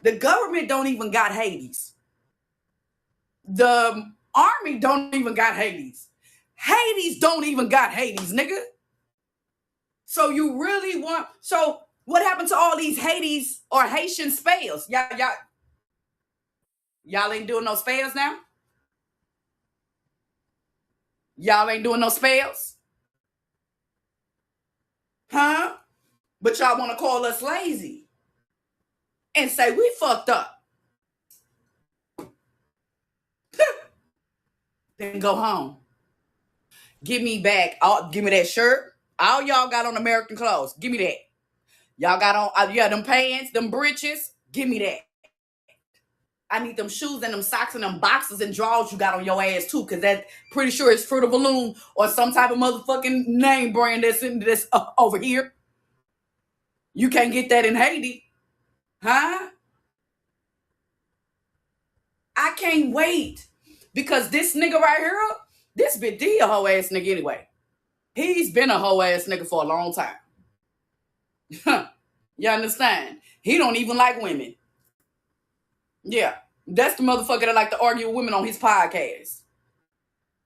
The government don't even got Hades. The army don't even got Hades. Hades don't even got Hades, nigga. So you really want... So what happened to all these Hades or Haitian spells? Y'all ain't doing no spells now? Y'all ain't doing no spells? Huh? But y'all want to call us lazy and say we fucked up. Then go home. Give me back. Give me that shirt. All y'all got on American clothes. Give me that. Y'all got on, them pants, them breeches. Give me that. I need them shoes and them socks and them boxes and drawers you got on your ass too, because that pretty sure it's Fruit of the Loom or some type of motherfucking name brand that's in this over here. You can't get that in Haiti. Huh? I can't wait. Because this nigga right here, this bitch D a hoe ass nigga anyway. He's been a hoe ass nigga for a long time. You understand? He don't even like women. Yeah. That's the motherfucker that like to argue with women on his podcast.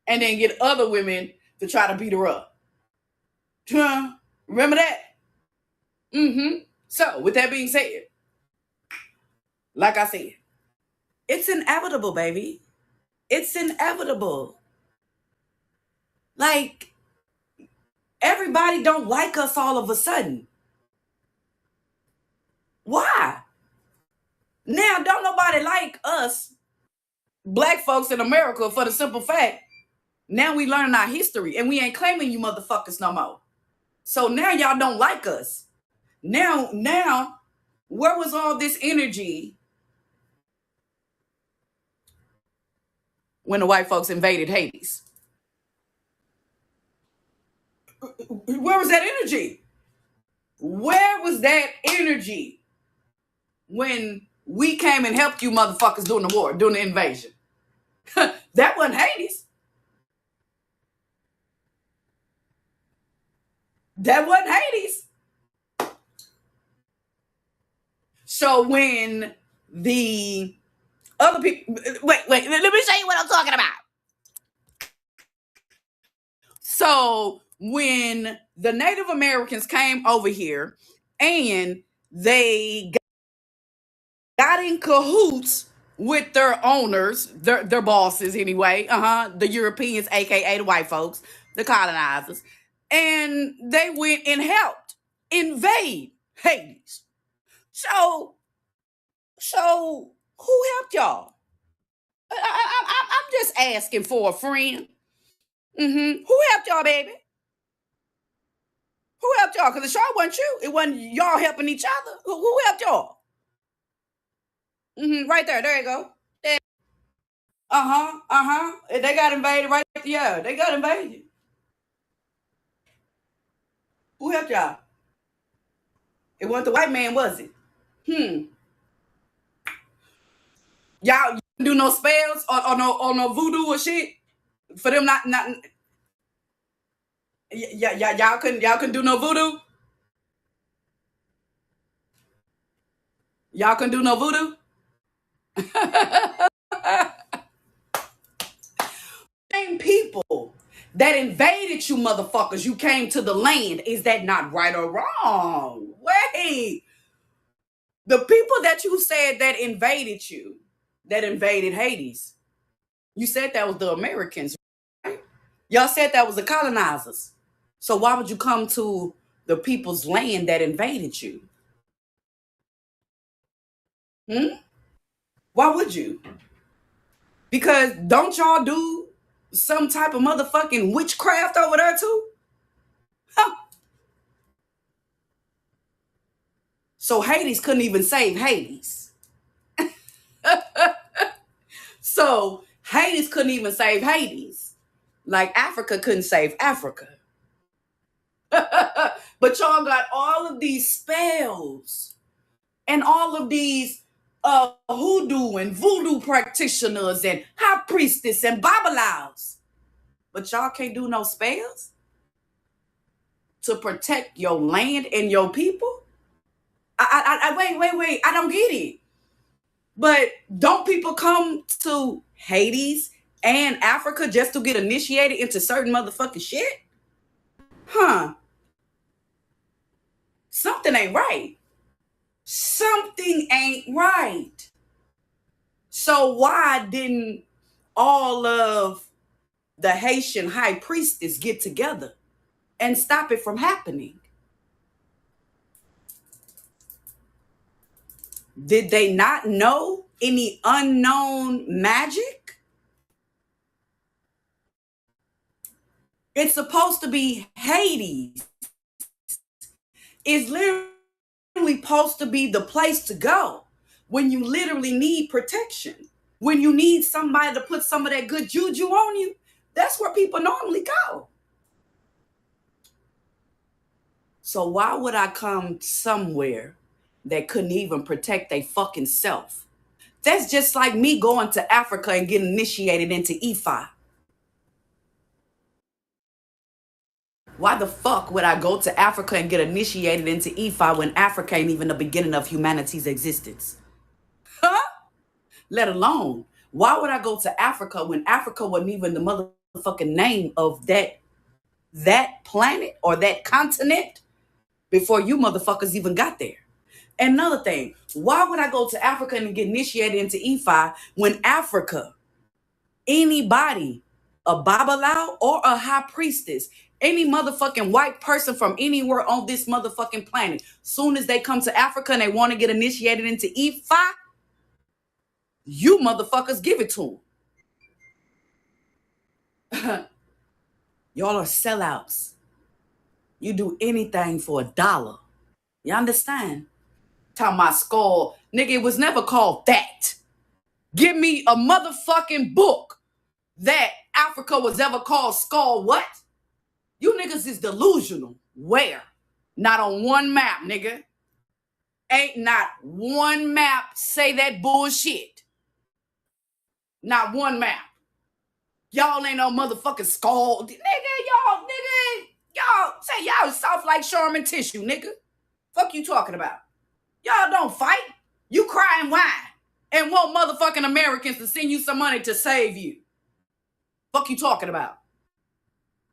And then get other women to try to beat her up. Remember that? So, with that being said, like I said, it's inevitable, baby. It's inevitable. Like, everybody don't like us all of a sudden. Why? Now, don't nobody like us, black folks in America, for the simple fact, now we learn our history and we ain't claiming you motherfuckers no more. So now y'all don't like us. Now, where was all this energy when the white folks invaded Hades? Where was that energy? Where was that energy when we came and helped you motherfuckers during the war, during the invasion? That wasn't Hades. That wasn't Hades. So when the other people... Wait, let me show you what I'm talking about. So when the Native Americans came over here and they got in cahoots with their owners, their bosses anyway, the Europeans, aka the white folks, the colonizers, and they went and helped invade Hades. So who helped y'all? I'm just asking for a friend. Who helped y'all, baby? Who helped y'all? Because it sure wasn't you. It wasn't y'all helping each other. Who helped y'all? Right there. There you go. There. They got invaded right there. Yeah, they got invaded. Who helped y'all? It wasn't the white man, was it? Y'all do no spells or no voodoo or shit for them not y'all couldn't do no voodoo. Y'all couldn't do no voodoo. Same people that invaded you motherfuckers, you came to the land. Is that not right or wrong? Wait. The people that you said that invaded you, that invaded Hades, you said that was the Americans, right? Y'all said that was the colonizers. So why would you come to the people's land that invaded you? Why would you? Because don't y'all do some type of motherfucking witchcraft over there too? Huh. So Hades couldn't even save Hades. So Hades couldn't even save Hades. Like Africa couldn't save Africa. But y'all got all of these spells and all of these hoodoo and voodoo practitioners and high priestess and babalaos. But y'all can't do no spells to protect your land and your people? Wait. I don't get it. But don't people come to Hades and Africa just to get initiated into certain motherfucking shit? Huh. Something ain't right. Something ain't right. So why didn't all of the Haitian high priestess get together and stop it from happening? Did they not know any unknown magic? It's supposed to be Hades. It's literally supposed to be the place to go when you literally need protection. When you need somebody to put some of that good juju on you, that's where people normally go. So why would I come somewhere that couldn't even protect their fucking self? That's just like me going to Africa and getting initiated into Ifa. Why the fuck would I go to Africa and get initiated into Ifa when Africa ain't even the beginning of humanity's existence? Huh? Let alone, why would I go to Africa when Africa wasn't even the motherfucking name of that planet or that continent before you motherfuckers even got there? Another thing, why would I go to Africa and get initiated into Ifa when Africa, anybody, a Babalau or a high priestess, any motherfucking white person from anywhere on this motherfucking planet, soon as they come to Africa and they want to get initiated into Ifa, you motherfuckers give it to them. Y'all are sellouts. You do anything for $1. You understand? Talking my skull. Nigga, it was never called that. Give me a motherfucking book that Africa was ever called skull what? You niggas is delusional. Where? Not on one map, nigga. Ain't not one map say that bullshit. Not one map. Y'all ain't no motherfucking skull. Y'all say y'all soft like Charmin tissue, nigga. Fuck you talking about? Y'all don't fight. You cry and whine and want motherfucking Americans to send you some money to save you. Fuck you talking about?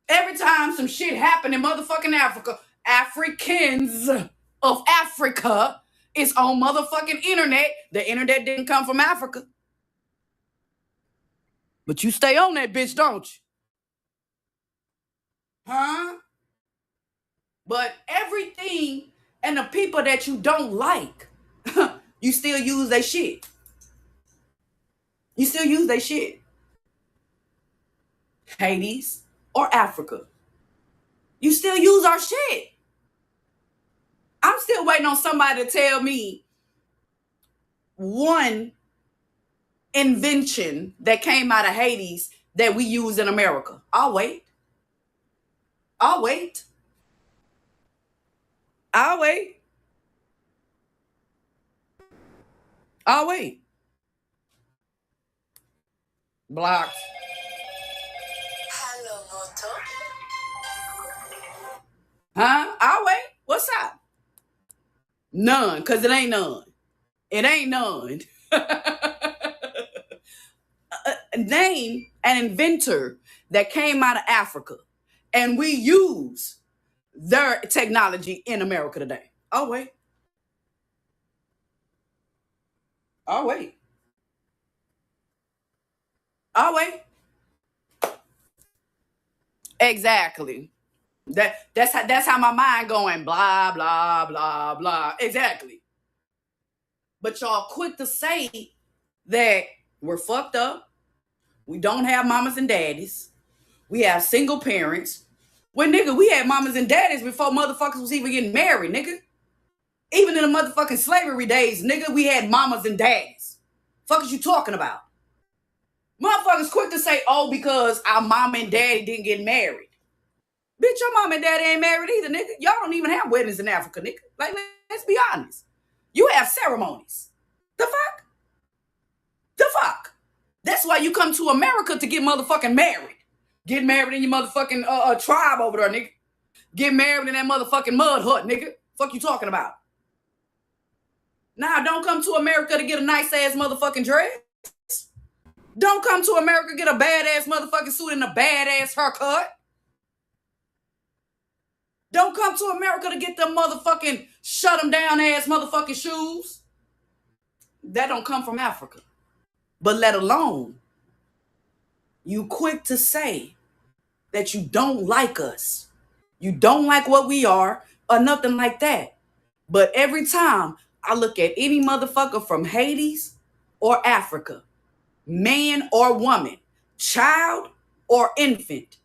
Every time some shit happen in motherfucking Africa, Africans of Africa is on motherfucking internet. The internet didn't come from Africa. But you stay on that bitch, don't you? Huh? But everything and the people that you don't like, you still use their shit. You still use their shit. Hades or Africa. You still use our shit. I'm still waiting on somebody to tell me one invention that came out of Hades that we use in America. I'll wait. I'll wait. I'll wait. I'll wait. Blocked. Hello, Moto. Huh? I'll wait. What's up? None, because it ain't none. It ain't none. Name an inventor that came out of Africa and we use their technology in America today. I'll wait. I'll wait. I'll wait. Exactly. That's how my mind going. Blah blah blah blah. Exactly. But y'all quick to say that we're fucked up. We don't have mamas and daddies. We have single parents. Well, nigga, we had mamas and daddies before motherfuckers was even getting married, nigga. Even in the motherfucking slavery days, nigga, we had mamas and daddies. Fuck is you talking about? Motherfuckers quick to say, oh, because our mom and daddy didn't get married. Bitch, your mom and daddy ain't married either, nigga. Y'all don't even have weddings in Africa, nigga. Like, let's be honest. You have ceremonies. The fuck? The fuck? That's why you come to America to get motherfucking married. Get married in your motherfucking tribe over there, nigga. Get married in that motherfucking mud hut, nigga. Fuck you talking about? Now, don't come to America to get a nice ass motherfucking dress. Don't come to America get a badass motherfucking suit and a badass haircut. Don't come to America to get them motherfucking shut them down ass motherfucking shoes. That don't come from Africa. But let alone you quick to say that you don't like us. You don't like what we are or nothing like that. But every time I look at any motherfucker from Hades or Africa, man or woman, child or infant,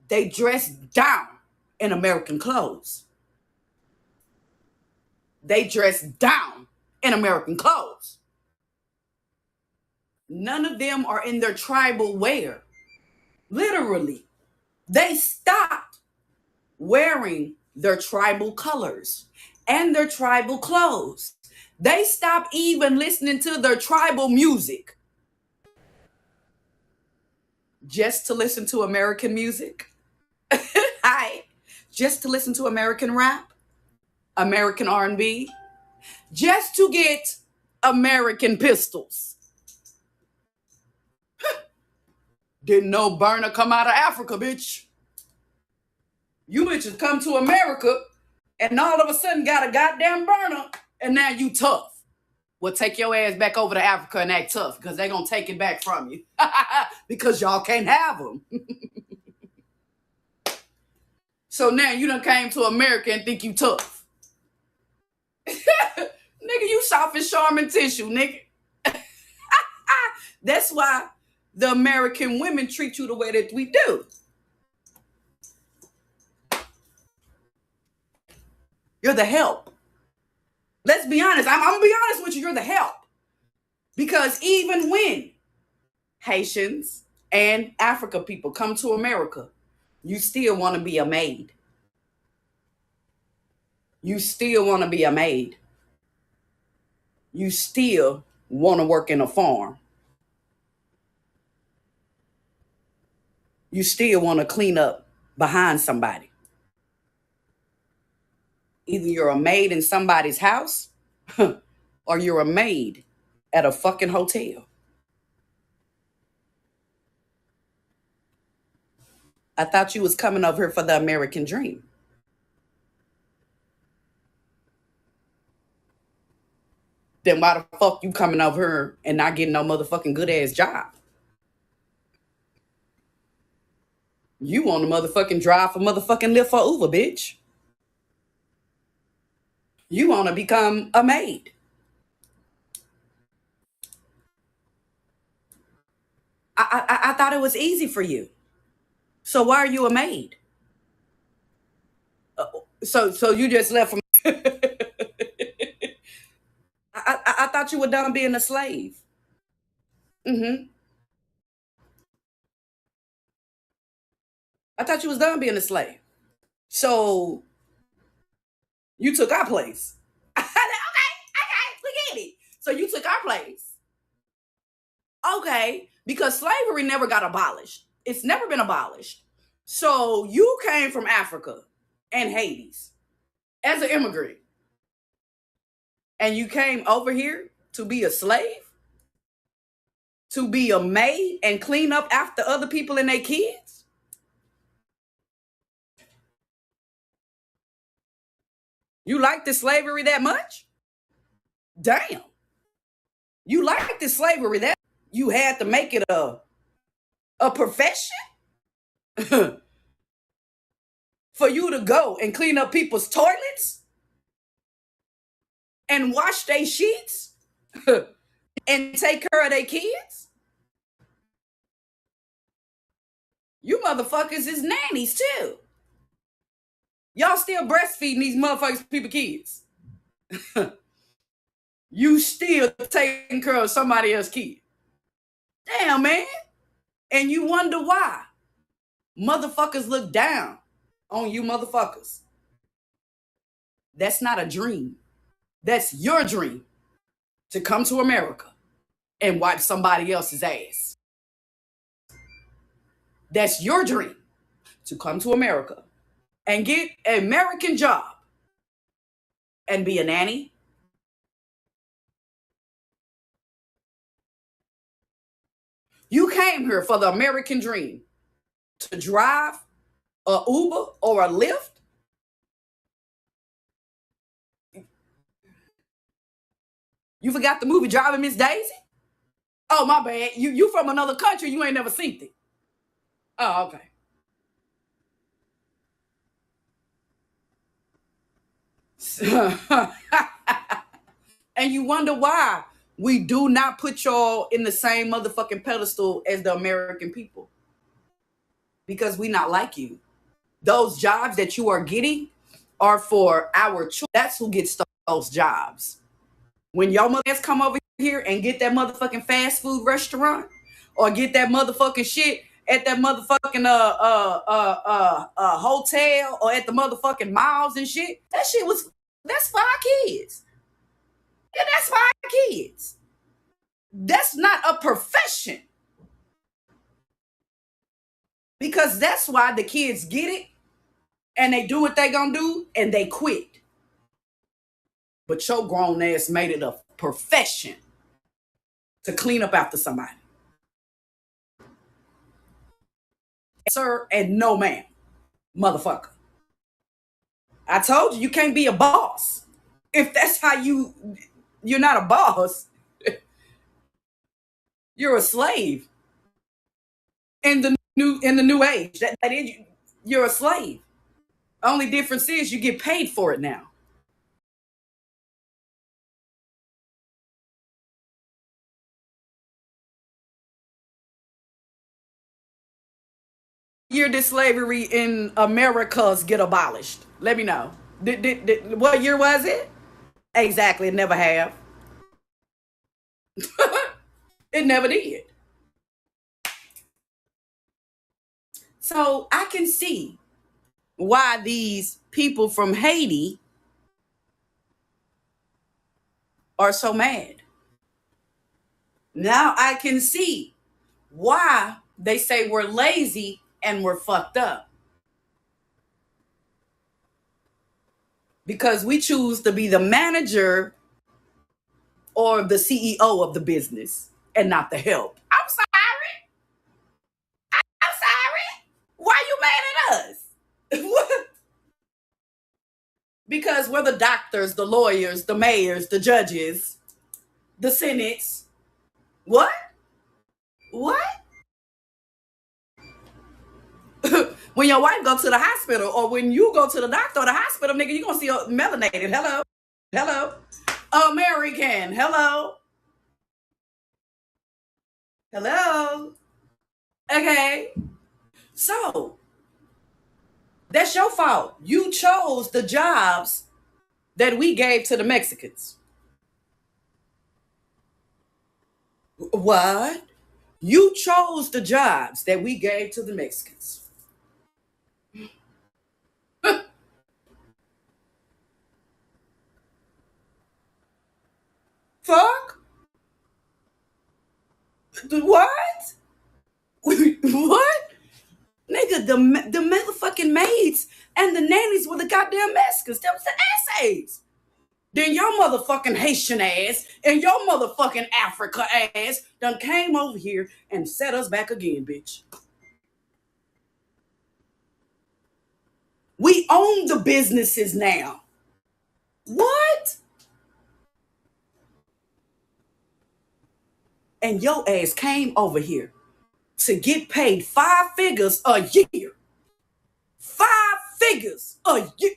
they dress down in American clothes. They dress down in American clothes. None of them are in their tribal wear. Literally, they stopped wearing their tribal colors and their tribal clothes. They stopped even listening to their tribal music just to listen to American music. Hi. Just to listen to American rap, American R&B, just to get American pistols. Didn't know burner come out of Africa, bitch. You bitches come to America and all of a sudden got a goddamn burner and now you tough. Well, take your ass back over to Africa and act tough because they're going to take it back from you because y'all can't have them. So now you done came to America and think you tough. Nigga, you soft as Charmin tissue, nigga. That's why the American women treat you the way that we do. You're the help. Let's be honest. I'm going to be honest with you. You're the help. Because even when Haitians and Africa people come to America, you still want to be a maid. You still want to be a maid. You still want to work in a farm. You still want to clean up behind somebody. Either you're a maid in somebody's house or you're a maid at a fucking hotel. I thought you was coming over here for the American dream. Then why the fuck you coming over here and not getting no motherfucking good ass job? You want to motherfucking drive for motherfucking Lyft for Uber, bitch. You want to become a maid. I thought it was easy for you. So why are you a maid? So you just left from. I thought you were done being a slave. Mm-hmm. I thought you was done being a slave. So you took our place. Okay, we get it. So you took our place. Okay, because slavery never got abolished. It's never been abolished. So you came from Africa and Hades as an immigrant. And you came over here to be a slave? To be a maid and clean up after other people and their kids? You like this slavery that much? Damn. You like this slavery that you had to make it a profession? For you to go and clean up people's toilets? And wash their sheets? And take care of their kids? You motherfuckers is nannies too. Y'all still breastfeeding these motherfuckers people kids. You still taking care of somebody else's kid. Damn, man. And you wonder why motherfuckers look down on you motherfuckers. That's not a dream. That's your dream to come to America and wipe somebody else's ass. That's your dream to come to America and get an American job and be a nanny, You came here for the American dream to drive a Uber or a Lyft. You forgot the movie Driving Miss Daisy? Oh, my bad. You from another country. You ain't never seen it. Oh, okay. And you wonder why we do not put y'all in the same motherfucking pedestal as the American people. Because we not like you. Those jobs that you are getting are for our children. That's who gets those jobs. When your motherfuckers come over here and get that motherfucking fast food restaurant or get that motherfucking shit at that motherfucking hotel or at the motherfucking malls and shit, that's for our kids. Yeah, that's for our kids. That's not a profession. Because that's why the kids get it and they do what they gonna do and they quit. But your grown ass made it a profession to clean up after somebody. Sir and no ma'am, motherfucker. I told you can't be a boss. If that's how you're not a boss. You're a slave. In the new age. That is, you're a slave. Only difference is you get paid for it now. Year did slavery in Americas get abolished? Let me know. What year was it? Exactly, it never have. It never did. So I can see why these people from Haiti are so mad. Now I can see why they say we're lazy and we're fucked up. Because we choose to be the manager or the CEO of the business and not the help. I'm sorry. I'm sorry. Why you mad at us? Because we're the doctors, the lawyers, the mayors, the judges, the senates. What? What? When your wife go to the hospital or when you go to the doctor or the hospital, nigga, you gonna see a melanated. Hello. Hello. American. Hello. Hello. Okay. So that's your fault. You chose the jobs that we gave to the Mexicans. What? You chose the jobs that we gave to the Mexicans. Fuck? What? What? Nigga, the motherfucking maids and the nannies were the goddamn Mexicans. That was the essays. Then your motherfucking Haitian ass and your motherfucking Africa ass done came over here and set us back again, bitch. We own the businesses now. What? And your ass came over here to get paid 5 figures a year. 5 figures a year.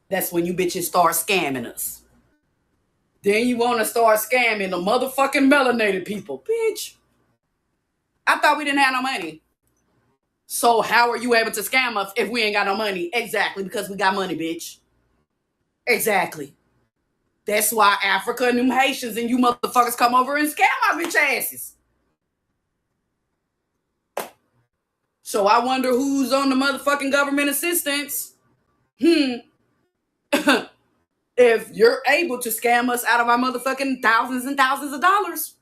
That's when you bitches start scamming us. Then you want to start scamming the motherfucking melanated people. Bitch, I thought we didn't have no money. So how are you able to scam us if we ain't got no money? Exactly, because we got money, bitch. Exactly. That's why Africa and them Haitians and you motherfuckers come over and scam our bitch asses. So I wonder who's on the motherfucking government assistance. If you're able to scam us out of our motherfucking thousands and thousands of dollars.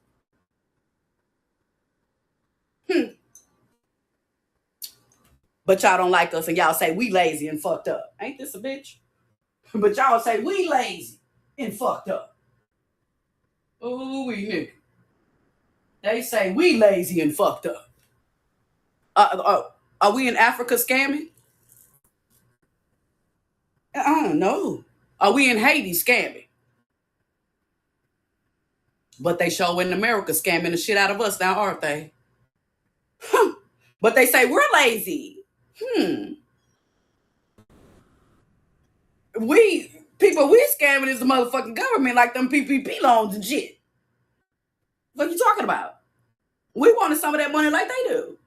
But y'all don't like us and y'all say we lazy and fucked up. Ain't this a bitch? But y'all say we lazy and fucked up. Oh, we nigga. They say we lazy and fucked up. Are we in Africa scamming? I don't know. Are we in Haiti scamming? But they show in America scamming the shit out of us now, aren't they? Huh. But they say we're lazy. We scamming is the motherfucking government like them PPP loans and shit. What you talking about? We wanted some of that money like they do.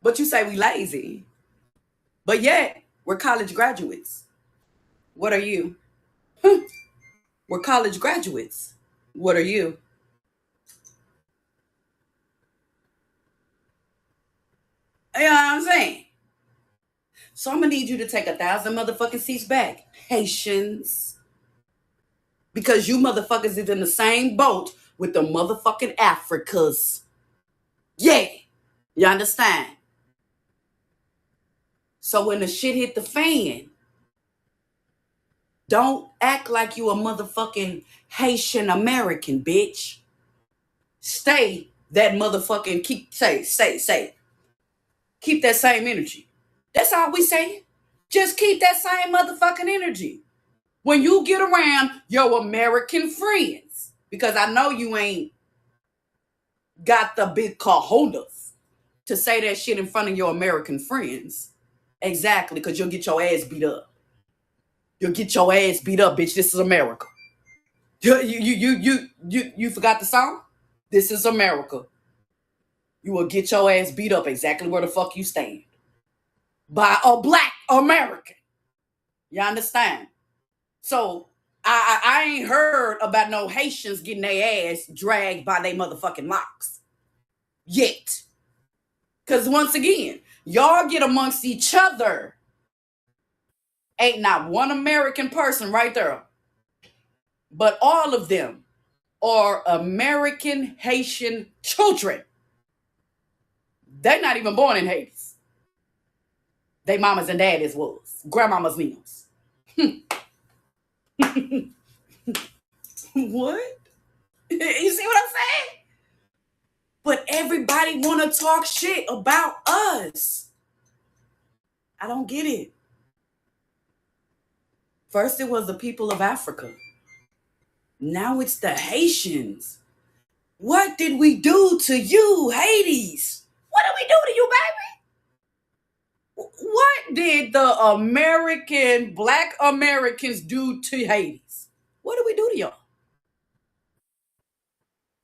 But you say we lazy. But yet, we're college graduates. What are you? We're college graduates. What are you? You know what I'm saying? So I'm gonna need you to take 1,000 motherfucking seats back, Haitians, because you motherfuckers is in the same boat with the motherfucking Africas. Yeah, you understand? So when the shit hit the fan, don't act like you a motherfucking Haitian American, bitch. Stay that motherfucking say. Keep that same energy. That's all we saying. Just keep that same motherfucking energy when you get around your American friends. Because I know you ain't got the big cojones to say that shit in front of your American friends. Exactly, because you'll get your ass beat up. You'll get your ass beat up, bitch. This is America. You forgot the song? This is America. You will get your ass beat up exactly where the fuck you stand. By a black American. You understand? So I ain't heard about no Haitians getting their ass dragged by their motherfucking locks. Yet. Because once again, y'all get amongst each other. Ain't not one American person right there. But all of them are American Haitian children. They're not even born in Haiti. They mamas and daddies was. Grandmama's meals. What? You see what I'm saying? But everybody want to talk shit about us. I don't get it. First it was the people of Africa. Now it's the Haitians. What did we do to you, Hades? What did we do to you, baby? What did the black Americans do to Hades? What did we do to y'all?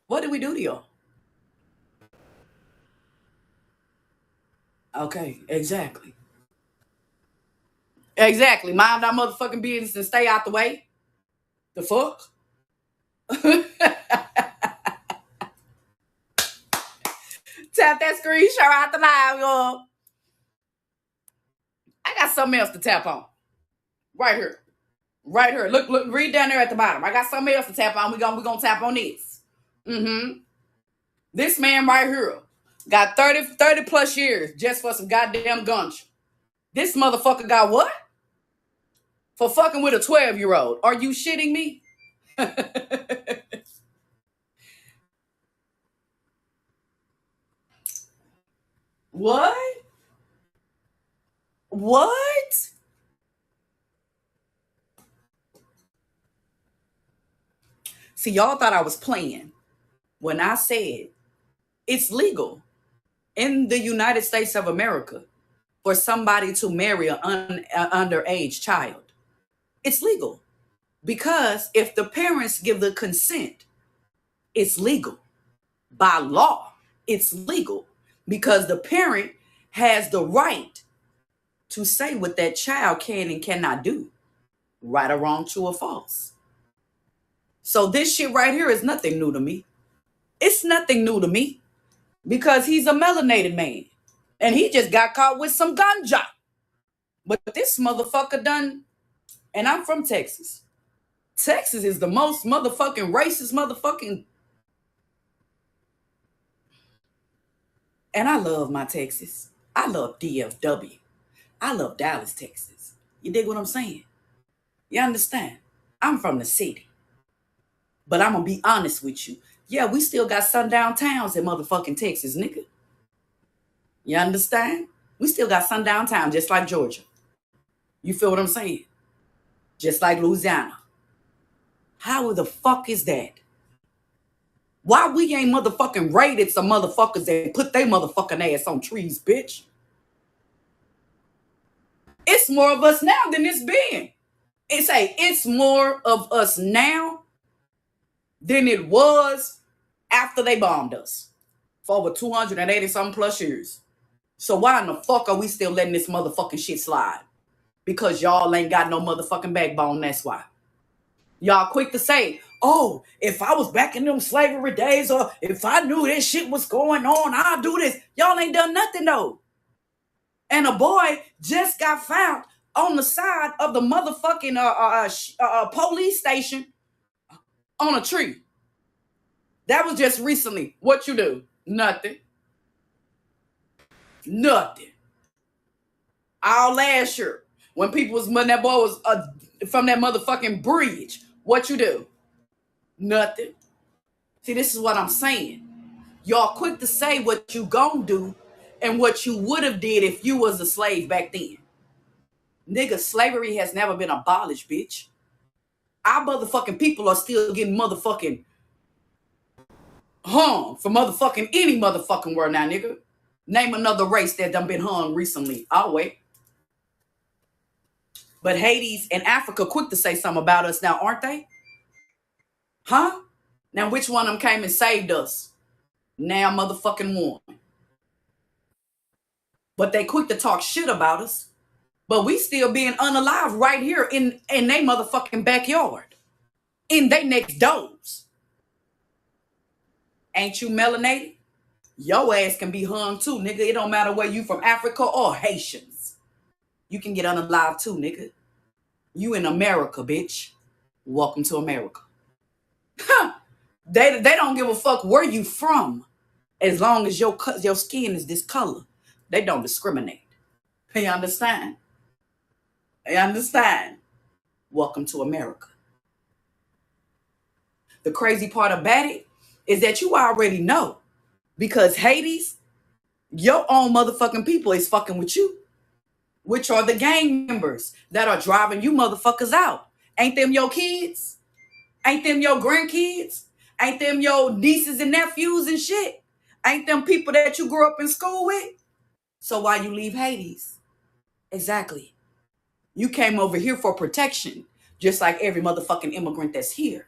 What did we do to y'all? Okay, exactly. Exactly. Mind our motherfucking business and stay out the way. The fuck? Tap that screen, share out the live, y'all. I got something else to tap on. Right here. Right here. Look, read down there at the bottom. I got something else to tap on. We're gonna tap on this. This man right here got 30 plus years just for some goddamn guns. This motherfucker got what? For fucking with a 12-year-old. Are you shitting me? What? What? See, y'all thought I was playing when I said it's legal in the United States of America for somebody to marry an underage child. It's legal because if the parents give the consent, it's legal. By law, it's legal because the parent has the right to say what that child can and cannot do, right or wrong, true or false. So this shit right here is nothing new to me. It's nothing new to me because he's a melanated man and he just got caught with some ganja. But this motherfucker done, and I'm from Texas. Texas is the most motherfucking racist motherfucking. And I love my Texas. I love DFW. I love Dallas, Texas. You dig what I'm saying? You understand? I'm from the city. But I'm going to be honest with you. Yeah, we still got sundown towns in motherfucking Texas, nigga. You understand? We still got sundown towns just like Georgia. You feel what I'm saying? Just like Louisiana. How the fuck is that? Why we ain't motherfucking raided some motherfuckers and put their motherfucking ass on trees, bitch? It's more of us now than it's been. It's more of us now than it was after they bombed us for over 280 something plus years. So why in the fuck are we still letting this motherfucking shit slide? Because y'all ain't got no motherfucking backbone, that's why. Y'all quick to say, oh, if I was back in them slavery days or if I knew this shit was going on, I'll do this. Y'all ain't done nothing though. And a boy just got found on the side of the motherfucking police station on a tree. That was just recently. What you do? Nothing. Nothing. All last year, when that boy was from that motherfucking bridge, what you do? Nothing. See, this is what I'm saying. Y'all quick to say what you gonna do and what you would have did if you was a slave back then. Nigga, slavery has never been abolished, bitch. Our motherfucking people are still getting motherfucking hung for motherfucking any motherfucking word now, nigga. Name another race that done been hung recently. I'll wait. But Hades and Africa quick to say something about us now, aren't they? Huh? Now, which one of them came and saved us? Now motherfucking one. But they quick to talk shit about us. But we still being unalive right here in they motherfucking backyard. In they next doors. Ain't you melanated? Your ass can be hung too, nigga. It don't matter where you from, Africa or Haitians. You can get unalive too, nigga. You in America, bitch. Welcome to America. Huh. They don't give a fuck where you from. As long as your skin is this color. They don't discriminate. You understand? You understand? Welcome to America. The crazy part about it is that you already know. Because Hades, your own motherfucking people is fucking with you. Which are the gang members that are driving you motherfuckers out. Ain't them your kids? Ain't them your grandkids? Ain't them your nieces and nephews and shit? Ain't them people that you grew up in school with? So why you leave Hades? Exactly. You came over here for protection, just like every motherfucking immigrant that's here.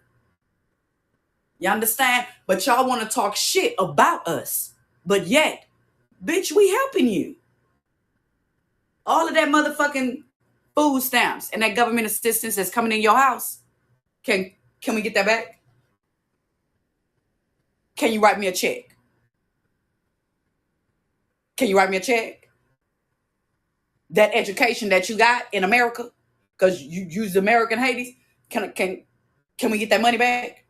You understand? But y'all want to talk shit about us. But yet, bitch, we helping you. All of that motherfucking food stamps and that government assistance that's coming in your house. Can we get that back? Can you write me a check? Can you write me a check? That education that you got in America, because you use American Hades, can we get that money back?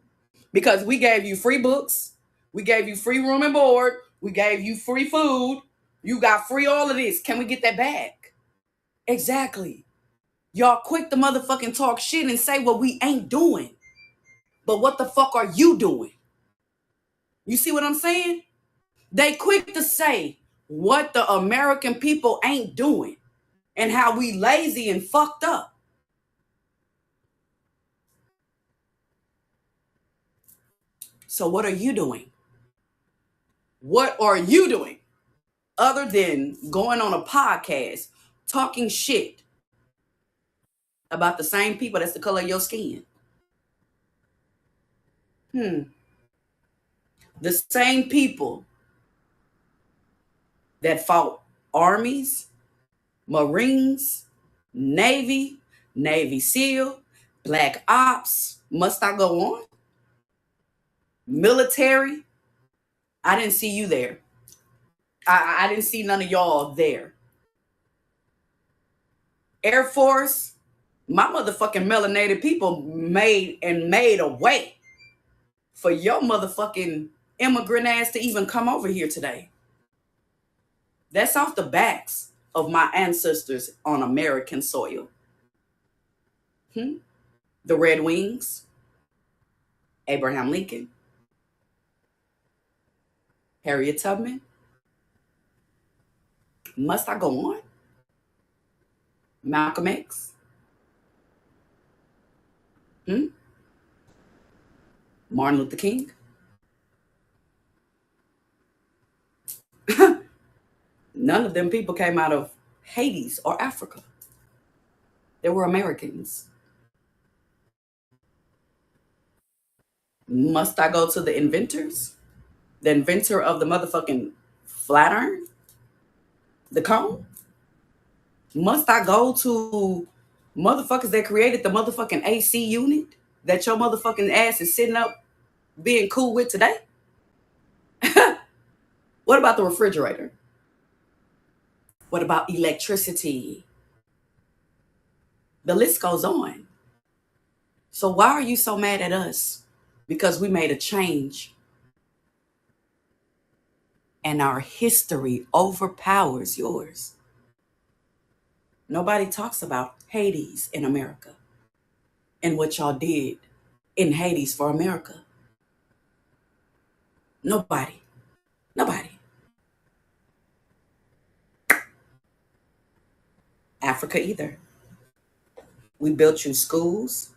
Because we gave you free books, we gave you free room and board, we gave you free food, you got free all of this. Can we get that back? Exactly. Y'all quick to motherfucking talk shit and say what we ain't doing. But what the fuck are you doing? You see what I'm saying? They quick to say what the American people ain't doing and how we lazy and fucked up. So what are you doing? What are you doing other than going on a podcast talking shit about the same people that's the color of your skin? The same people that fought armies, Marines, Navy, Navy SEAL, Black Ops. Must I go on? Military. I didn't see you there. I didn't see none of y'all there. Air Force. My motherfucking melanated people made a way for your motherfucking immigrant ass to even come over here today. That's off the backs of my ancestors on American soil. Hmm? The Red Wings, Abraham Lincoln, Harriet Tubman. Must I go on? Malcolm X, hmm? Martin Luther King. None of them people came out of Hades or Africa. They were Americans. Must I go to the inventors? The inventor of the motherfucking flat iron? The cone? Must I go to motherfuckers that created the motherfucking AC unit that your motherfucking ass is sitting up being cool with today? What about the refrigerator? What about electricity? The list goes on. So why are you so mad at us? Because we made a change and our history overpowers yours. Nobody talks about Hades in America and what y'all did in Hades for America. Nobody. Nobody. Africa either. We built you schools.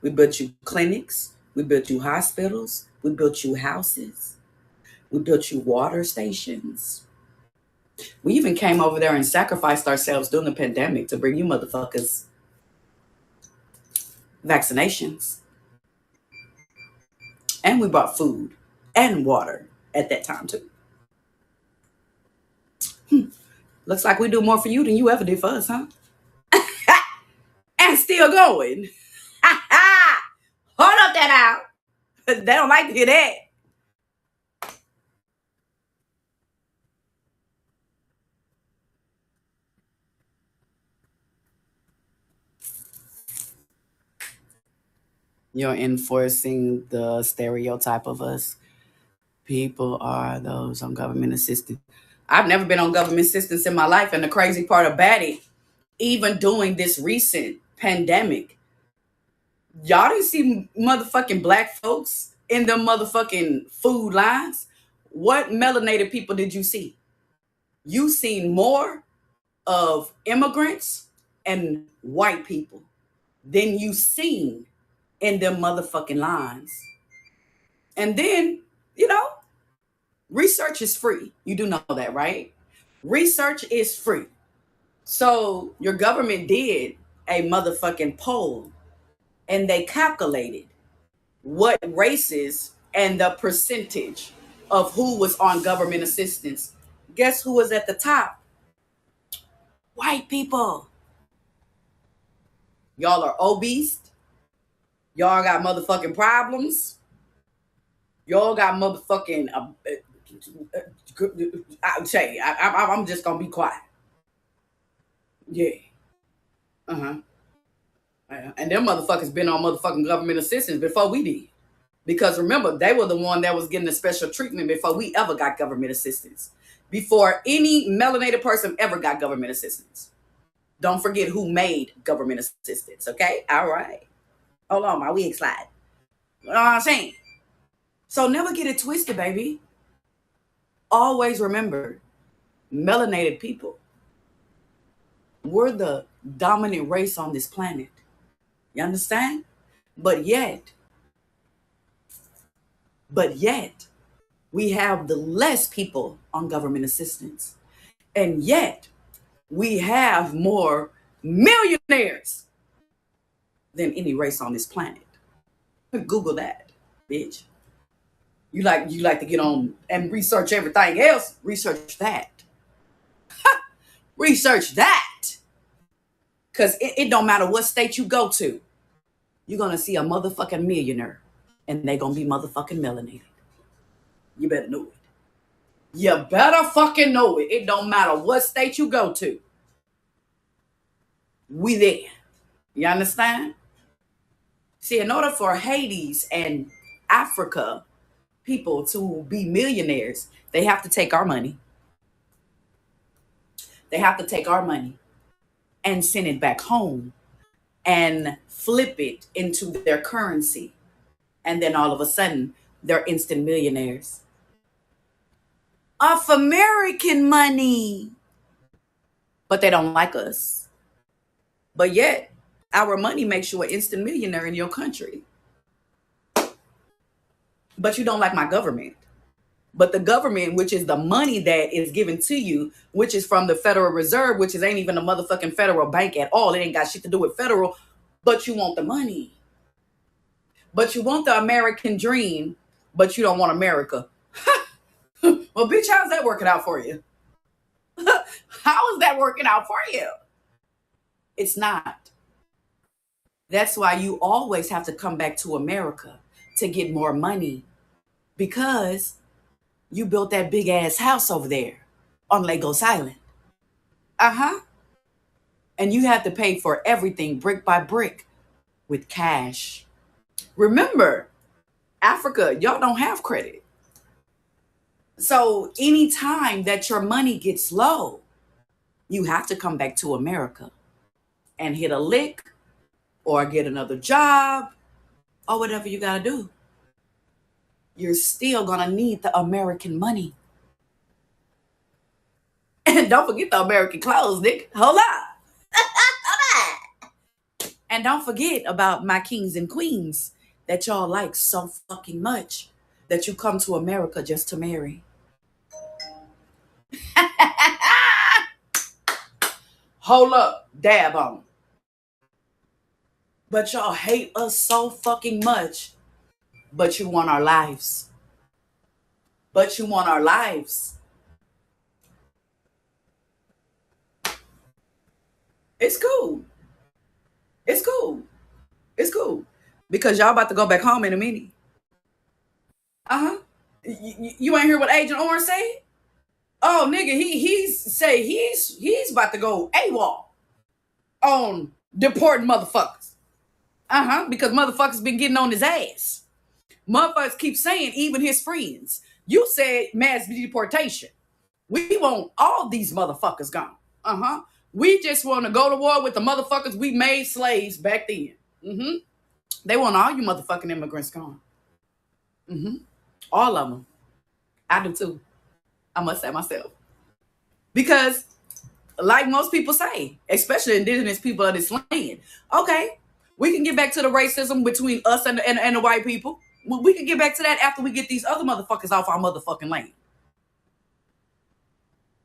We built you clinics. We built you hospitals. We built you houses. We built you water stations. We even came over there and sacrificed ourselves during the pandemic to bring you motherfuckers vaccinations. And we bought food and water at that time too. Looks like we do more for you than you ever did for us, huh? And still going. Hold up that out. They don't like to hear that. You're enforcing the stereotype of us. People are those on government assistance. I've never been on government assistance in my life. And the crazy part about it, even during this recent pandemic, y'all didn't see motherfucking black folks in the motherfucking food lines. What melanated people did you see? You seen more of immigrants and white people than you seen in them motherfucking lines. And then, you know, research is free. You do know that, right? Research is free. So your government did a motherfucking poll and they calculated what races and the percentage of who was on government assistance. Guess who was at the top? White people. Y'all are obese. Y'all got motherfucking problems. Y'all got motherfucking. I'll tell you, I'm just gonna be quiet. Yeah. Uh huh. And them motherfuckers been on motherfucking government assistance before we did. Because remember, they were the one that was getting the special treatment before we ever got government assistance. Before any melanated person ever got government assistance. Don't forget who made government assistance, okay? All right. Hold on, my wig slide. You know what I'm saying? So never get it twisted, baby. Always remember, melanated people, we're the dominant race on this planet. You understand? But yet, but yet, we have the less people on government assistance. And yet, we have more millionaires than any race on this planet. Google that, bitch. You like to get on and research everything else. Research that. Research that. Because it don't matter what state you go to. You're going to see a motherfucking millionaire. And they going to be motherfucking melanated. You better know it. You better fucking know it. It don't matter what state you go to. We there. You understand? See, in order for Hades and Africa people to be millionaires, they have to take our money. They have to take our money and send it back home and flip it into their currency. And then all of a sudden, they're instant millionaires. Off American money. But they don't like us. But yet, our money makes you an instant millionaire in your country. But you don't like my government. But the government, which is the money that is given to you, which is from the Federal Reserve, which is ain't even a motherfucking federal bank at all. It ain't got shit to do with federal, but you want the money. But you want the American dream, but you don't want America. Well, bitch, how's that working out for you? How is that working out for you? It's not. That's why you always have to come back to America to get more money, because you built that big ass house over there on Lagos Island. Uh-huh. And you have to pay for everything brick by brick with cash. Remember, Africa, y'all don't have credit. So anytime that your money gets low, you have to come back to America and hit a lick or get another job or whatever you got to do. You're still going to need the American money. And don't forget the American clothes, Nick. Hold up. And don't forget about my kings and queens that y'all like so fucking much that you come to America just to marry. Hold up. Dab on. But y'all hate us so fucking much. But you want our lives. But you want our lives. It's cool. It's cool. It's cool. Because y'all about to go back home in a minute. Uh-huh. You ain't hear what Agent Orange said? Oh, nigga, he's about to go AWOL on deporting motherfuckers. Uh-huh. Because motherfuckers been getting on his ass. Motherfuckers keep saying, even his friends, you said mass deportation. We want all these motherfuckers gone. Uh-huh. We just want to go to war with the motherfuckers we made slaves back then. Mm-hmm. They want all you motherfucking immigrants gone. Mm-hmm. All of them. I do too. I must say myself. Because, like most people say, especially indigenous people of this land, okay, we can get back to the racism between us and the white people. We can get back to that after we get these other motherfuckers off our motherfucking land.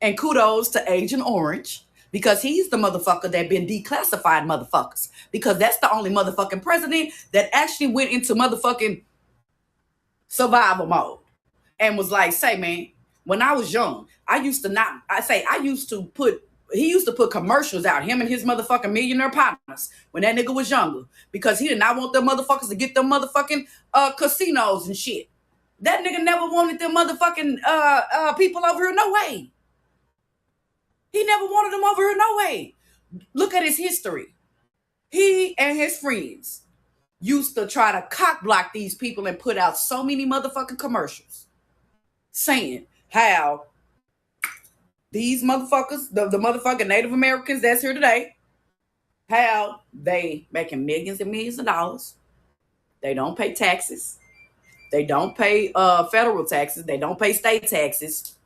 And kudos to Agent Orange, because he's the motherfucker that been declassified motherfuckers. Because that's the only motherfucking president that actually went into motherfucking survival mode and was like, say, man, when I was young, he used to put commercials out, him and his motherfucking millionaire partners, when that nigga was younger, because he did not want them motherfuckers to get them motherfucking casinos and shit. That nigga never wanted them motherfucking people over here, no way. He never wanted them over here, no way. Look at his history. He and his friends used to try to cock block these people and put out so many motherfucking commercials saying how these motherfuckers, the motherfucking Native Americans that's here today, how they making millions and millions of dollars. They don't pay taxes. They don't pay federal taxes. They don't pay state taxes.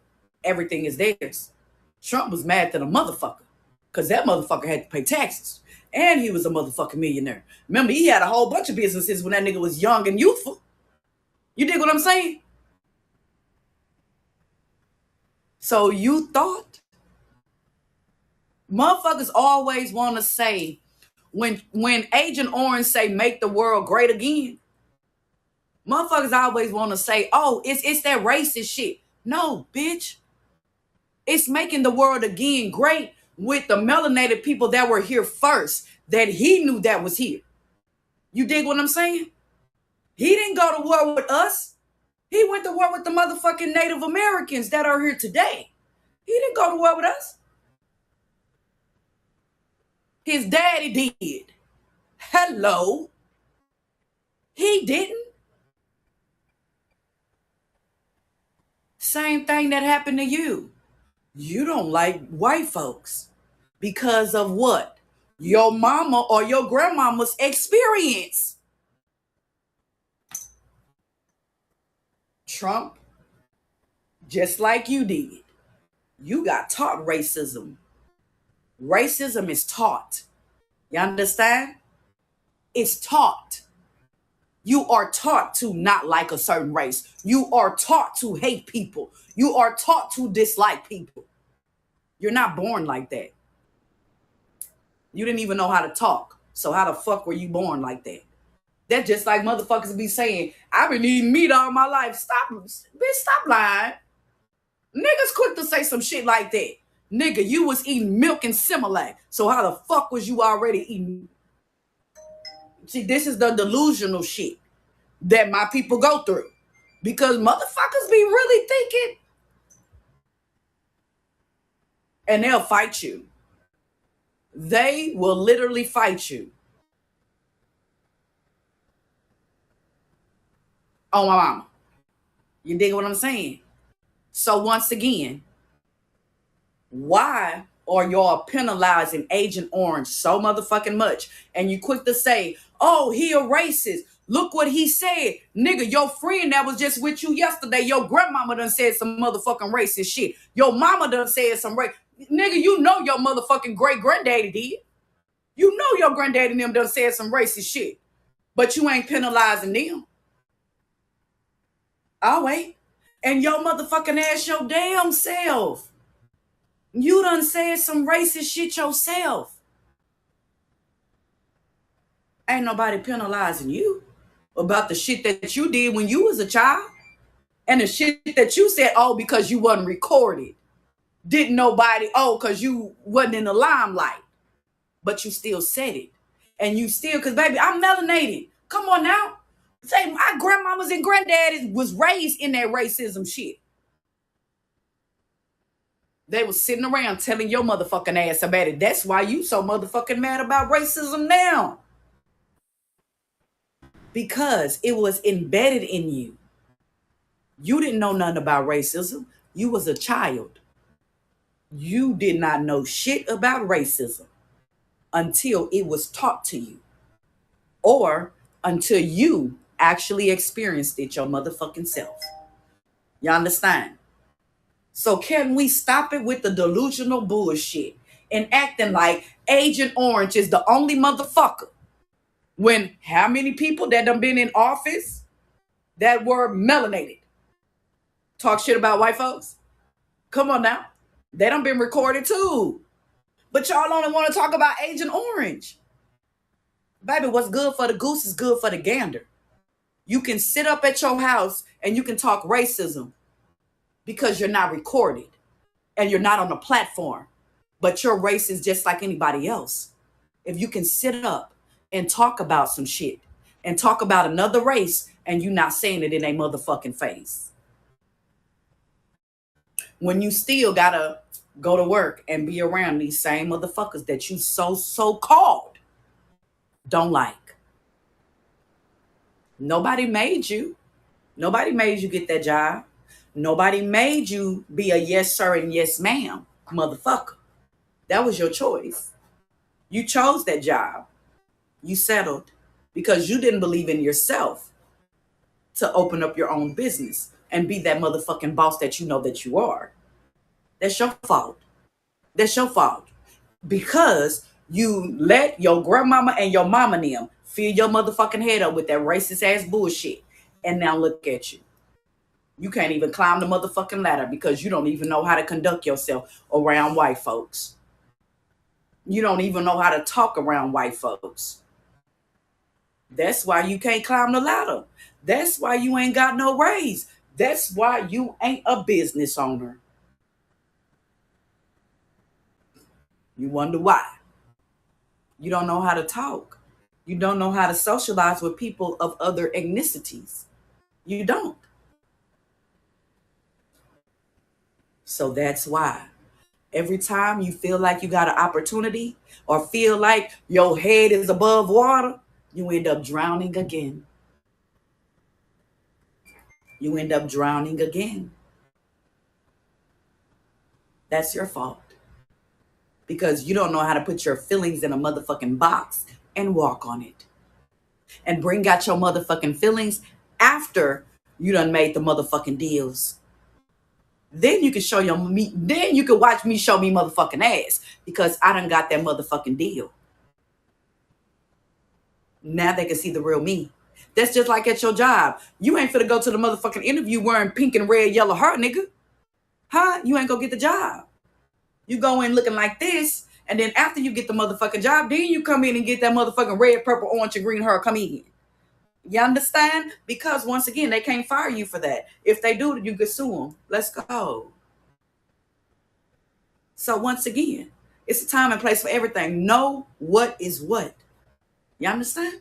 Everything is theirs. Trump was mad at a motherfucker because that motherfucker had to pay taxes. And he was a motherfucking millionaire. Remember, he had a whole bunch of businesses when that nigga was young and youthful. You dig what I'm saying? So you thought? Motherfuckers always want to say, when Agent Orange say make the world great again, motherfuckers always want to say, oh, it's that racist shit. No, bitch. It's making the world again great with the melanated people that were here first, that he knew that was here. You dig what I'm saying? He didn't go to war with us. He went to war with the motherfucking Native Americans that are here today. He didn't go to war with us. His daddy did. Hello. He didn't. Same thing that happened to you. You don't like white folks because of what? your mama or your grandmama's experience. Trump, just like you did, you got taught racism. Racism is taught. You understand? It's taught. You are taught to not like a certain race. You are taught to hate people. You are taught to dislike people. You're not born like that. You didn't even know how to talk. So how the fuck were you born like that? That's just like motherfuckers be saying, I've been eating meat all my life. Stop, bitch, stop lying. Niggas quick to say some shit like that. Nigga, you was eating milk and Similac. So how the fuck was you already eating? See, this is the delusional shit that my people go through. Because motherfuckers be really thinking, and they'll fight you. They will literally fight you. Oh, my mama. You dig what I'm saying? So once again, why are y'all penalizing Agent Orange so motherfucking much? And you quick to say, oh, he a racist. Look what he said. Nigga, your friend that was just with you yesterday, your grandmama done said some motherfucking racist shit. Your mama done said some Nigga, you know your motherfucking great granddaddy did. You know your granddaddy and them done said some racist shit. But you ain't penalizing them. I'll wait. And your motherfucking ass your damn self. You done said some racist shit yourself. Ain't nobody penalizing you about the shit that you did when you was a child. And the shit that you said, oh, because you wasn't recorded. Didn't nobody, oh, because you wasn't in the limelight. But you still said it. And you still, because baby, I'm melanated. Come on now. Say my grandmamas and granddaddies was raised in that racism shit. They was sitting around telling your motherfucking ass about it. That's why you so motherfucking mad about racism now. Because it was embedded in you. You didn't know nothing about racism. You was a child. You did not know shit about racism until it was taught to you. Or until you actually experienced it your motherfucking self. You understand? So can we stop it with the delusional bullshit and acting like Agent Orange is the only motherfucker when how many people that done been in office that were melanated talk shit about white folks? Come on now. They done been recorded too. But y'all only want to talk about Agent Orange. Baby, what's good for the goose is good for the gander. You can sit up at your house and you can talk racism because you're not recorded and you're not on a platform. But your race is just like anybody else. If you can sit up and talk about some shit and talk about another race and you not saying it in a motherfucking face. When you still gotta go to work and be around these same motherfuckers that you so-called don't like. Nobody made you. Nobody made you get that job. Nobody made you be a yes sir and yes ma'am motherfucker. That was your choice. You chose that job. You settled because you didn't believe in yourself to open up your own business and be that motherfucking boss that you know that you are. That's your fault. That's your fault. Because you let your grandmama and your mama and them fill your motherfucking head up with that racist ass bullshit. And now look at you. You can't even climb the motherfucking ladder because you don't even know how to conduct yourself around white folks. You don't even know how to talk around white folks. That's why you can't climb the ladder. That's why you ain't got no raise. That's why you ain't a business owner. You wonder why. You don't know how to talk. You don't know how to socialize with people of other ethnicities. You don't. So that's why. Every time you feel like you got an opportunity or feel like your head is above water, you end up drowning again. You end up drowning again. That's your fault. because you don't know how to put your feelings in a motherfucking box and walk on it. And bring out your motherfucking feelings after you done made the motherfucking deals. Then you can show your me. Then you can watch me show me motherfucking ass because I done got that motherfucking deal. Now they can see the real me. That's just like at your job. You ain't finna go to the motherfucking interview wearing pink and red, yellow heart, nigga. Huh? You ain't gonna get the job. You go in looking like this, and then after you get the motherfucking job, then you come in and get that motherfucking red, purple, orange, and green heart. Come in. You understand? Because once again, they can't fire you for that. If they do, you could sue them. Let's go. So once again, it's a time and place for everything. Know what is what. You understand?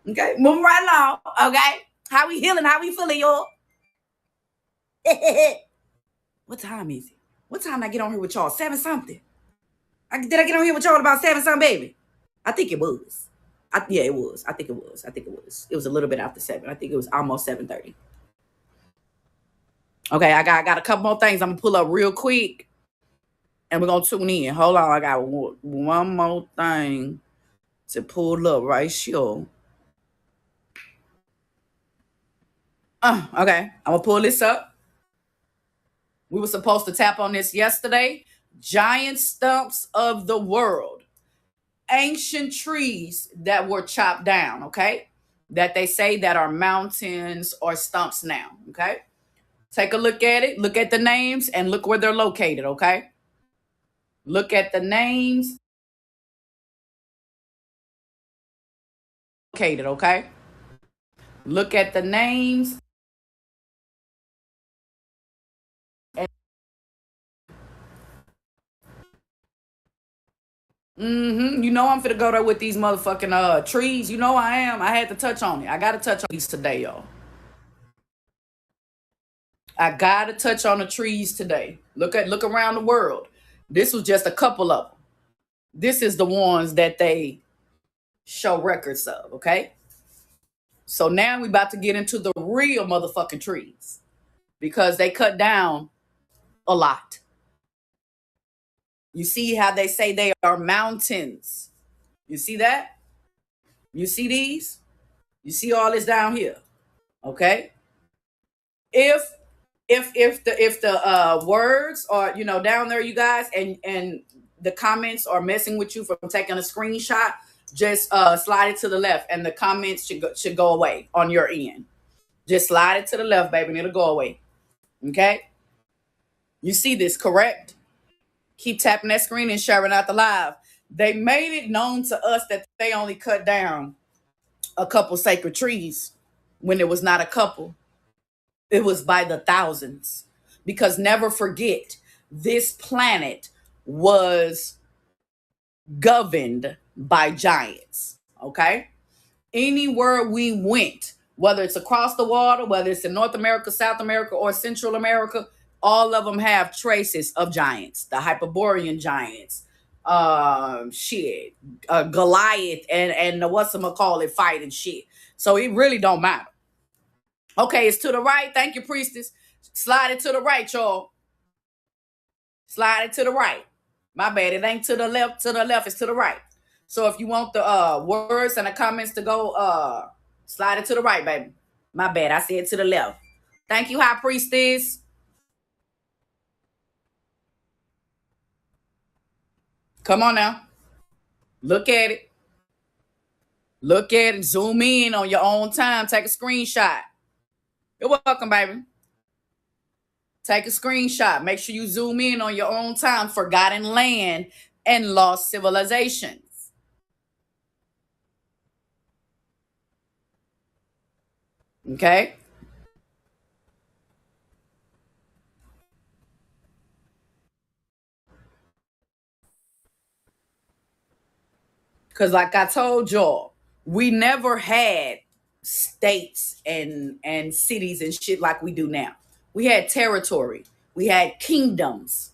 Okay, moving right along. Okay, how we healing? How we feeling, y'all? What time is it? What time I get on here with y'all? 7 something. Did I get on here with y'all about 7 something, baby? I think it was. Yeah, it was. I think it was. It was a little bit after 7. I think it was almost 7:30. Okay, I got a couple more things I'm gonna pull up real quick, and we're gonna tune in. Hold on, I got one more thing to pull up right here. Okay, I'm gonna pull this up. We were supposed to tap on this yesterday. Giant stumps of the world. Ancient trees that were chopped down, okay? That they say that are mountains or stumps now, okay? Take a look at it. Look at the names and look where they're located, okay? Look at the names. Located, okay? Look at the names. You know I'm finna go there with these motherfucking trees. You know I am. I had to touch on it. I gotta touch on these today, y'all. I gotta touch on the trees today. Look around the world. This was just a couple of them. This is the ones that they show records of, okay? So now we about to get into the real motherfucking trees because they cut down a lot. You see how they say they are mountains. You see that? You see these? You see all this down here, okay? If the words are down there, you guys, and the comments are messing with you from taking a screenshot, just slide it to the left, and the comments should go away on your end. Just slide it to the left, baby, and it'll go away. Okay? You see this, correct? Keep tapping that screen and sharing out the live. They made it known to us that they only cut down a couple sacred trees when it was not a couple. It was by the thousands. Because never forget, this planet was governed by giants. Okay? Anywhere we went, whether it's across the water, whether it's in North America, South America, or Central America, all of them have traces of giants. The Hyperborean giants, Goliath, and the whatchamacallit fight and shit. So it really don't matter. Okay, it's to the right. Thank you, priestess. Slide it to the right, y'all. Slide it to the right. My bad. It ain't to the left. To the left. It's to the right. So if you want the words and the comments to go, slide it to the right, baby. My bad. I said to the left. Thank you, high priestess. Come on now. Look at it. Look at it. Zoom in on your own time. Take a screenshot. You're welcome, baby. Take a screenshot. Make sure you zoom in on your own time. Forgotten land and lost civilizations. Okay? Because like I told y'all, we never had states and cities and shit like we do now. We had territory. We had kingdoms.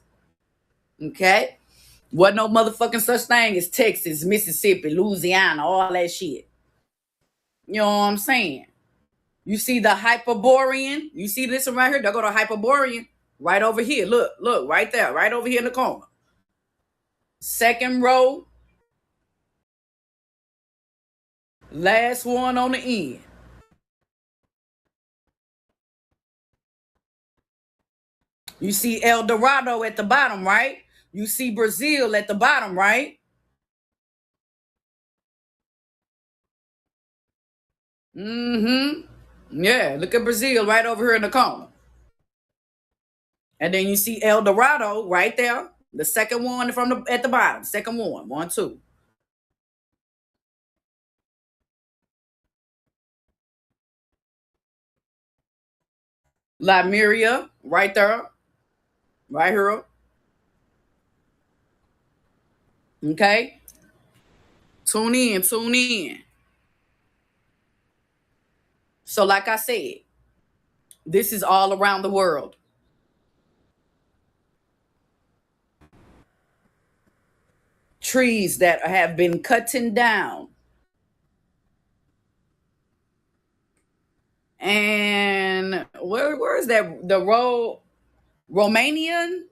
Okay? Wasn't no motherfucking such thing as Texas, Mississippi, Louisiana, all that shit. You know what I'm saying? You see the Hyperborean? You see this one right here? They'll go to Hyperborean right over here. Look, right there, right over here in the corner. Second row, last one on the end. You see El Dorado at the bottom, right? You see Brazil at the bottom, right? Mm-hmm. Yeah, look at Brazil right over here in the corner. And then you see El Dorado right there. The second one from the at the bottom. Second one. One, two. Liberia, right there. Right here. Okay. Tune in, tune in. So, like I said, this is all around the world. Trees that have been cutting down. And where is that? The Romanian?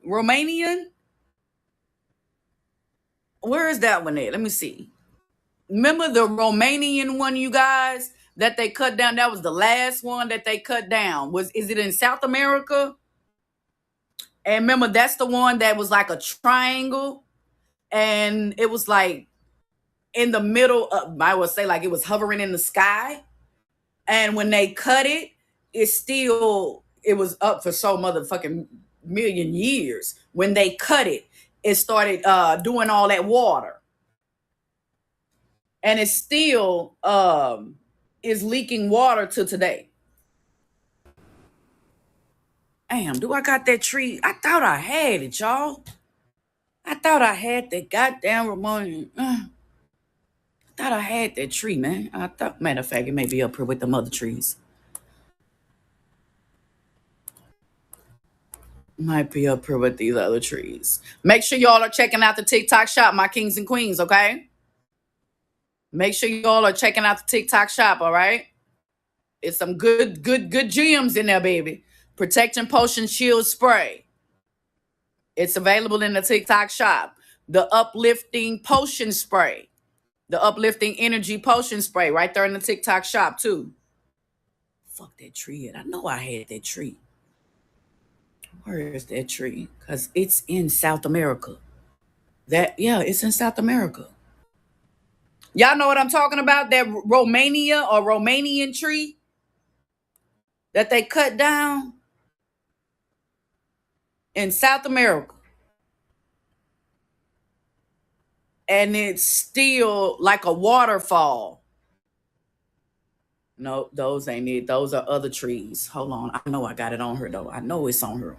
Where is that one at? Let me see. Remember the Romanian one, you guys, that they cut down? That was the last one that they cut down. Is it in South America? And remember, that's the one that was like a triangle, and it was like in the middle of, I would say, like it was hovering in the sky. And when they cut it, it was up for so motherfucking million years. When they cut it, it started doing all that water, and it still is leaking water to today. Damn, do I got that tree? I thought I had it, y'all. I thought I had that goddamn Ramon. I thought I had that tree, man. I thought, matter of fact, it may be up here with the other trees. Might be up here with these other trees. Make sure y'all are checking out the TikTok shop, my kings and queens, okay? Make sure y'all are checking out the TikTok shop, all right? It's some good gems in there, baby. Protection Potion Shield Spray. It's available in the TikTok shop. The Uplifting Potion Spray. The Uplifting Energy Potion Spray right there in the TikTok shop, too. Fuck that tree. I know I had that tree. Where is that tree? Because it's in South America. Yeah, it's in South America. Y'all know what I'm talking about? That Romania or Romanian tree that they cut down in South America. And it's still like a waterfall. No, those ain't it. Those are other trees. Hold on. I know I got it on her though. I know it's on her.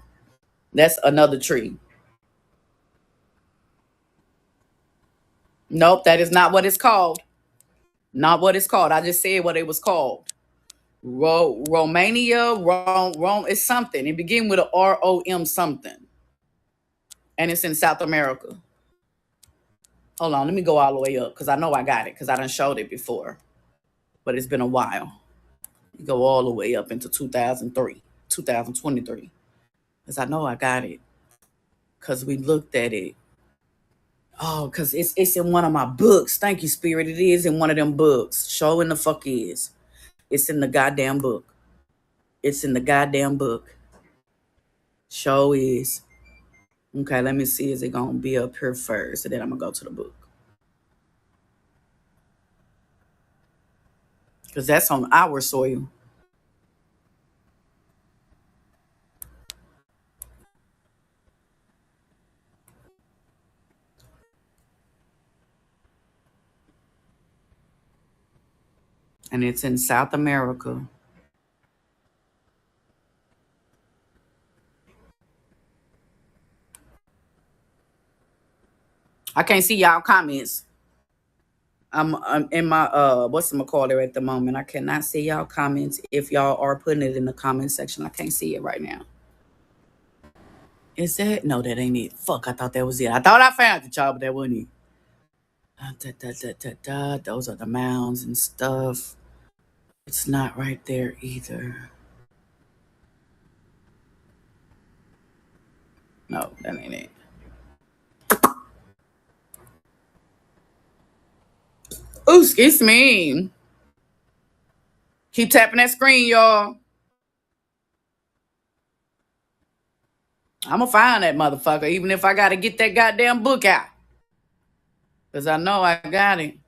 That's another tree. Nope, that is not what it's called. Not what it's called. I just said what it was called. Romania, Rome. It's something. It begins with a ROM something, and it's in South America. Hold on, let me go all the way up because I know I got it because I done showed it before, but it's been a while. You go all the way up into 2003, 2023, because I know I got it because we looked at it. Oh, because it's in one of my books. Thank you, Spirit. It is in one of them books. Show in the fuck is. It's in the goddamn book. It's in the goddamn book. Show is. Okay, let me see. Is it gonna be up here first? And then I'm gonna go to the book. Because that's on our soil. And it's in South America. I can't see y'all comments. I'm in my what's it call there at the moment. I cannot see y'all comments. If y'all are putting it in the comment section, I can't see it right now. Is that no? That ain't it. Fuck! I thought that was it. I thought I found it, y'all, but that wasn't it. Those are the mounds and stuff. It's not right there either. No, that ain't it. Ooh, excuse me. Keep tapping that screen, y'all. I'ma find that motherfucker, even if I gotta get that goddamn book out. Cause I know I got it.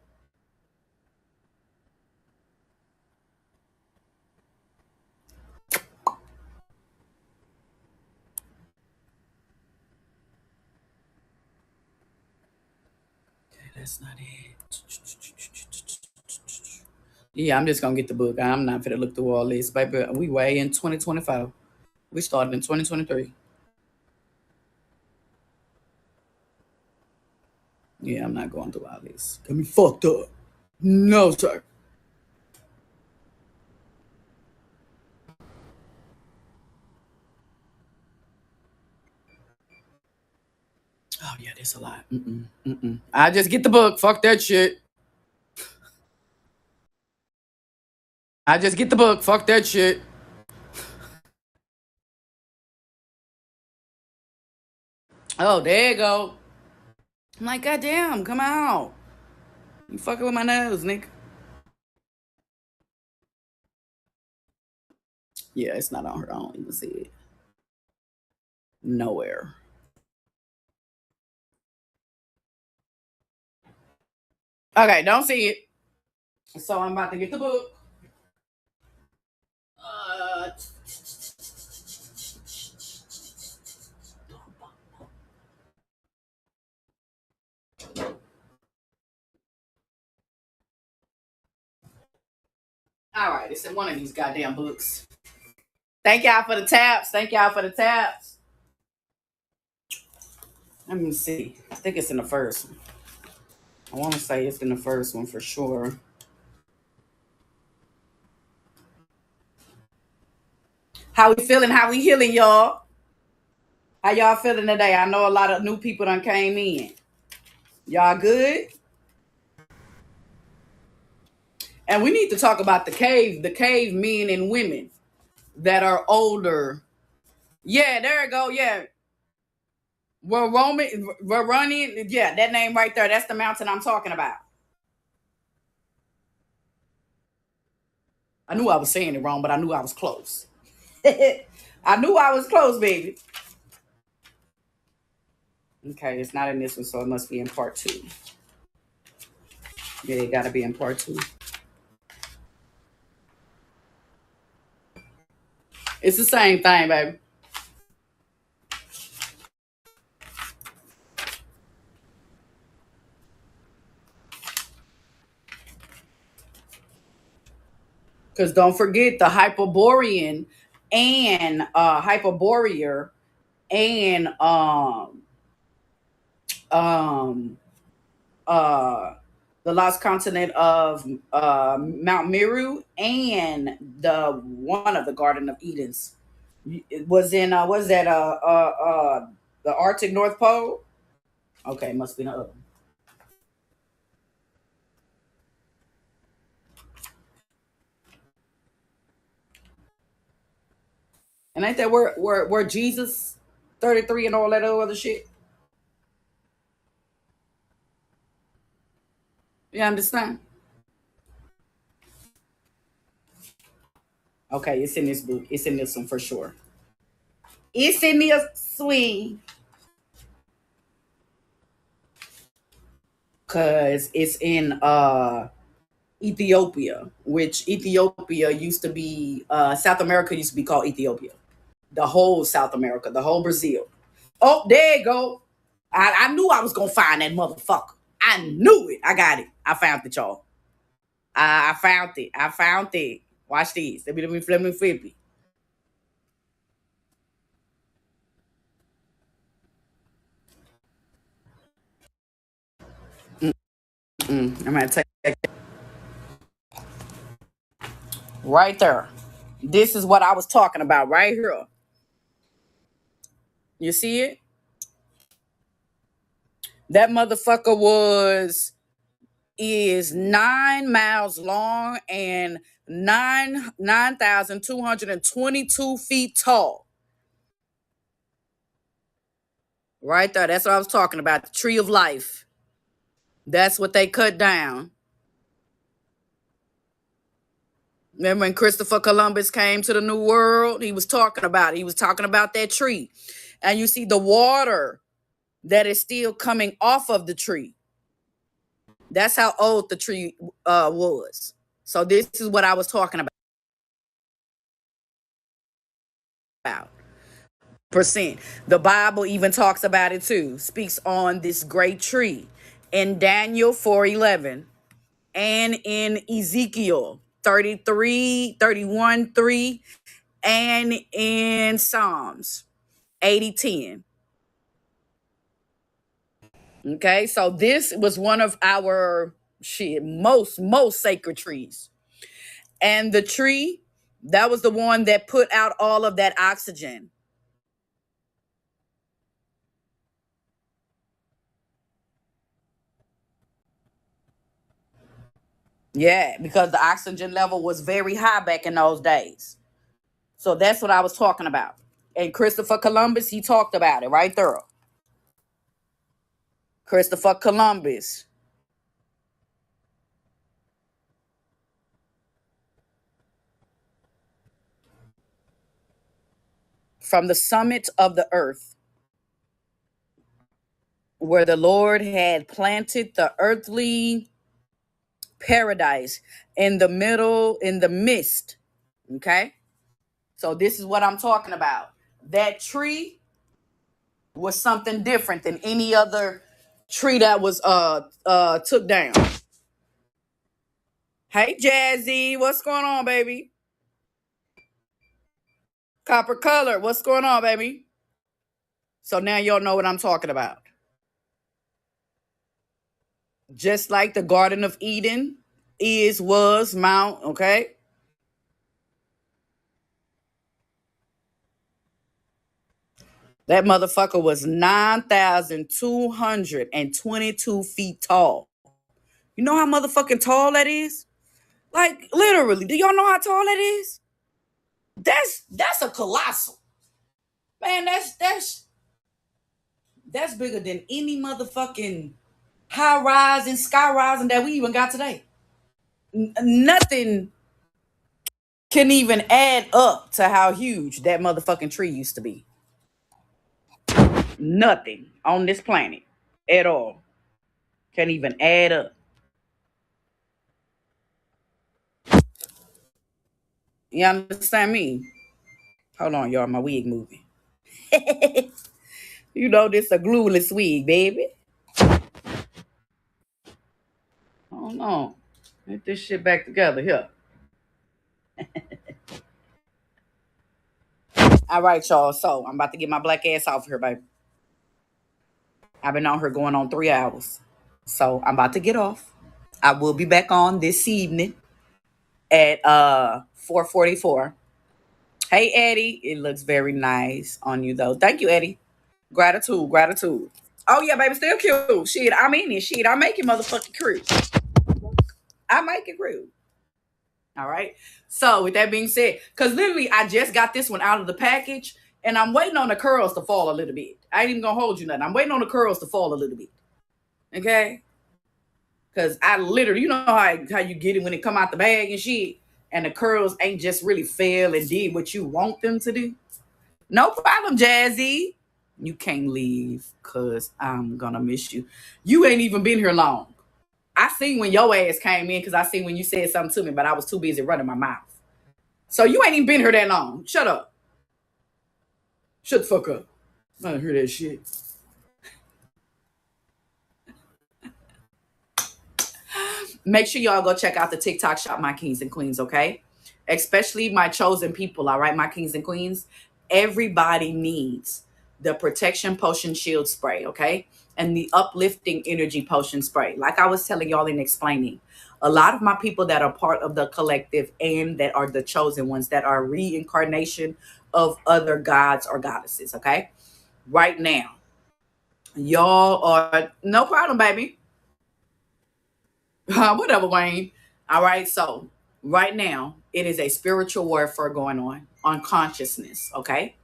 Okay, that's not it. Yeah, I'm just gonna get the book. I'm not gonna look through all this, baby. We way in 2025. We started in 2023. Yeah, I'm not going through all this. Got me fucked up. No, sir. Oh yeah, there's a lot. I just get the book. Fuck that shit. I just get the book. Fuck that shit. Oh, there you go. I'm like, goddamn, come out. You fucking with my nose, nigga. Yeah, it's not on her. I don't even see it. Nowhere. Okay, don't see it. So I'm about to get the book. Uh, all right, it's in one of these goddamn books. Thank y'all for the taps. Thank y'all for the taps. Let me see. I think it's in the first one. I want to say it's in the first one for sure. How we feeling? How we healing, y'all? How y'all feeling today? I know a lot of new people done came in. Y'all good? And we need to talk about the cave men and women that are older. Yeah, there you go. Yeah. We're running. Yeah, that name right there. That's the mountain I'm talking about. I knew I was saying it wrong, but I knew I was close. I knew I was close, baby. Okay, it's not in this one, so it must be in part two. Yeah, it gotta be in part two. It's the same thing, baby. Because don't forget the Hyperborean and Hyperboreer and um uh the lost continent of Mount Meru and the one of the Garden of Edens. It was in was that the Arctic North Pole? Okay, must be the other. And ain't that where Jesus 33 and all that other shit? You understand? Okay, it's in this book. It's in this one for sure. It's in this swing. Cause it's in Ethiopia, which Ethiopia used to be South America used to be called Ethiopia. The whole South America, the whole Brazil. Oh, there you go. I knew I was gonna find that motherfucker. I knew it. I got it. I found it, y'all. I found it. I found it. Watch this. Let me flip it. I'm gonna take that right there. This is what I was talking about right here. You see it? That motherfucker was is 9 miles long and 9,222 feet tall. Right there. That's what I was talking about. The tree of life. That's what they cut down. Remember when Christopher Columbus came to the New World? He was talking about it. He was talking about that tree. And you see the water that is still coming off of the tree. That's how old the tree was. So this is what I was talking about. Percent. The Bible even talks about it too. Speaks on this great tree in Daniel 4:11 and in Ezekiel 33:31, 3 and in Psalms 80:10. Okay, so this was one of our most sacred trees. And the tree, that was the one that put out all of that oxygen. Yeah, because the oxygen level was very high back in those days. So that's what I was talking about. And Christopher Columbus, he talked about it right there. Christopher Columbus. From the summit of the earth, where the Lord had planted the earthly paradise in the middle, in the midst. Okay. So this is what I'm talking about. That tree was something different than any other tree that was took down. Hey Jazzy, what's going on, baby? Copper color, what's going on, baby? So now y'all know what I'm talking about. Just like the Garden of Eden was Mount, okay? That motherfucker was 9,222 feet tall. You know how motherfucking tall that is? Like literally, do y'all know how tall that is? That's a colossal. Man, that's bigger than any motherfucking high rise and sky rising that we even got today. Nothing can even add up to how huge that motherfucking tree used to be. Nothing on this planet at all can even add up. You understand me? Hold on, y'all. My wig moving. You know this a glueless wig, baby. Hold on. Get this shit back together here. All right, y'all. So I'm about to get my black ass off here, baby. I've been on here going on 3 hours. So I'm about to get off. I will be back on this evening at 4:44. Hey Eddie, it looks very nice on you though. Thank you, Eddie. Gratitude, gratitude. Oh yeah, baby, still cute. Shit, I'm in it. Shit, I make it motherfucking crude. I make it crude. All right. So with that being said, because literally I just got this one out of the package and I'm waiting on the curls to fall a little bit. I ain't even gonna hold you nothing. I'm waiting on the curls to fall a little bit. Okay. Cause I literally, you know how you get it when it come out the bag and shit, and the curls ain't just really fell and did what you want them to do. No problem, Jazzy. You can't leave cause I'm gonna miss you. You ain't even been here long. I seen when your ass came in because I seen when you said something to me, but I was too busy running my mouth. So you ain't even been here that long. Shut up. Shut the fuck up. I don't hear that shit. Make sure y'all go check out the TikTok shop, my kings and queens, okay? Especially my chosen people, all right, my kings and queens. Everybody needs the protection potion shield spray, okay? And the uplifting energy potion spray. Like I was telling y'all and explaining, a lot of my people that are part of the collective and that are the chosen ones that are reincarnation of other gods or goddesses, okay? Right now, y'all are no problem, baby. Whatever, Wayne. All right. So right now, it is a spiritual warfare going on consciousness. Okay.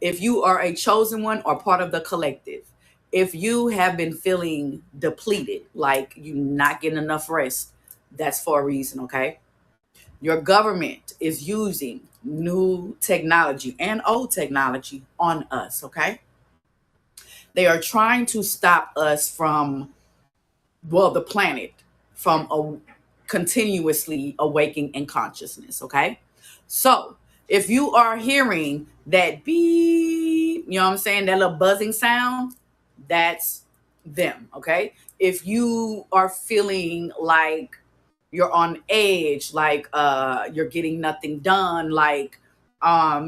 If you are a chosen one or part of the collective, if you have been feeling depleted, like you not getting enough rest, that's for a reason. Okay. Your government is using new technology and old technology on us, okay? They are trying to stop us from, well, the planet from continuously awaking in consciousness, okay? So if you are hearing that beep, you know what I'm saying, that little buzzing sound, that's them, okay? If you are feeling like you're on edge, like you're getting nothing done, like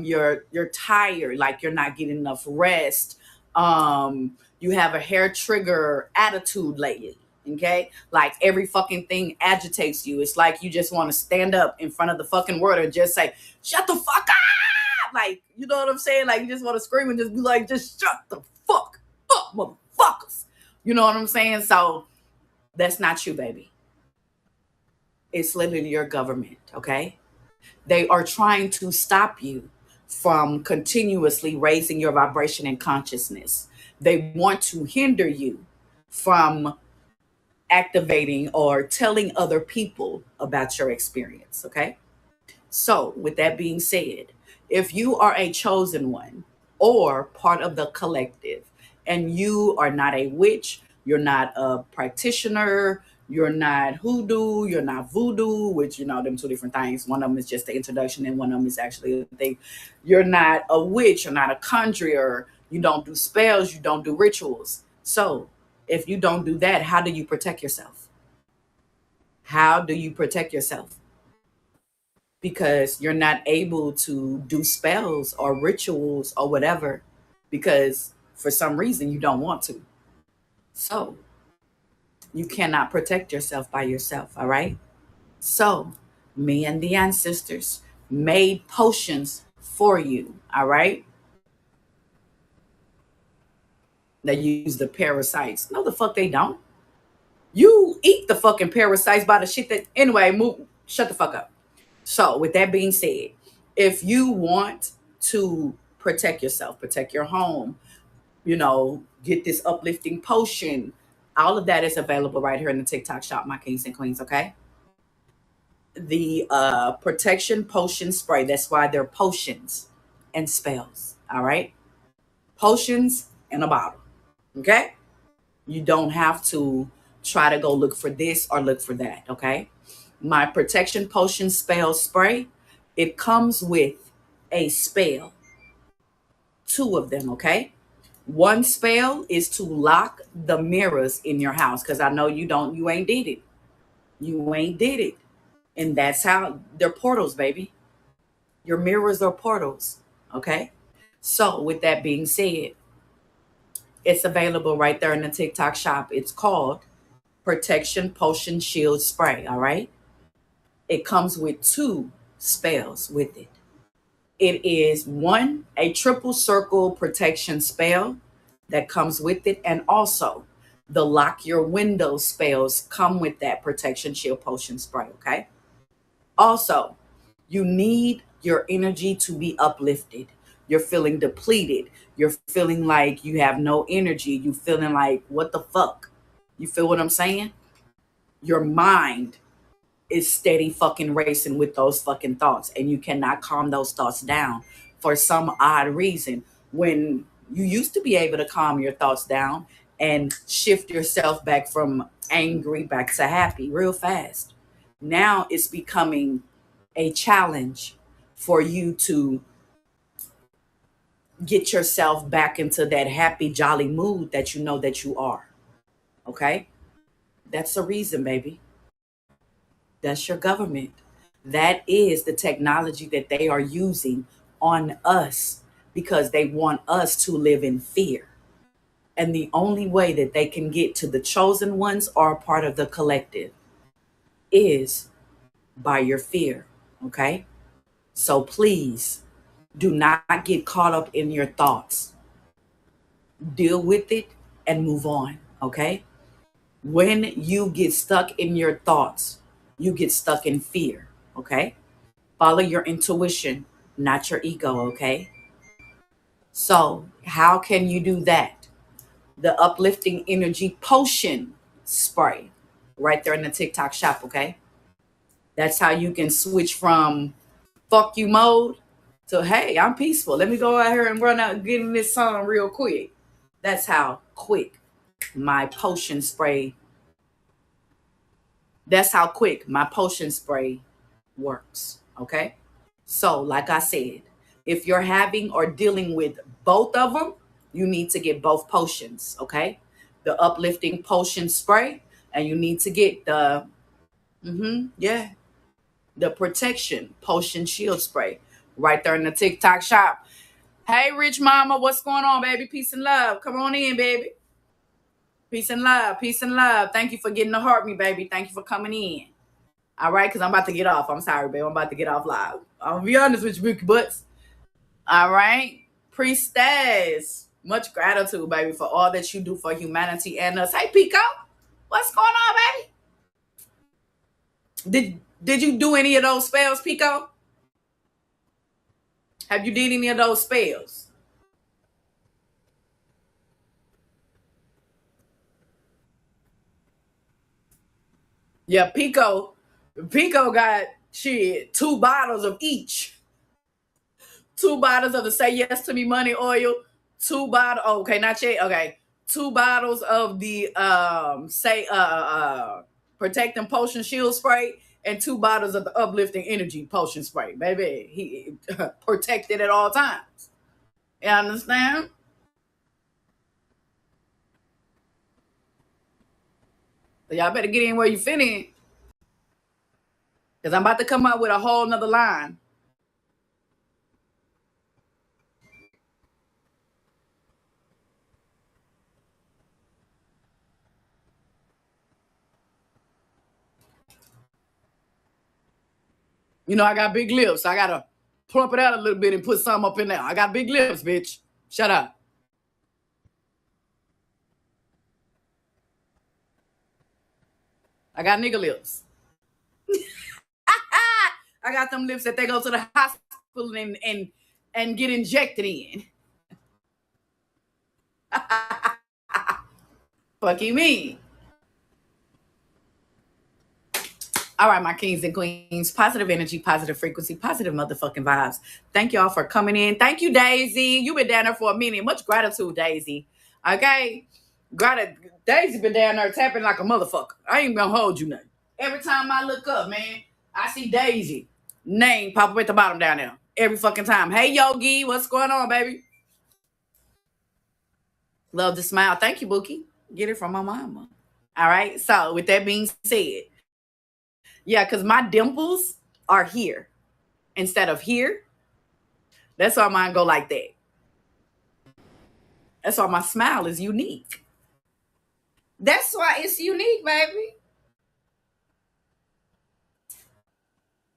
you're tired, like you're not getting enough rest, you have a hair trigger attitude lately, okay? Like every fucking thing agitates you. It's like you just want to stand up in front of the fucking world and just say, shut the fuck up. Like, you know what I'm saying? Like you just want to scream and just be like, just shut the fuck up, motherfuckers. You know what I'm saying? So that's not you, baby. It's literally your government, okay? They are trying to stop you from continuously raising your vibration and consciousness. They want to hinder you from activating or telling other people about your experience, okay? So, with that being said, if you are a chosen one or part of the collective and you are not a witch, you're not a practitioner, you're not hoodoo, you're not voodoo, which, you know, them two different things. One of them is just the introduction and one of them is actually a thing. You're not a witch, you're not a conjurer, you don't do spells, you don't do rituals. So, if you don't do that, how do you protect yourself? How do you protect yourself? Because you're not able to do spells or rituals or whatever because for some reason you don't want to. So you cannot protect yourself by yourself, all right? So me and the ancestors made potions for you, all right? They use the parasites. No, the fuck they don't. You eat the fucking parasites by the shit that, anyway, move, shut the fuck up. So, with that being said, if you want to protect yourself, protect your home, you know, get this uplifting potion, all of that is available right here in the TikTok shop, my kings and queens, okay? The protection potion spray, that's why they're potions and spells, all right? Potions in a bottle, okay? You don't have to try to go look for this or look for that, okay? My protection potion spell spray, it comes with a spell, two of them, okay? One spell is to lock the mirrors in your house because I know you ain't did it. You ain't did it. And that's how they're portals, baby. Your mirrors are portals, okay? So, with that being said, it's available right there in the TikTok shop. It's called Protection Potion Shield Spray, all right? It comes with two spells with it. It is one, a triple circle protection spell that comes with it, and also the lock your window spells come with that protection shield potion spray, okay? Also, you need your energy to be uplifted. You're feeling depleted. You're feeling like you have no energy. You feeling like, what the fuck? You feel what I'm saying? Your mind is steady fucking racing with those fucking thoughts, and you cannot calm those thoughts down for some odd reason. When you used to be able to calm your thoughts down and shift yourself back from angry back to happy real fast, now it's becoming a challenge for you to get yourself back into that happy jolly mood that you know that you are. Okay, that's the reason, baby. That's your government. That is the technology that they are using on us because they want us to live in fear. And the only way that they can get to the chosen ones or part of the collective is by your fear. Okay? So please do not get caught up in your thoughts. Deal with it and move on. Okay? When you get stuck in your thoughts, you get stuck in fear. Okay? Follow your intuition, not your ego, okay? So, how can you do that? The uplifting energy potion spray right there in the TikTok shop, okay? That's how you can switch from fuck you mode to hey, I'm peaceful. Let me go out here and run out and get in this song real quick. That's how quick my potion spray. That's how quick my potion spray works. Okay. So, like I said, if you're having or dealing with both of them, you need to get both potions. Okay. The uplifting potion spray, and you need to get the, yeah, the protection potion shield spray right there in the TikTok shop. Hey, Rich Mama, what's going on, baby? Peace and love. Come on in, baby. Peace and love. Peace and love. Thank you for getting the heart me, baby. Thank you for coming in. All right, because I'm about to get off. I'm sorry, babe. I'm about to get off live. I'll be honest with you, Bookie Butts. All right. Priestess. Much gratitude, baby, for all that you do for humanity and us. Hey, Pico. What's going on, baby? Did you do any of those spells, Pico? Have you did any of those spells? Yeah, Pico. Pico got shit, 2 bottles of each. 2 bottles of the Say Yes to Me Money oil. 2 bottles. Oh, okay, not yet. Okay, 2 bottles of the say protecting potion shield spray, and 2 bottles of the uplifting energy potion spray. Baby, he protected at all times. You understand? So y'all better get in where you fit in, because I'm about to come up with a whole nother line. You know, I got big lips. I gotta plump it out a little bit and put some up in there. I got big lips, bitch. Shut up. I got nigga lips. I got them lips that they go to the hospital and get injected in. Fuck you mean? All right, my kings and queens. Positive energy, positive frequency, positive motherfucking vibes. Thank y'all for coming in. Thank you, Daisy. You've been down there for a minute. Much gratitude, Daisy. Okay? Daisy been down there tapping like a motherfucker. I ain't gonna hold you nothing. Every time I look up, man, I see Daisy name pop up at the bottom down there. Every fucking time. Hey, Yogi, what's going on, baby? Love the smile. Thank you, Bookie. Get it from my mama. All right. So, with that being said, yeah, because my dimples are here instead of here. That's why mine go like that. That's why my smile is unique. That's why it's unique, baby.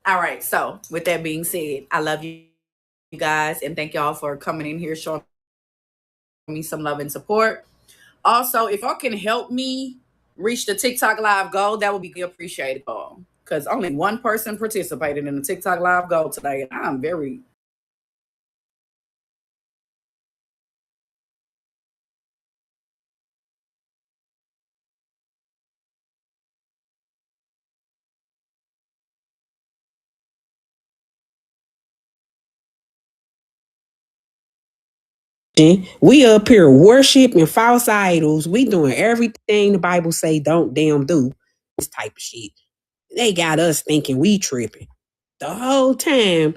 All right. So, with that being said, I love you guys and thank y'all for coming in here showing me some love and support. Also, if y'all can help me reach the TikTok live goal, that would be appreciated. Because only one person participated in the TikTok live goal today, and I'm very we up here worshiping false idols. We doing everything the Bible say don't damn do. This type of shit. They got us thinking we tripping. The whole time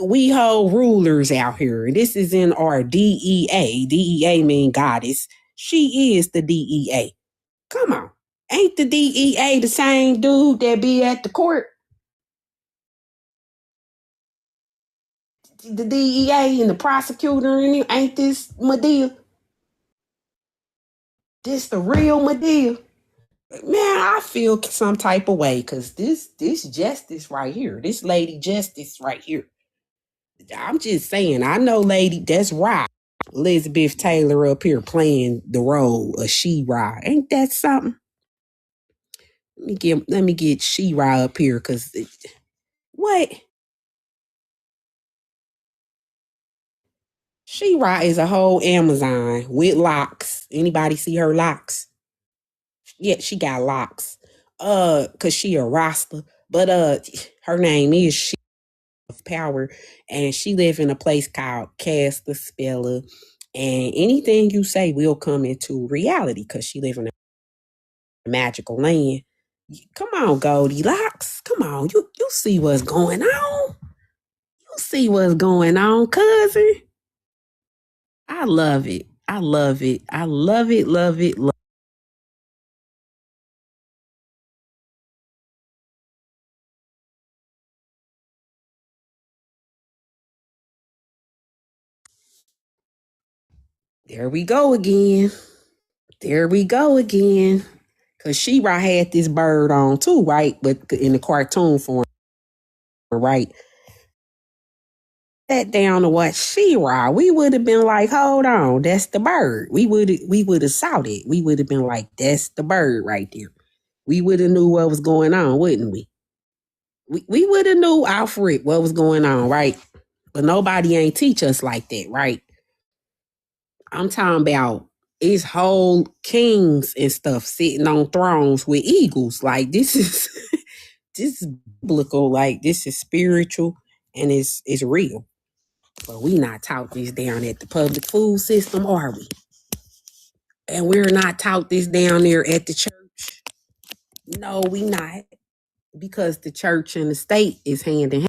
we hold rulers out here. This is in our DEA. DEA mean goddess. She is the DEA. Come on. Ain't the DEA the same dude that be at the court? The DEA and the prosecutor and ain't this Medea? This the real Medea? Man, I feel some type of way because this justice right here, this lady justice right here. I'm just saying, I know, lady, that's right. Elizabeth Taylor up here playing the role of She-Ra. Ain't that something? Let me get She-Ra up here because what? She-Ra is a whole Amazon with locks. Anybody see her locks? Yeah, she got locks. cause she a Rasta. But her name is She of Power, and she live in a place called Cast the Speller. And anything you say will come into reality because she live in a magical land. Come on, Goldilocks. Come on, you see what's going on. You see what's going on, cousin. I love it. I love it. I love it. Love it. Love. There we go again. There we go again. Cause She-Ra had this bird on too, right? But in the cartoon form, right? Sat down to watch She-Ra, we would have been like, hold on, that's the bird. We would have saw it. We would have been like, that's the bird right there. We would have knew what was going on, wouldn't we? We would have knew Alfred what was going on, right? But nobody ain't teach us like that, right? I'm talking about it's whole kings and stuff sitting on thrones with eagles. Like this is this is biblical, like this is spiritual and it's real. But we not taught this down at the public food system, are we? And we're not taught this down there at the church. No, we not. Because the church and the state is hand in hand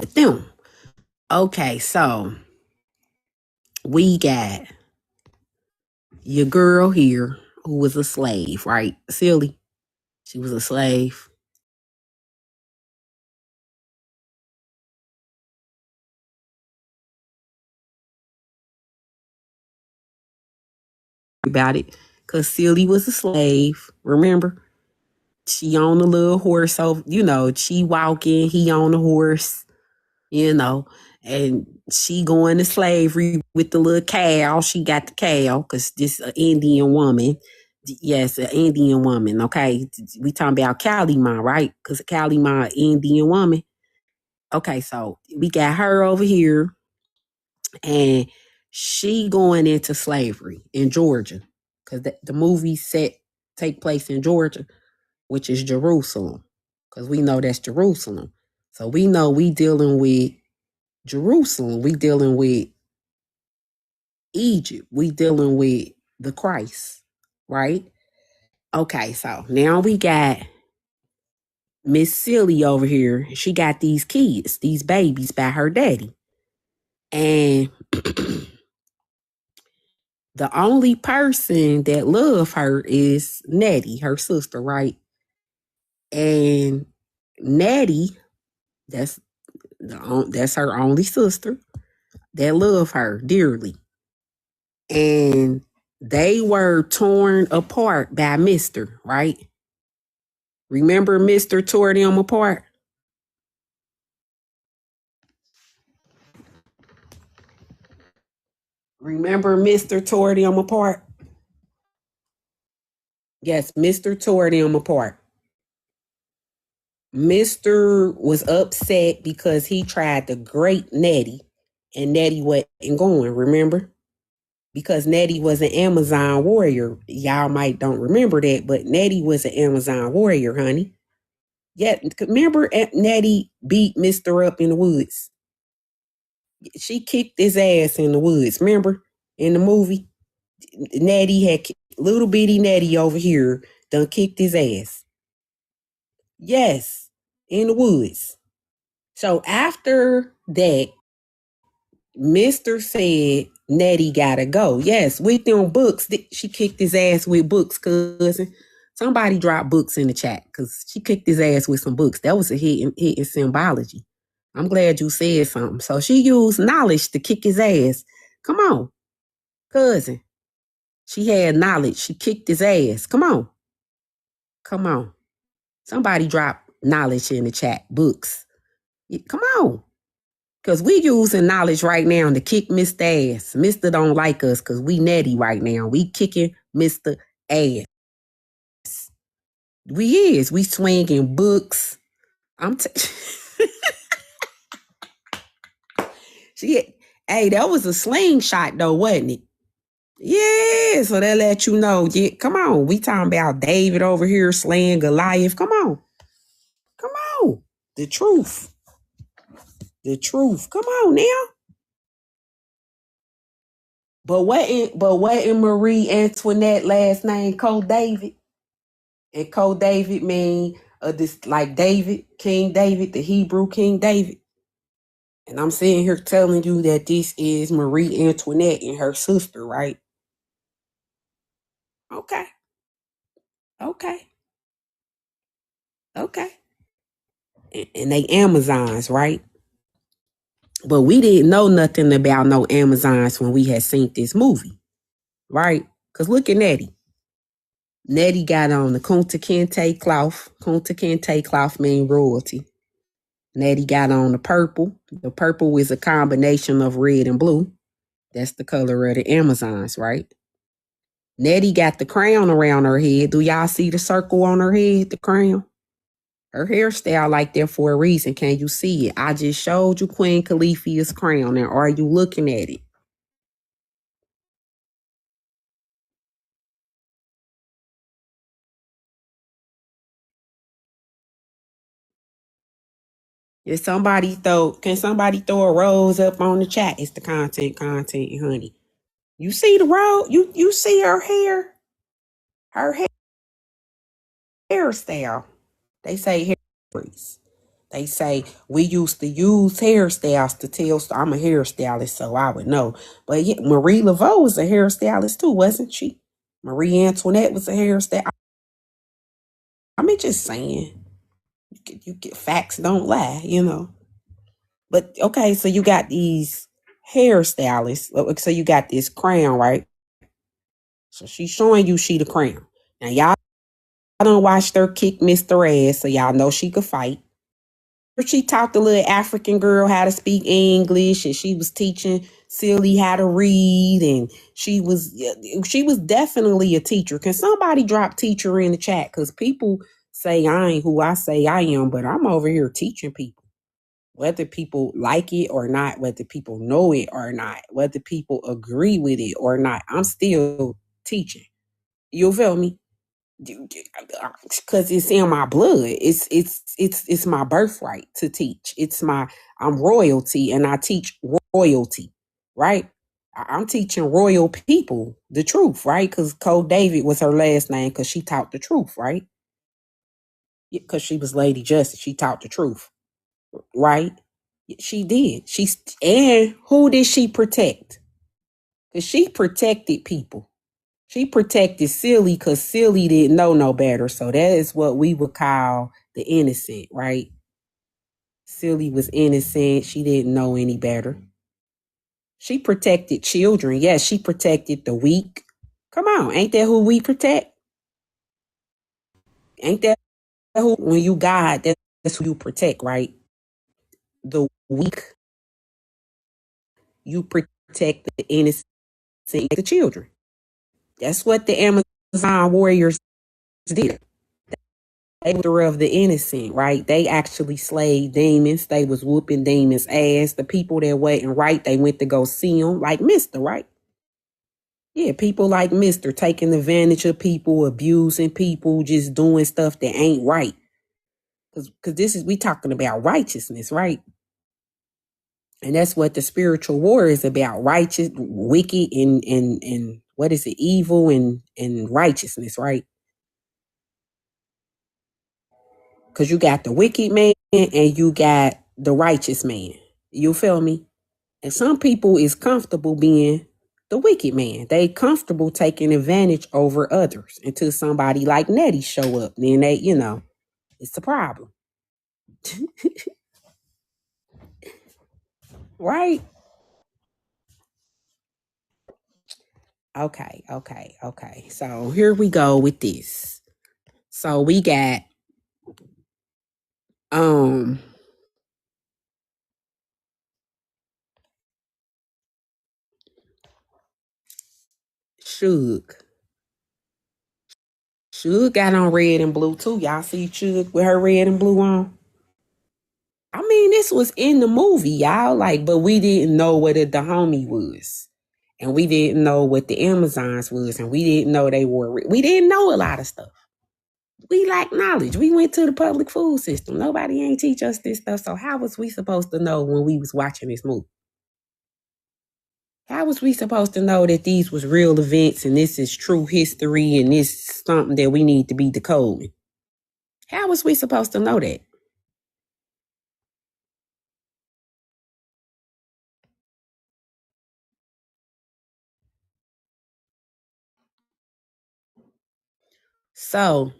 with them. Okay, so we got your girl here who was a slave, right? Silly. She was a slave. About it. Cause Silly was a slave. Remember? She on a little horse, so she walking, he on a horse, you know, and she going to slavery with the little cow. She got the cow because this Indian woman. Yes, an Indian woman. Okay, we talking about Kalima, right? Because Kalima, Indian woman. Okay, so we got her over here, and she going into slavery in Georgia because the movie set take place in Georgia, which is Jerusalem, because we know that's Jerusalem. So we know we dealing with Jerusalem. We dealing with Egypt. We dealing with the Christ, right? Okay, so now we got Miss Silly over here. She got these kids, these babies by her daddy. And the only person that love her is Nettie, her sister, right? And Nettie, that's that's her only sister that love her dearly. And they were torn apart by Mister, right? Remember Mister tore them apart? Remember Mister tore them apart? Yes, Mister tore them apart. Mister was upset because he tried to grate Nettie and Nettie wasn't going, remember? Because Nettie was an Amazon warrior. Y'all might don't remember that, but Nettie was an Amazon warrior, honey. Yeah, remember Nettie beat Mister up in the woods. She kicked his ass in the woods. Remember in the movie, Nettie had little bitty Nettie over here done kicked his ass. Yes, in the woods. So after that, Mister said Nettie gotta go. Yes, with them books. She kicked his ass with books, cousin. Somebody dropped books in the chat because she kicked his ass with some books. That was a hit in symbology. I'm glad you said something. So she used knowledge to kick his ass. Come on, cousin. She had knowledge. She kicked his ass. Come on. Come on. Somebody drop knowledge in the chat. Books. Come on. Because we using knowledge right now to kick Mr. ass. Mr. don't like us because we netty right now. We kicking Mr. ass. We is. We swinging books. I'm she Hey, that was a slingshot though, wasn't it? Yeah, so that let you know. Yeah, come on. We talking about David over here slaying Goliath. Come on. Come on. The truth. The truth. Come on now. But what in Marie Antoinette last name Code David? And Code David mean this like David, King David, the Hebrew King David. And I'm sitting here telling you that this is Marie Antoinette and her sister, right? Okay. Okay. Okay. And they Amazons, right? But we didn't know nothing about no Amazons when we had seen this movie, right? Because look at Nettie. Nettie got on the Kunta Kinte cloth. Kunta Kinte cloth mean royalty. Nettie got on the purple. The purple is a combination of red and blue. That's the color of the Amazons, right? Nettie got the crown around her head. Do y'all see the circle on her head, the crown? Her hairstyle like that for a reason. Can you see it? I just showed you Queen Califia's crown. And are you looking at it? Can somebody throw a rose up on the chat? It's the content, honey. You see the rose? You see her hairstyle. They say hair freeze. They say we used to use hairstyles to tell. I'm a hairstylist, so I would know. But yeah, Marie Laveau was a hairstylist too, wasn't she? Marie Antoinette was a hairstylist. I mean, just saying, you get facts don't lie, you know. But okay, so you got these hairstylists. So you got this crown, right? So she's showing you she the crown. Now y'all done watched her kick Mr. Ass, so y'all know she could fight. She taught the little African girl how to speak English, and she was teaching Silly how to read, and she was definitely a teacher. Can somebody drop teacher in the chat? Because people say I ain't who I say I am, but I'm over here teaching people. Whether people like it or not, whether people know it or not, whether people agree with it or not, I'm still teaching. You feel me? Because it's in my blood. It's my birthright to teach. I'm royalty, and I teach royalty, right? I'm teaching royal people the truth, right? Because Code David was her last name because she taught the truth, right? Because she was Lady Justice, she taught the truth, right? She did. And who did she protect? Because she protected people. She protected Silly because Silly didn't know no better. So that is what we would call the innocent, right? Silly was innocent. She didn't know any better. She protected children. Yes, she protected the weak. Come on, ain't that who we protect? Ain't that who, when you God, that's who you protect, right? The weak, you protect the innocent, the children. That's what the Amazon warriors did. They were of the innocent, right? They actually slayed demons. They was whooping demons' ass. The people that wasn't right, they went to go see them, like Mister, right? Yeah, people like Mister taking advantage of people, abusing people, just doing stuff that ain't right. Because we talking about righteousness, right? And that's what the spiritual war is about: righteous, wicked, and what is it? Evil and righteousness, right? Because you got the wicked man and you got the righteous man. You feel me? And some people is comfortable being the wicked man. They comfortable taking advantage over others until somebody like Nettie show up. Then it's a problem. Right? Okay. So here we go with this. So we got um Suge. Suge got on red and blue too. Y'all see Suge with her red and blue on? I mean, this was in the movie, y'all. Like, but we didn't know what a Dahomey was. And we didn't know what the Amazons was. And we didn't know they were. We didn't know a lot of stuff. We lack knowledge. We went to the public food system. Nobody ain't teach us this stuff. So how was we supposed to know when we was watching this movie? How was we supposed to know that these was real events and this is true history and this is something that we need to be decoding? How was we supposed to know that? So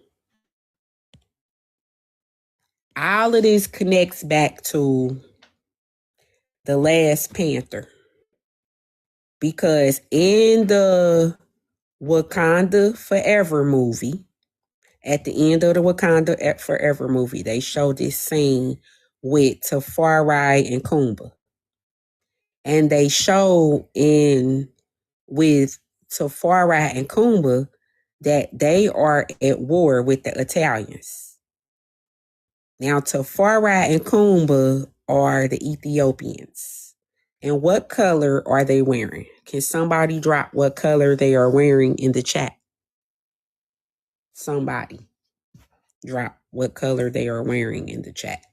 all of this connects back to The Last Panther. Because in the Wakanda Forever movie, at the end of the Wakanda Forever movie, they show this scene with Tafari and Kumba. And they show in with Tafari and Kumba that they are at war with the Italians. Now, Tafari and Kumba are the Ethiopians. And what color are they wearing? Can somebody drop what color they are wearing in the chat? Somebody drop what color they are wearing in the chat.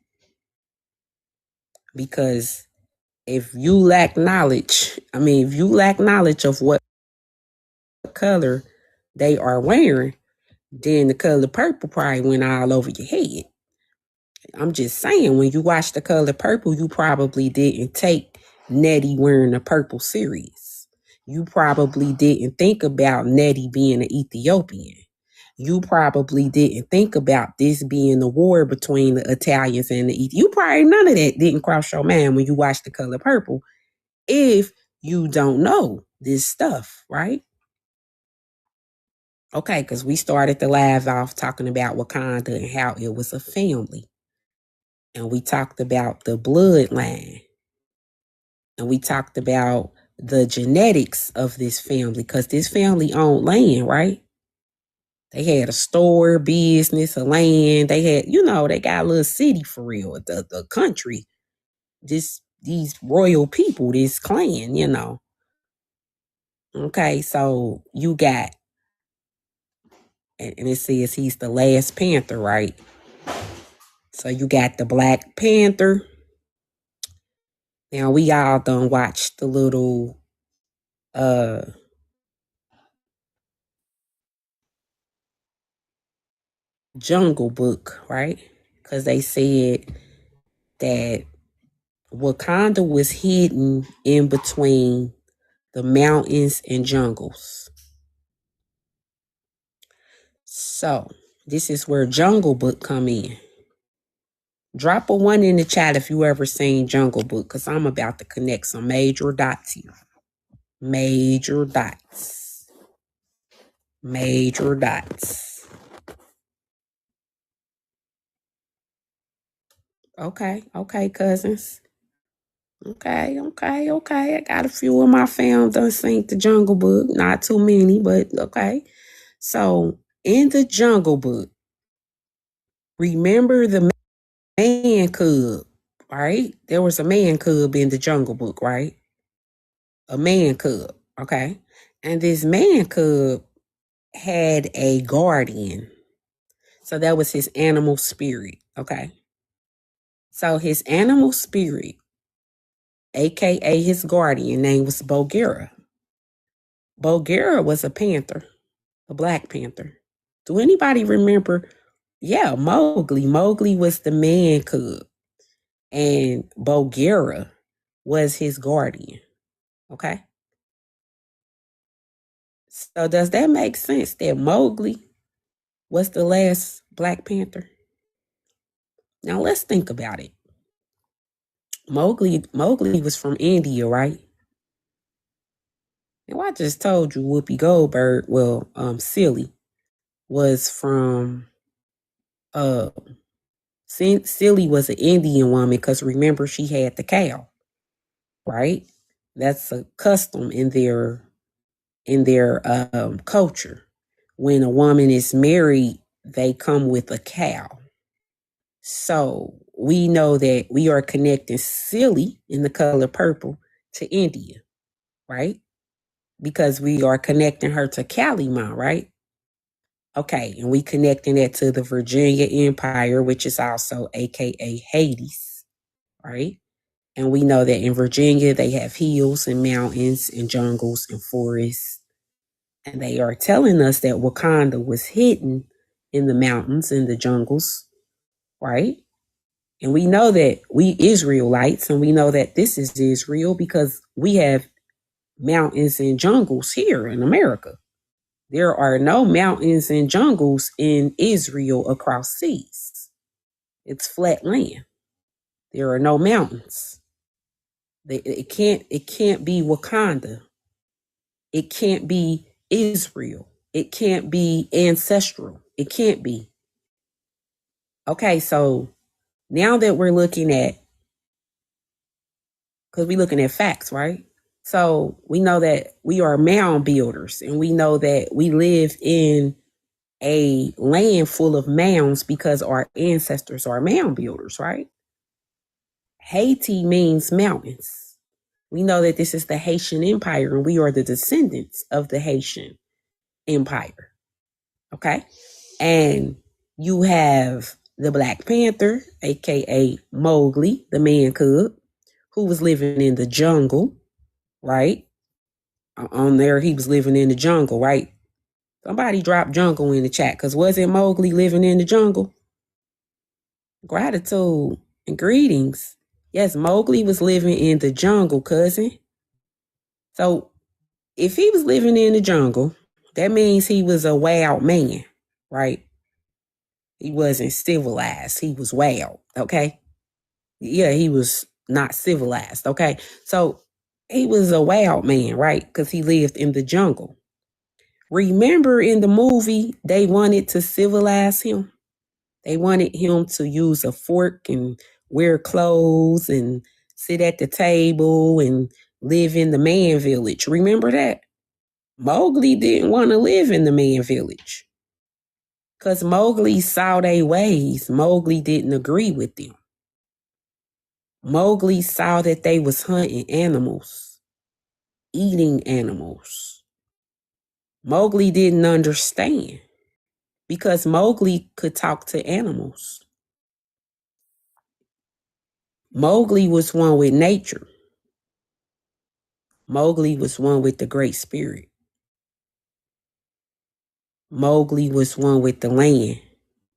Because if you lack knowledge of what color they are wearing, then the color purple probably went all over your head. I'm just saying, when you watch The Color Purple, you probably didn't take Nettie wearing a purple serious. You probably didn't think about Nettie being an Ethiopian. You probably didn't think about this being a war between the Italians and the Ethiopians. You probably, none of that didn't cross your mind when you watched The Color Purple, if you don't know this stuff, right? Okay, because we started the live off talking about Wakanda and how it was a family. And we talked about the bloodline. And we talked about the genetics of this family, because this family owned land, right? They had a store, business, a land. They had, they got a little city for real, the country. These royal people, this clan. Okay, so you got, and it says he's the last Panther, right? So you got the Black Panther. Now we all done watched the little Jungle Book, right? Because they said that Wakanda was hidden in between the mountains and jungles. So this is where Jungle Book come in. Drop a 1 in the chat if you ever seen Jungle Book, because I'm about to connect some major dots here. Major dots. Major dots. Okay, cousins. Okay. I got a few of my fam done seen the Jungle Book. Not too many, but okay. So in the Jungle Book, remember the man cub, right? There was a man cub in the Jungle Book, right? A man cub, okay? And this man cub had a guardian. So that was his animal spirit, okay? So his animal spirit, aka his guardian, name was Bulgara. Bulgara was a panther, a black panther. Do anybody remember? Yeah, Mowgli. Mowgli was the man cub, and Bulgara was his guardian. Okay. So does that make sense that Mowgli was the last Black Panther? Now let's think about it. Mowgli was from India, right? Now I just told you Whoopi Goldberg, Silly, was from Silly was an Indian woman, because remember she had the cow, right? That's a custom in their culture. When a woman is married, they come with a cow. So we know that we are connecting Silly in the color purple to India, right? Because we are connecting her to Kalima, right? Okay, and we connecting that to the Virginia Empire, which is also AKA Hades, right? And we know that in Virginia they have hills and mountains and jungles and forests. And they are telling us that Wakanda was hidden in the mountains and the jungles, right? And we know that we Israelites, and we know that this is Israel because we have mountains and jungles here in America. There are no mountains and jungles in Israel across seas. It's flat land. There are no mountains. It can't be Wakanda. It can't be Israel. It can't be ancestral. It can't be. Okay, so now that we're looking at, because we're looking at facts, right? So we know that we are mound builders, and we know that we live in a land full of mounds because our ancestors are mound builders, right? Haiti means mountains. We know that this is the Haitian Empire, and we are the descendants of the Haitian Empire. Okay. And you have the Black Panther, aka Mowgli, the man cub, who was living in the jungle, right? On there, he was living in the jungle, right? Somebody dropped jungle in the chat, because wasn't Mowgli living in the jungle? Gratitude and greetings. Yes, Mowgli was living in the jungle, cousin. So if he was living in the jungle, that means he was a wild man, right? He wasn't civilized. He was wild, okay? Yeah, he was not civilized, okay? So he was a wild man, right? Because he lived in the jungle. Remember in the movie, they wanted to civilize him? They wanted him to use a fork and wear clothes and sit at the table and live in the man village. Remember that? Mowgli didn't want to live in the man village because Mowgli saw their ways. Mowgli didn't agree with them. Mowgli saw that they was hunting animals, eating animals. Mowgli didn't understand because Mowgli could talk to animals. Mowgli was one with nature. Mowgli was one with the Great Spirit. Mowgli was one with the land,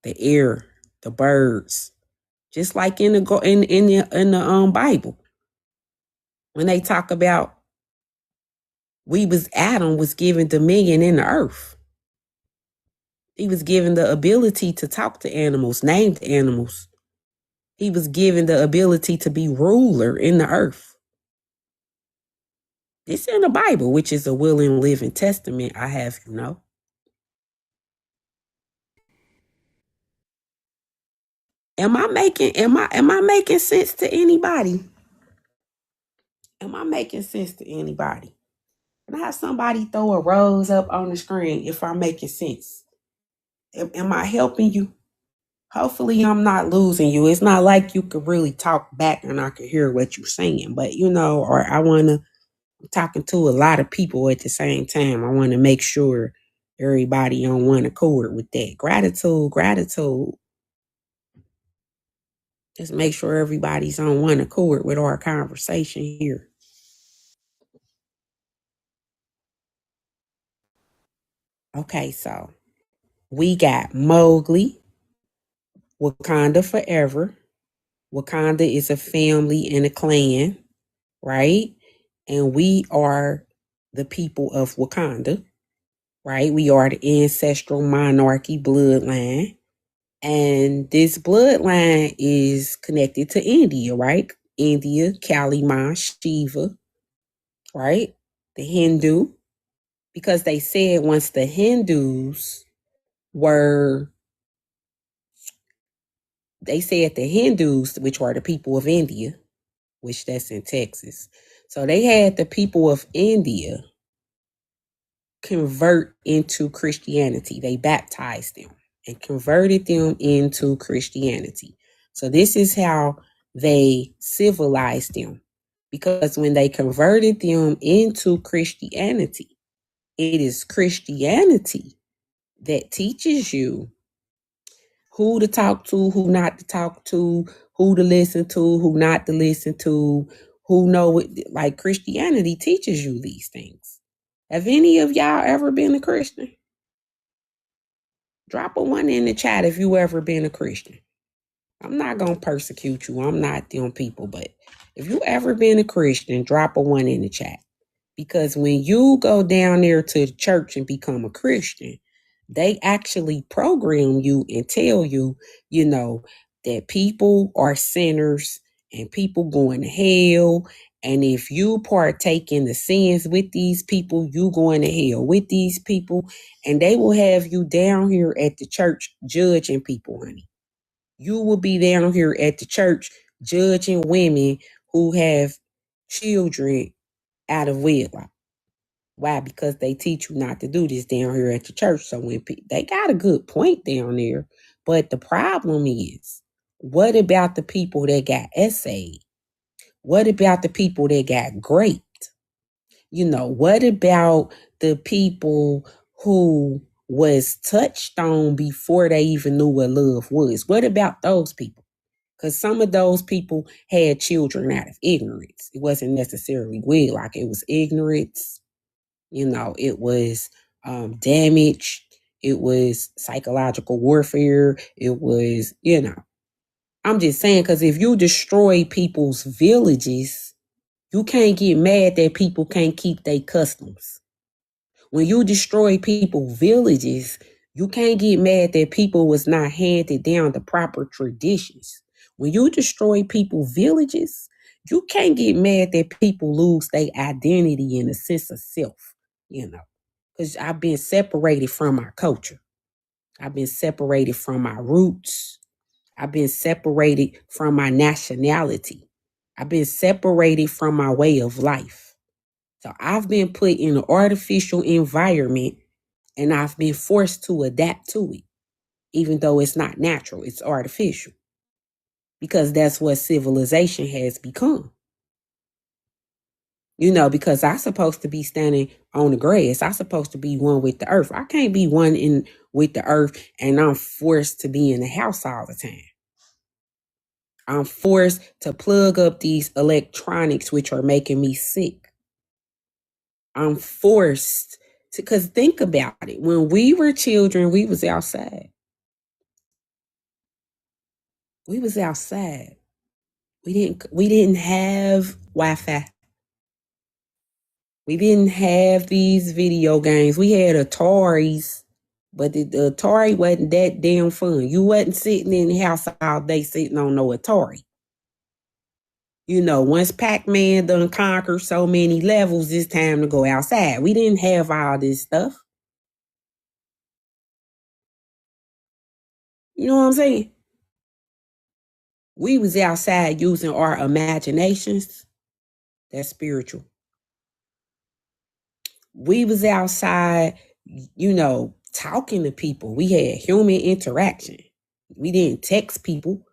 the air, the birds, just like in the Bible when they talk about Adam was given dominion in the earth. He was given the ability to talk to animals, name the animals. He was given the ability to be ruler in the earth. It's in the Bible, which is a willing living testament, I have you know. Am I making sense to anybody? Am I making sense to anybody? Can I have somebody throw a rose up on the screen if I'm making sense? Am I helping you? Hopefully I'm not losing you. It's not like you could really talk back and I could hear what you're saying, but or I'm talking to a lot of people at the same time. I want to make sure everybody on one accord with that. Gratitude. Just make sure everybody's on one accord with our conversation here. Okay, so we got Mowgli, Wakanda Forever. Wakanda is a family and a clan, right? And we are the people of Wakanda, right? We are the ancestral monarchy bloodline. And this bloodline is connected to India, right? India, Kali Ma, Shiva, right? The Hindu. Because they said once the Hindus were, they said the Hindus, which were the people of India, which that's in Texas. So they had the people of India convert into Christianity. They baptized them and converted them into Christianity. So this is how they civilized them. Because when they converted them into Christianity, it is Christianity that teaches you who to talk to, who not to talk to, who to listen to, who not to listen to, who know it. Like Christianity teaches you these things. Have any of y'all ever been a Christian? Drop a one in the chat if you ever been a Christian. I'm not gonna persecute you. I'm not them people, but if you ever been a Christian, drop a one in the chat. Because when you go down there to the church and become a Christian, they actually program you and tell you, you know, that people are sinners and people going to hell. And if you partake in the sins with these people, you going to hell with these people. And they will have you down here at the church judging people, honey. You will be down here at the church judging women who have children out of wedlock. Why? Because they teach you not to do this down here at the church. So when they got a good point down there, but the problem is, what about the people that got essayed? What about the people that got raped? What about the people who was touched on before they even knew what love was? What about those people? Because some of those people had children out of ignorance. It wasn't necessarily wedlock. It was ignorance. It was damage. It was psychological warfare. It was, I'm just saying, because if you destroy people's villages, you can't get mad that people can't keep their customs. When you destroy people's villages, you can't get mad that people was not handed down the proper traditions. When you destroy people's villages, you can't get mad that people lose their identity and a sense of self, because I've been separated from my culture. I've been separated from my roots. I've been separated from my nationality. I've been separated from my way of life. So I've been put in an artificial environment and I've been forced to adapt to it, even though it's not natural, it's artificial. Because that's what civilization has become. Because I'm supposed to be standing on the grass. I'm supposed to be one with the earth. I can't be one in with the earth and I'm forced to be in the house all the time. I'm forced to plug up these electronics, which are making me sick. I'm forced to, because think about it. When we were children, we was outside. We was outside. We didn't have Wi-Fi. We didn't have these video games. We had Ataris, but the Atari wasn't that damn fun. You wasn't sitting in the house all day sitting on no Atari. Once Pac-Man done conquered so many levels, it's time to go outside. We didn't have all this stuff. You know what I'm saying? We was outside using our imaginations. That's spiritual. We was outside, talking to people. We had human interaction. We didn't text people.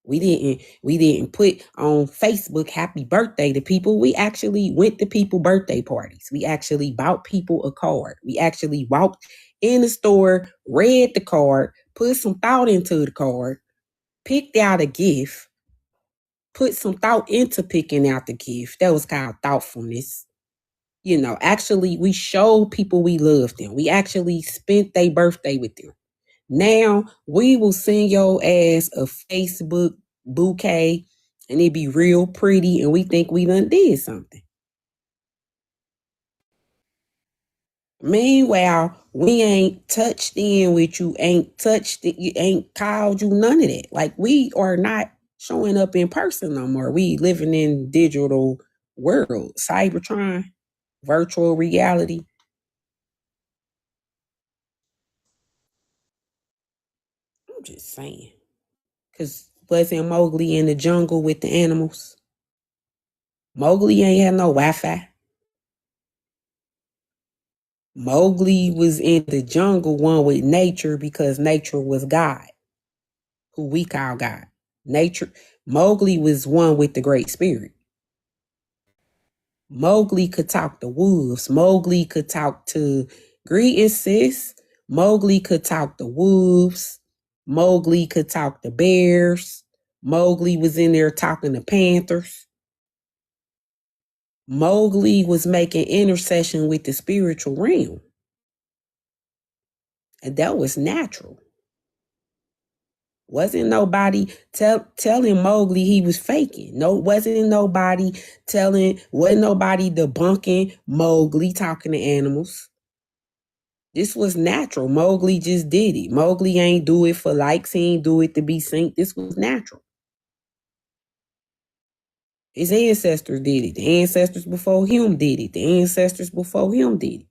We didn't put on Facebook happy birthday to people. We actually went to people birthday parties. We actually bought people a card. We actually walked in the store, read the card, put some thought into the card, picked out a gift, put some thought into picking out the gift. That was called thoughtfulness. Actually we showed people we loved them. We actually spent their birthday with them. Now we will send your ass a Facebook bouquet and it be real pretty and we think we done did something. Meanwhile, we ain't touched in with you, ain't touched it, you ain't called you, none of that. Like we are not showing up in person no more. We living in digital world, Cybertron, virtual reality. I'm just saying. Because wasn't Mowgli in the jungle with the animals? Mowgli ain't had no Wi-Fi. Mowgli was in the jungle one with nature because nature was God, who we call God. Nature. Mowgli was one with the Great Spirit. Mowgli could talk to wolves. Mowgli could talk to greetings, sis. Mowgli could talk to wolves. Mowgli could talk to bears. Mowgli was in there talking to panthers. Mowgli was making intercession with the spiritual realm. And that was natural. Wasn't nobody telling Mowgli he was faking. Wasn't nobody debunking Mowgli talking to animals. This was natural. Mowgli just did it. Mowgli ain't do it for likes. He ain't do it to be seen. This was natural. His ancestors did it. The ancestors before him did it. The ancestors before him did it.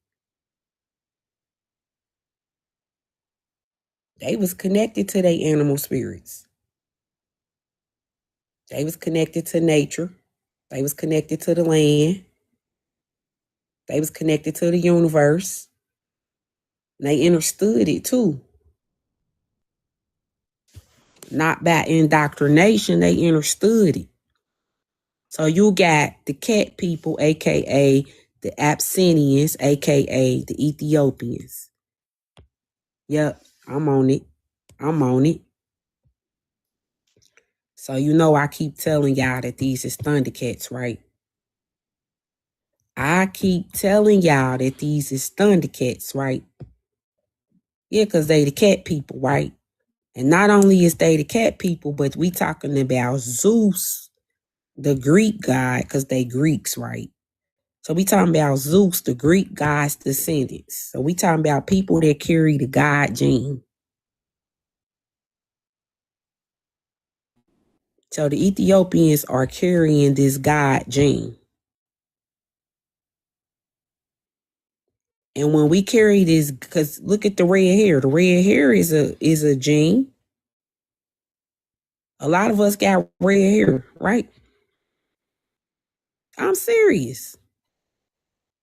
They was connected to their animal spirits. They was connected to nature. They was connected to the land. They was connected to the universe. And they understood it too. Not by indoctrination, they understood it. So you got the cat people, aka the Abyssinians, aka the Ethiopians. Yep, I'm on it. So you know I keep telling y'all that these is Thundercats, right? I keep telling y'all that these is Thundercats, right? Yeah, because they the cat people, right? And not only is they the cat people, but we talking about Zeus, the Greek god, because they Greeks, right? So we talking about Zeus, the Greek god's descendants. So we talking about people that carry the god gene. So the Ethiopians are carrying this god gene. And when we carry this, because look at the red hair. The red hair is a gene. A lot of us got red hair, right? I'm serious.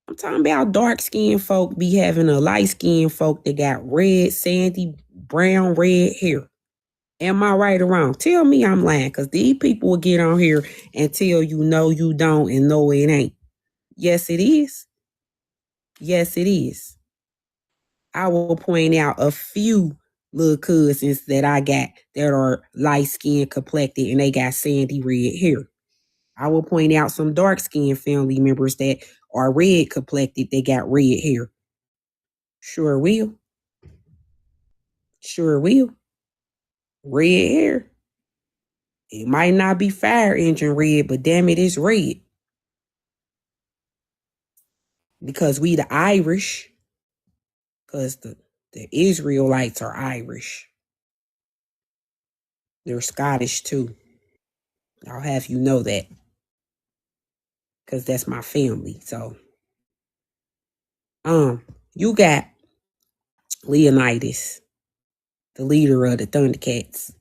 I'm talking about dark skinned folk be having a light skinned folk that got red, sandy, brown, red hair. Am I right or wrong? Tell me I'm lying, because these people will get on here and tell you no, you don't, and no, it ain't. Yes, it is. Yes, it is. I will point out a few little cousins that I got that are light skinned complected and they got sandy red hair. I will point out some dark skinned family members that are red complected, they got red hair. Sure will. Sure will. Red hair. It might not be fire engine red, but damn it, it's red. Because we the Irish, because the Israelites are Irish. They're Scottish too. I'll have you know that. Because that's my family. So you got Leonidas, the leader of the Thundercats.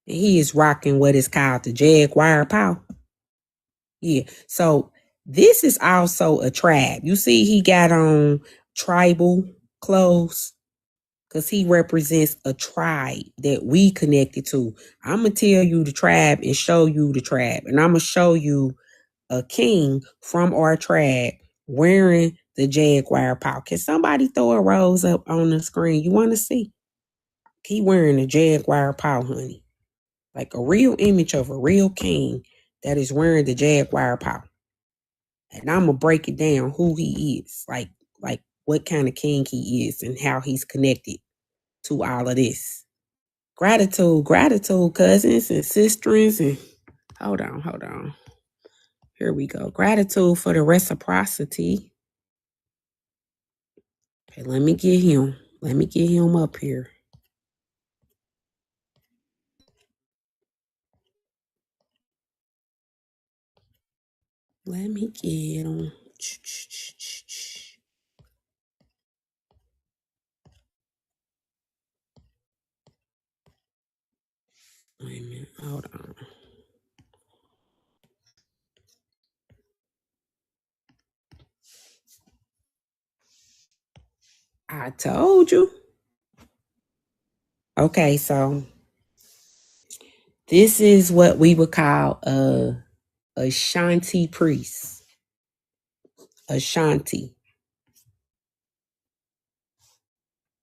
And he is rocking what is called the Jaguar Paw. Yeah. So this is also a tribe. You see, he got on tribal clothes because he represents a tribe that we connected to. I'm going to tell you the tribe and show you the tribe. And I'm going to show you a king from our tribe wearing the Jaguar paw. Can somebody throw a rose up on the screen? You want to see? He wearing a Jaguar paw, honey. Like a real image of a real king that is wearing the Jaguar paw. And I'm going to break it down who he is. Like what kind of king he is and how he's connected to all of this. Gratitude, cousins and sisters. And hold on. Here we go. Gratitude for the reciprocity. Okay, let me get him. Let me get him up here. Let me get him. Wait a minute. Hold on. I told you. Okay, so This is what we would call a Ashanti priest. Ashanti.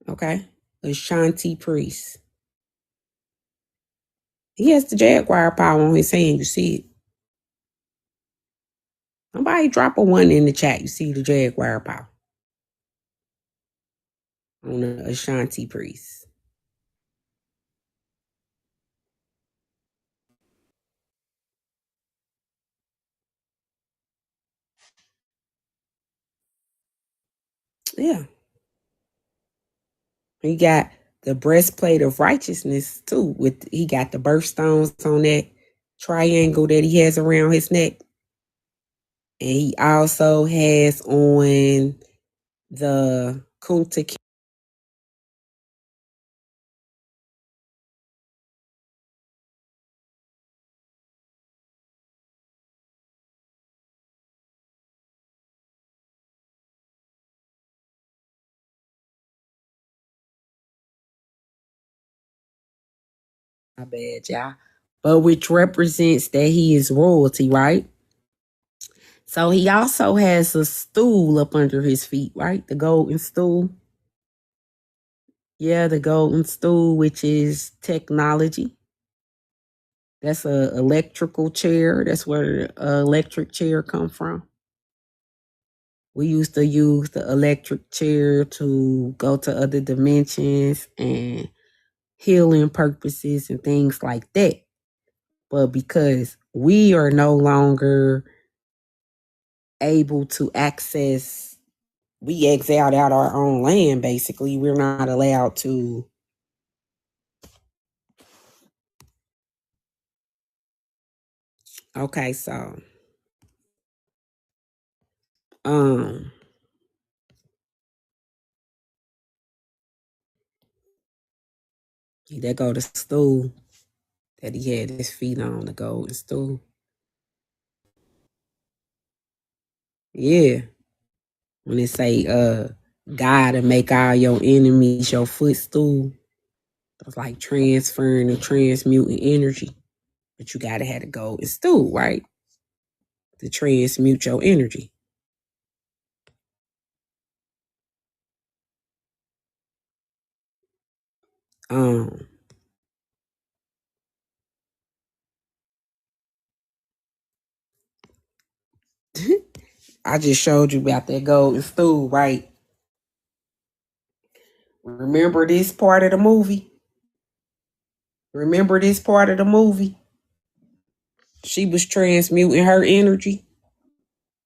Okay? Ashanti priest. He has the jaguar power on his hand. You see it. Somebody drop a 1 in the chat. You see the jaguar power on the Ashanti priest. Yeah. He got the breastplate of righteousness too. He got the birthstones on that triangle that he has around his neck. And he also has on the Kunta. My bad, y'all. But which represents that he is royalty, right? So he also has a stool up under his feet, right? The golden stool. Yeah, the golden stool, which is technology. That's a electrical chair. That's where the electric chair come from. We used to use the electric chair to go to other dimensions and healing purposes and things like that. But because we are no longer able to access, we exiled out our own land, basically. We're not allowed to. Okay, so um there go the stool that he had his feet on, the golden stool. Yeah. When they say God to make all your enemies your footstool. It's like transferring and transmuting energy. But you gotta have the golden stool, right? To transmute your energy. Um I just showed you about that golden stool, right? Remember this part of the movie? Remember this part of the movie? She was transmuting her energy.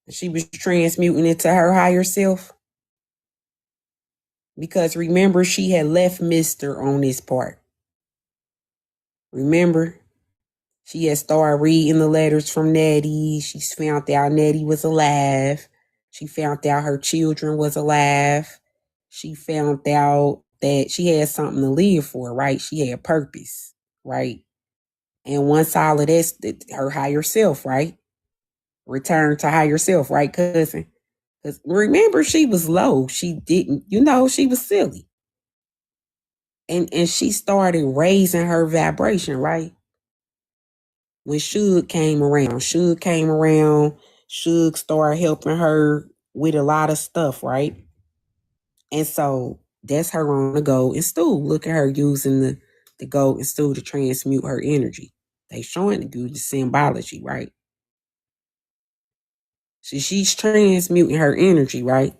She was transmuting it to her higher self. Because remember, she had left Mister on this part. Remember? She had started reading the letters from Nettie. She found out Nettie was alive. She found out her children was alive. She found out that she had something to live for, right? She had purpose, right? And once all of this, her higher self, right? Return to higher self, right, cousin? Because remember, she was low. She didn't, she was silly. And she started raising her vibration, right? When Suge came around, Suge started helping her with a lot of stuff, right? And so that's her on the golden stool. Look at her using the golden stool to transmute her energy. They showing you the symbology, right? So she's transmuting her energy, right?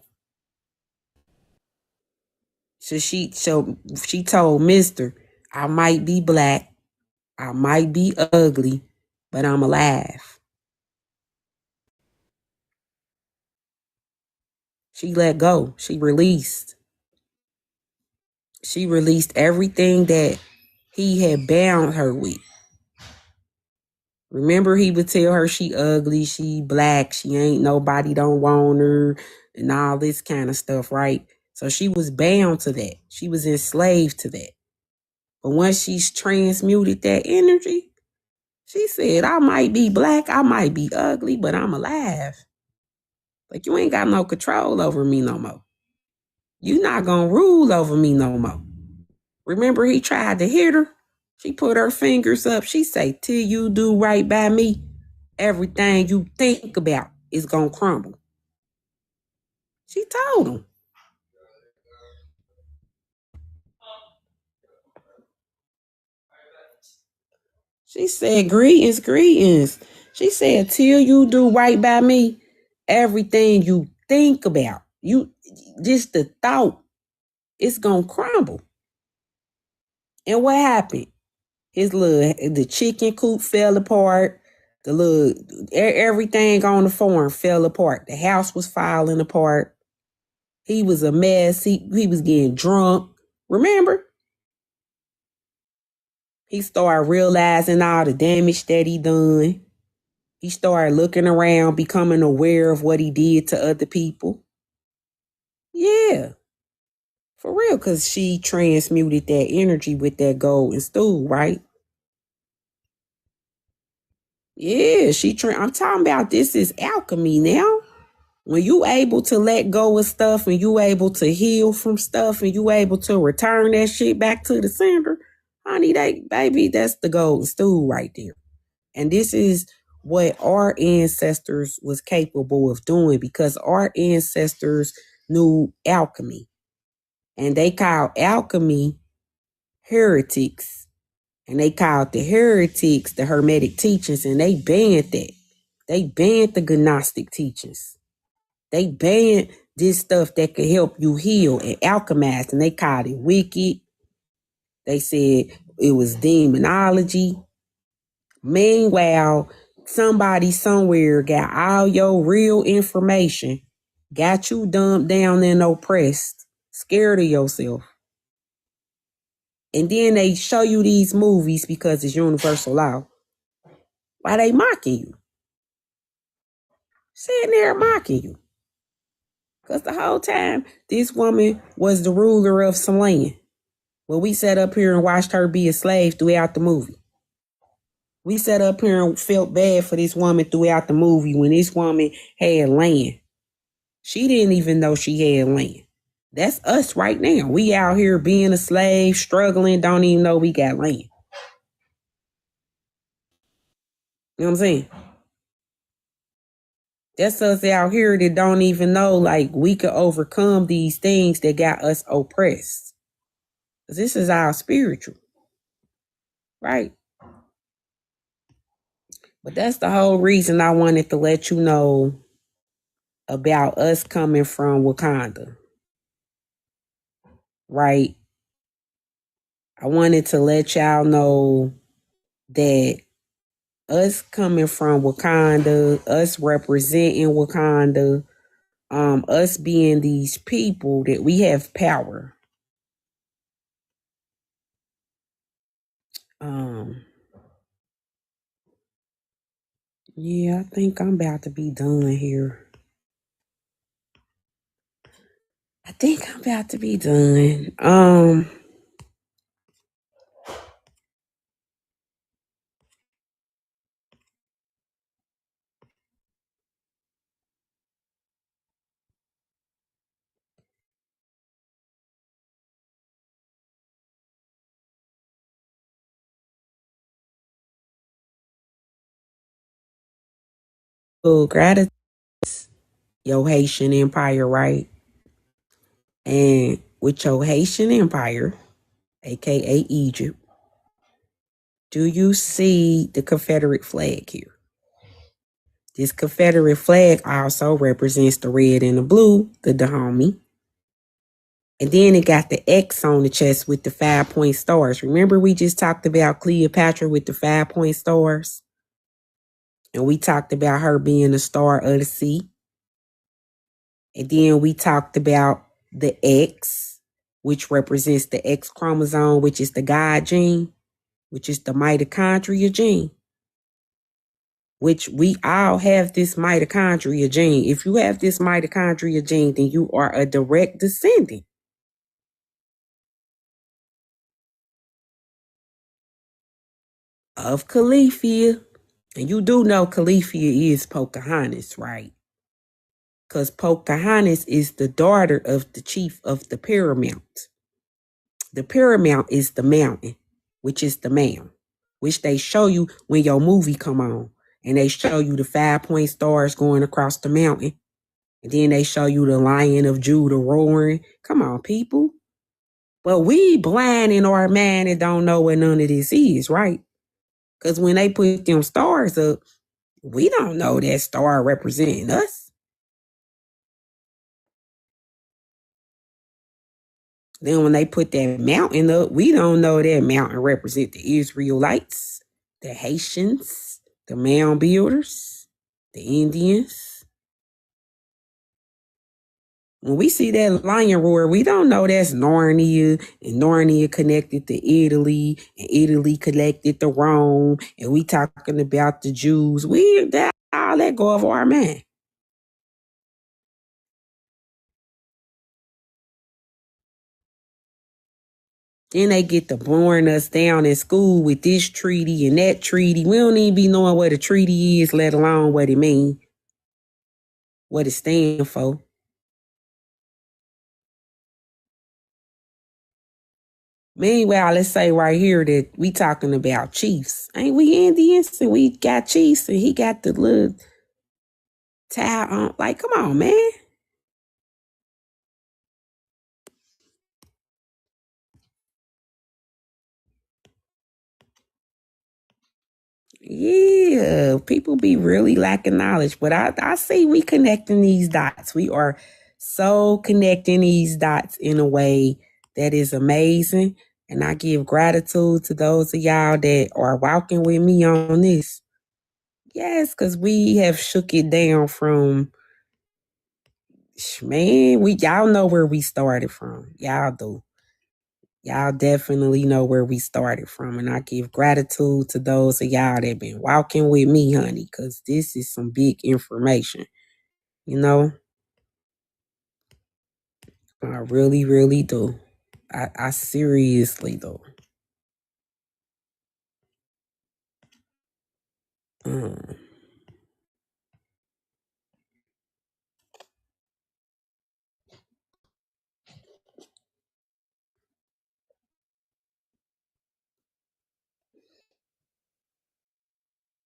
So she told Mister, I might be black, I might be ugly, but I'm alive. She let go. She released. She released everything that he had bound her with. Remember, he would tell her she ugly, she black, she ain't nobody don't want her, and all this kind of stuff, right? So she was bound to that. She was enslaved to that. But once she's transmuted that energy, she said, I might be black, I might be ugly, but I'm alive. Like, you ain't got no control over me no more. You not gonna rule over me no more. Remember, he tried to hit her. She put her fingers up. She say, till you do right by me, everything you think about is going to crumble. She told him. She said, greetings, greetings. She said, till you do right by me, everything you think about, you just the thought, it's gonna crumble. And what happened? The chicken coop fell apart. Everything on the farm fell apart. The house was falling apart. He was a mess. He was getting drunk. Remember? He started realizing all the damage that he done. He started looking around, becoming aware of what he did to other people. Yeah, for real, because she transmuted that energy with that golden stool, right? Yeah, I'm talking about this is alchemy now. When you able to let go of stuff and you able to heal from stuff and you able to return that shit back to the sender, honey, baby, that's the golden stool right there. And this is what our ancestors was capable of doing because our ancestors knew alchemy. And they called alchemy heretics. And they called the heretics the Hermetic teachings. And they banned that. They banned the Gnostic teachings. They banned this stuff that could help you heal and alchemize. And they called it wicked. They said it was demonology. Meanwhile, somebody somewhere got all your real information, got you dumped down and oppressed, scared of yourself. And then they show you these movies because it's universal law. Why they mocking you? Sitting there mocking you. Because the whole time, this woman was the ruler of some land. Well, we sat up here and watched her be a slave throughout the movie. We sat up here and felt bad for this woman throughout the movie when this woman had land. She didn't even know she had land. That's us right now. We out here being a slave, struggling, don't even know we got land. You know what I'm saying? That's us out here that don't even know like we could overcome these things that got us oppressed. This is our spiritual, right? But that's the whole reason I wanted to let you know about us coming from Wakanda, right? I wanted to let y'all know that us coming from Wakanda, us representing Wakanda, us being these people that we have power. Yeah, I think I'm about to be done here. I think I'm about to be done. Gratitude, your Haitian Empire, right? And with your Haitian Empire, aka Egypt, do you see the Confederate flag here? This Confederate flag also represents the red and the blue, the Dahomey. And then it got the X on the chest with the 5-point stars. Remember we just talked about Cleopatra with the 5-point stars? And we talked about her being the star of the sea. And then we talked about the X, which represents the X chromosome, which is the God gene, which is the mitochondria gene, which we all have this mitochondria gene. If you have this mitochondria gene, then you are a direct descendant of Califia. And you do know Califia is Pocahontas, right? Because Pocahontas is the daughter of the chief of the Paramount. The Paramount is the mountain, which is the mound, which they show you when your movie come on. And they show you the 5-point stars going across the mountain. And then they show you the Lion of Judah roaring. Come on, people. But we blind in our mind and don't know what none of this is, right? Because when they put them stars up, we don't know that star representing us. Then when they put that mountain up, we don't know that mountain represent the Israelites, the Haitians, the mound builders, the Indians. When we see that lion roar, we don't know that's Narnia, and Narnia connected to Italy, and Italy connected to Rome, and we talking about the Jews. All that go over our mind. Then they get to blowing us down in school with this treaty and that treaty. We don't even be knowing what a treaty is, let alone what it means, what it stands for. Meanwhile, let's say right here that we talking about chiefs. Ain't we Indians? And we got chiefs and he got the little tie on. Like, come on, man. Yeah, people be really lacking knowledge. But I see we connecting these dots. We are so connecting these dots in a way that is amazing. And I give gratitude to those of y'all that are walking with me on this. Yes, because we have shook it down from, man, y'all know where we started from. Y'all do. Y'all definitely know where we started from. And I give gratitude to those of y'all that been walking with me, honey, because this is some big information. You know? I really, really do. I seriously do. Um,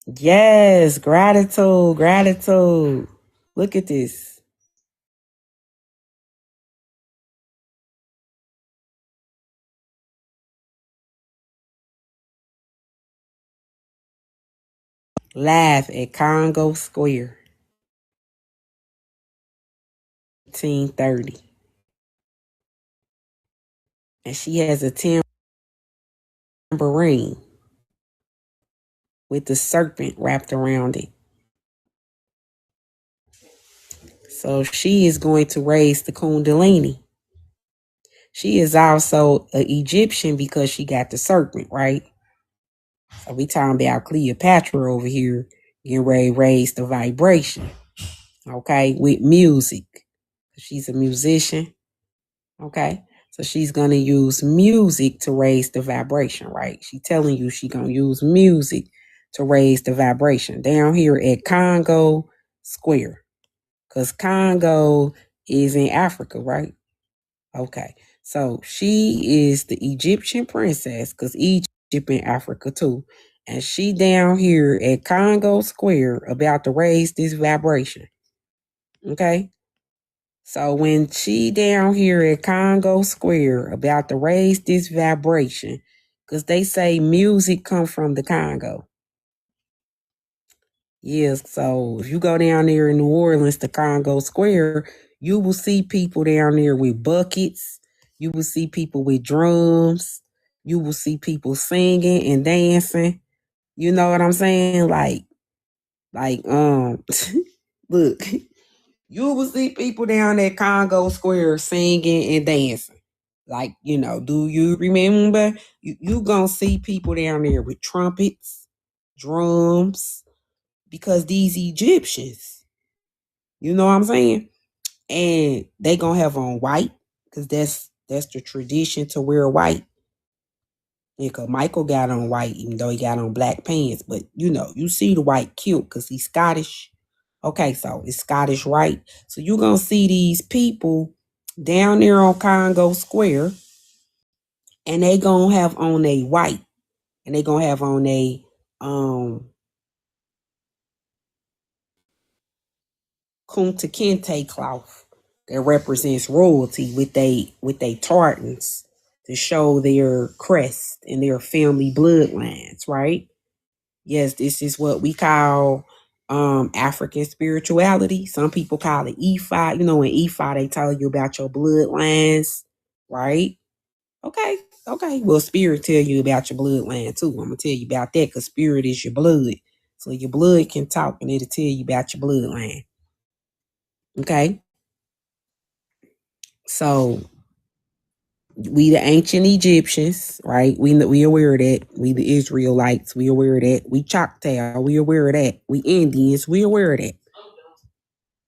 yes, gratitude, gratitude. Look at this. Live at Congo Square, 1830. And she has a tambourine with the serpent wrapped around it. So she is going to raise the Kundalini. She is also an Egyptian because she got the serpent, right? So we talking about Cleopatra over here getting ready to raise the vibration, okay, with music. She's a musician, okay? So she's going to use music to raise the vibration, right? She telling you she going to use music to raise the vibration down here at Congo Square. Because Congo is in Africa, right? Okay. So she is the Egyptian princess, because Egypt in Africa too. And she down here at Congo Square about to raise this vibration. Okay. So when she down here at Congo Square about to raise this vibration, because they say music come from the Congo. Yes, so if you go down there in New Orleans to Congo Square, you will see people down there with buckets. You will see people with drums. You will see people singing and dancing. You know what I'm saying? Like, look, you will see people down at Congo Square singing and dancing. Like, do you remember? You gonna see people down there with trumpets, drums, because these Egyptians, you know what I'm saying? And they gonna have on white, because that's the tradition to wear white. Yeah, cause Michael got on white, even though he got on black pants. But you see the white kilt because he's Scottish. Okay, so it's Scottish, right? So you're gonna see these people down there on Congo Square, and they gonna have on a white. and they gonna have on a Kunta Kinte cloth that represents royalty with they tartans to show their crest and their family bloodlines, right? Yes, this is what we call African spirituality. Some people call it Ephod. You know, in Ephod they tell you about your bloodlines, right? Okay, okay. Well, spirit tell you about your bloodline too. I'm gonna tell you about that because spirit is your blood. So your blood can talk and it'll tell you about your bloodline. Okay. So we the ancient Egyptians, right? We aware of that. We the Israelites, we aware of that. We Choctaw, we aware of that. We Indians, we aware of that.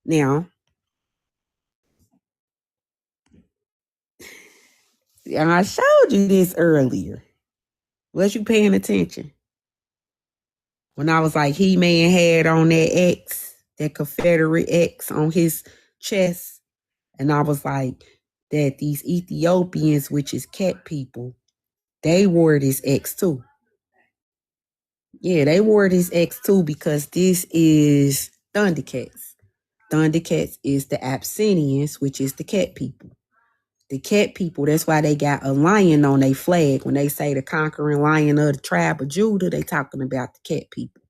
Now, and I showed you this earlier. Was you paying attention? When I was like, He-Man had on that X, that Confederate X on his chest. And I was like, that these Ethiopians, which is cat people, they wore this X too. Yeah, they wore this X too because this is Thundercats. Thundercats is the Abyssinians, which is the cat people. The cat people, that's why they got a lion on their flag. When they say the conquering lion of the tribe of Judah, they talking about the cat people.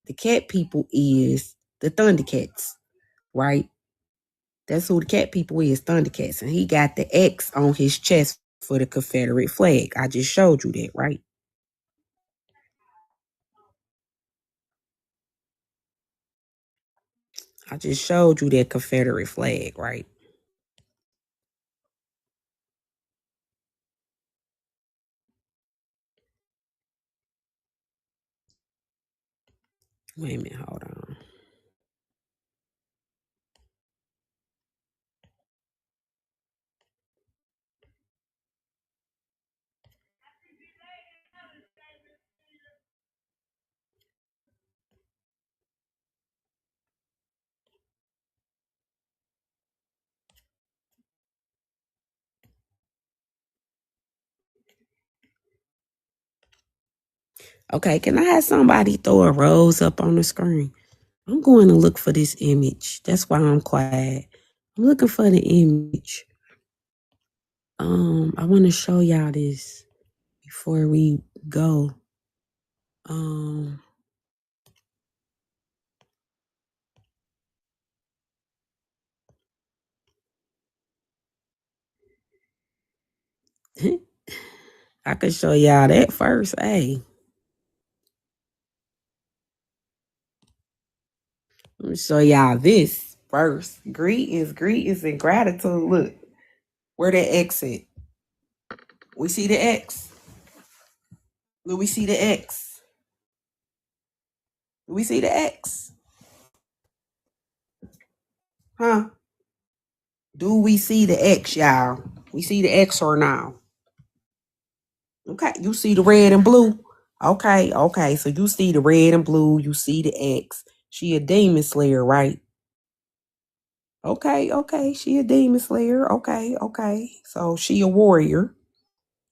The cat people is the Thundercats, right? That's who the cat people is, Thundercats. And he got the X on his chest for the Confederate flag. I just showed you that, right? I just showed you that Confederate flag, right? Wait a minute, hold on. Okay, can I have somebody throw a rose up on the screen? I'm going to look for this image. That's why I'm quiet. I'm looking for the image. I want to show y'all this before we go. I could show y'all that first. Hey, let me show y'all this first. Greetings, and gratitude. Look, where the X at? We see the X. Do we see the X? Do we see the X? Huh? Do we see the X, y'all? We see the X or now? Okay, you see the red and blue. Okay, okay. So you see the red and blue. You see the X. She a demon slayer, right? Okay, okay. She a demon slayer. Okay, okay. So she a warrior.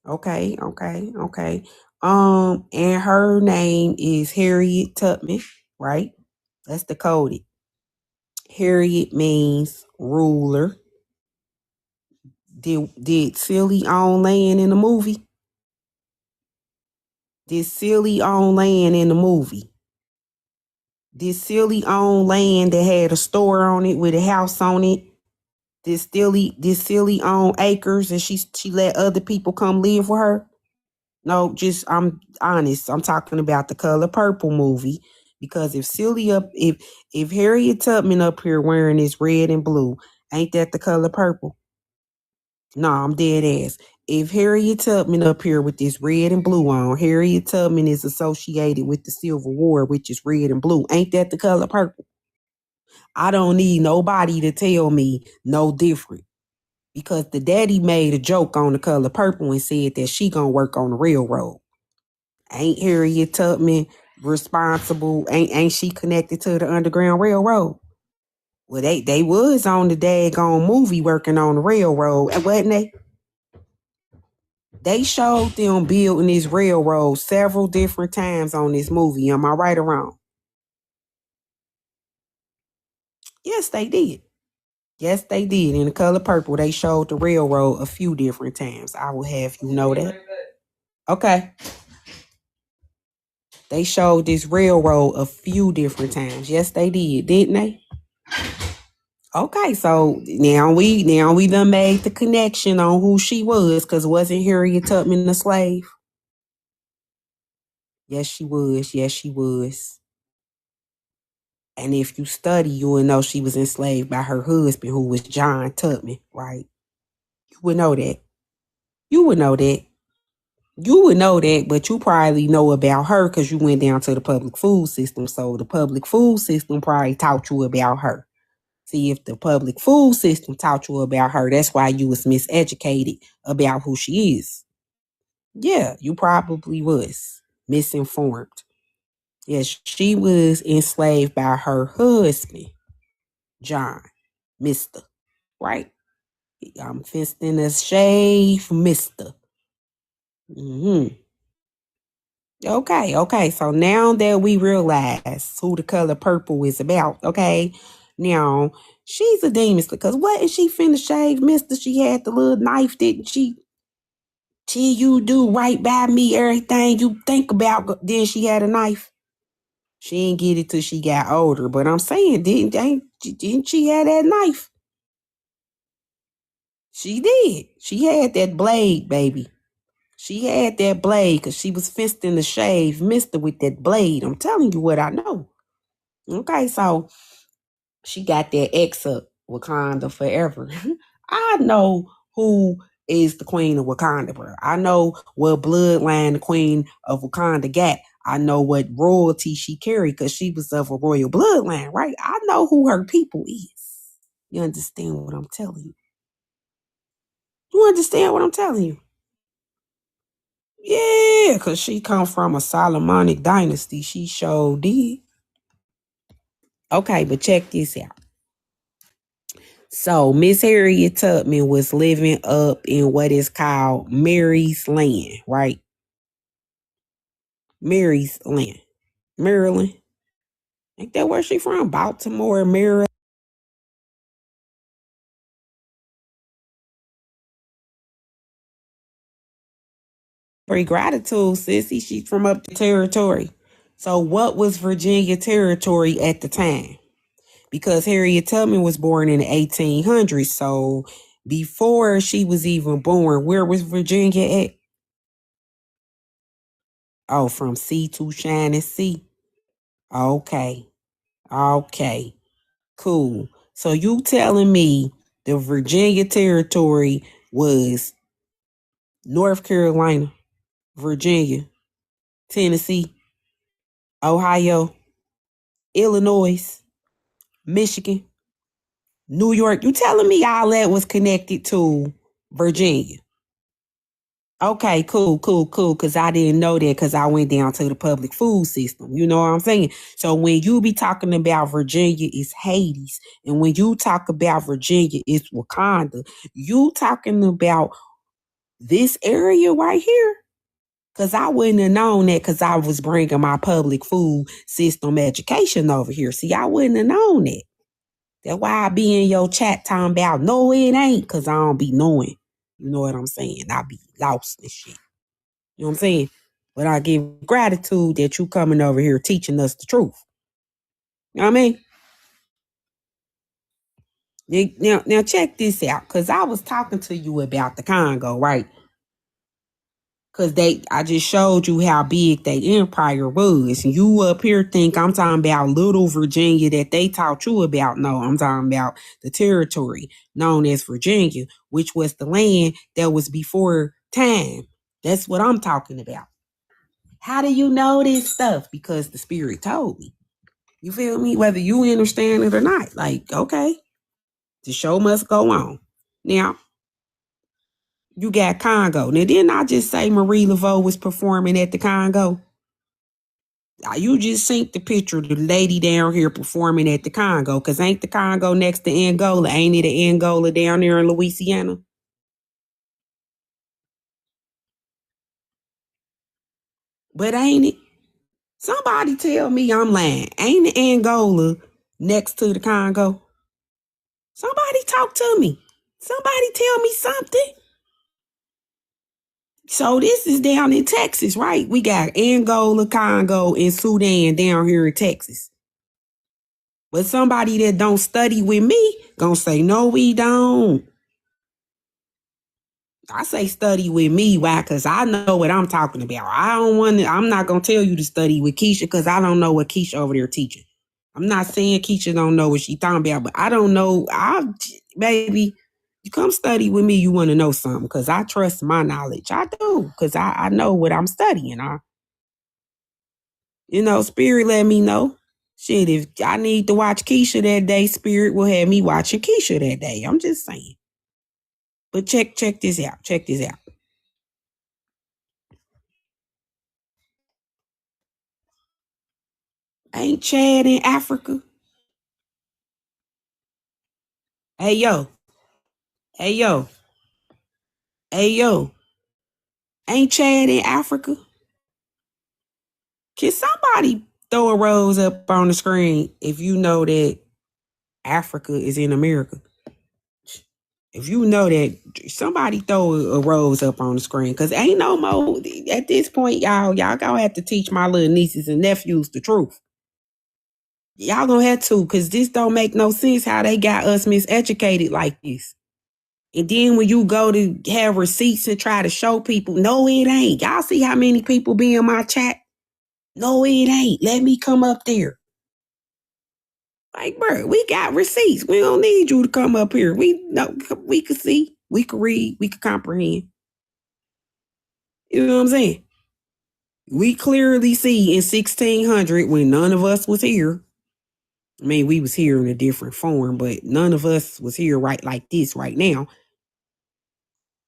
Okay, okay, okay. And her name is Harriet Tubman, right? That's decoded. Harriet means ruler. Did Silly own land in the movie? Did Silly own land in the movie? Did Silly own land that had a store on it with a house on it? Did Silly own acres and she let other people come live with her? No, just I'm honest. I'm talking about the Color Purple movie. Because if Harriet Tubman up here wearing this red and blue, ain't that the color purple? No, I'm dead ass. If Harriet Tubman up here with this red and blue on, Harriet Tubman is associated with the Civil War, which is red and blue. Ain't that the color purple? I don't need nobody to tell me no different. Because the daddy made a joke on the color purple and said that she gonna work on the railroad. Ain't Harriet Tubman responsible? Ain't she connected to the Underground Railroad? Well, they was on the daggone movie working on the railroad, wasn't they? They showed them building this railroad several different times on this movie. Am I right or wrong? Yes, they did. Yes, they did. In The Color Purple, they showed the railroad a few different times. I will have you know that. Okay. They showed this railroad a few different times. Yes, they did, didn't they? Okay, so now we done made the connection on who she was, because wasn't Harriet Tubman a slave? Yes, she was. Yes, she was. And if you study, you will know she was enslaved by her husband, who was John Tubman, right? You would know that. You would know that. You would know that, but you probably know about her because you went down to the public food system. So the public food system probably taught you about her. See, if the public food system taught you about her, that's why you was miseducated about who she is. Yeah, you probably was misinformed. Yes, she was enslaved by her husband, John, Mr. Right? I'm fisting a shave, Mr. Mm-hmm. Okay. So now that we realize who The Color Purple is about, okay, now she's a demon because what is she finna shave, Mister? She had the little knife, didn't she? Till you do right by me, everything you think about. Then she had a knife. She didn't get it till she got older, but I'm saying, didn't she have that knife? She did. She had that blade, baby. She had that blade because she was fisting the shave Mister with that blade. I'm telling you what I know. Okay, so she got that X up, Wakanda forever. I know who is the queen of Wakanda, bro. I know what bloodline the queen of Wakanda got. I know what royalty she carried because she was of a royal bloodline, right? I know who her people is. You understand what I'm telling you? You understand what I'm telling you? Yeah, because she come from a Solomonic dynasty. She sure did. Okay, but check this out. So Miss Harriet Tubman was living up in what is called Mary's Land, right? Mary's Land. Maryland. Ain't that where she from? Baltimore, Maryland. Pretty gratitude, sissy. She's from up the territory. So what was Virginia territory at the time? Because Harriet Tubman was born in the 1800s. So before she was even born, where was Virginia at? Oh, from sea to shining sea. Okay. Okay. Cool. So you telling me the Virginia territory was North Carolina, Virginia, Tennessee, Ohio, Illinois, Michigan, New York. You telling me all that was connected to Virginia? Okay, cool. Because I didn't know that because I went down to the public food system. You know what I'm saying? So when you be talking about Virginia, it's Hades. And when you talk about Virginia, it's Wakanda. You talking about this area right here? Because I wouldn't have known that because I was bringing my public food system education over here. See, I wouldn't have known that. That's why I be in your chat talking about, no, it ain't, because I don't be knowing. You know what I'm saying? I be lost and shit. You know what I'm saying? But I give gratitude that you coming over here teaching us the truth. You know what I mean? Now check this out, because I was talking to you about the Congo, right? Because I just showed you how big that empire was. And you up here think I'm talking about little Virginia that they taught you about. No, I'm talking about the territory known as Virginia, which was the land that was before time. That's what I'm talking about. How do you know this stuff? Because the spirit told me. You feel me? Whether you understand it or not. Like, okay, the show must go on. Now, you got Congo. Now, didn't I just say Marie Laveau was performing at the Congo? You just seen the picture of the lady down here performing at the Congo. Because ain't the Congo next to Angola? Ain't it the Angola down there in Louisiana? But ain't it? Somebody tell me I'm lying. Ain't it Angola next to the Congo? Somebody talk to me. Somebody tell me something. So this is down in Texas, right? We got Angola, Congo, and Sudan down here in Texas. But somebody that don't study with me gonna say, no, we don't. I say study with me. Why? Because I know what I'm talking about. I'm not gonna tell you to study with Keisha because I don't know what Keisha over there teaching. I'm not saying Keisha don't know what she talking about, but I don't know. Baby, you come study with me, you want to know something because I trust my knowledge. I do because I know what I'm studying. Spirit let me know. Shit, if I need to watch Keisha that day, Spirit will have me watching Keisha that day. I'm just saying. But check this out. Check this out. Ain't Chad in Africa? Hey yo. Hey yo. Hey yo. Ain't Chad in Africa? Can somebody throw a rose up on the screen if you know that Africa is in America? If you know that, somebody throw a rose up on the screen. Cause ain't no more at this point, y'all gonna have to teach my little nieces and nephews the truth. Y'all gonna have to, cause this don't make no sense how they got us miseducated like this. And then when you go to have receipts and try to show people, no, it ain't. Y'all see how many people be in my chat? No, it ain't. Let me come up there. Like, bro, we got receipts. We don't need you to come up here. We know we could see, we could read, we could comprehend. You know what I'm saying? We clearly see in 1600 when none of us was here. I mean, we was here in a different form, but none of us was here right like this right now.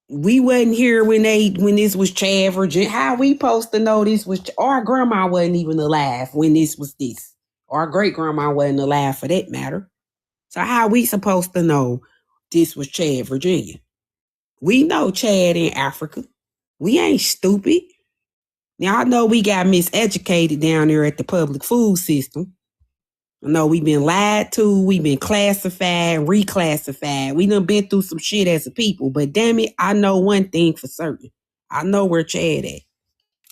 We wasn't here when this was Chad Virginia. How we supposed to know this was our grandma wasn't even alive when this was this. Our great grandma wasn't alive for that matter. So how we supposed to know this was Chad Virginia? We know Chad in Africa. We ain't stupid. Now I know we got miseducated down there at the public food system. I know we've been lied to, we've been classified, reclassified. We done been through some shit as a people, but damn it, I know one thing for certain. I know where Chad at.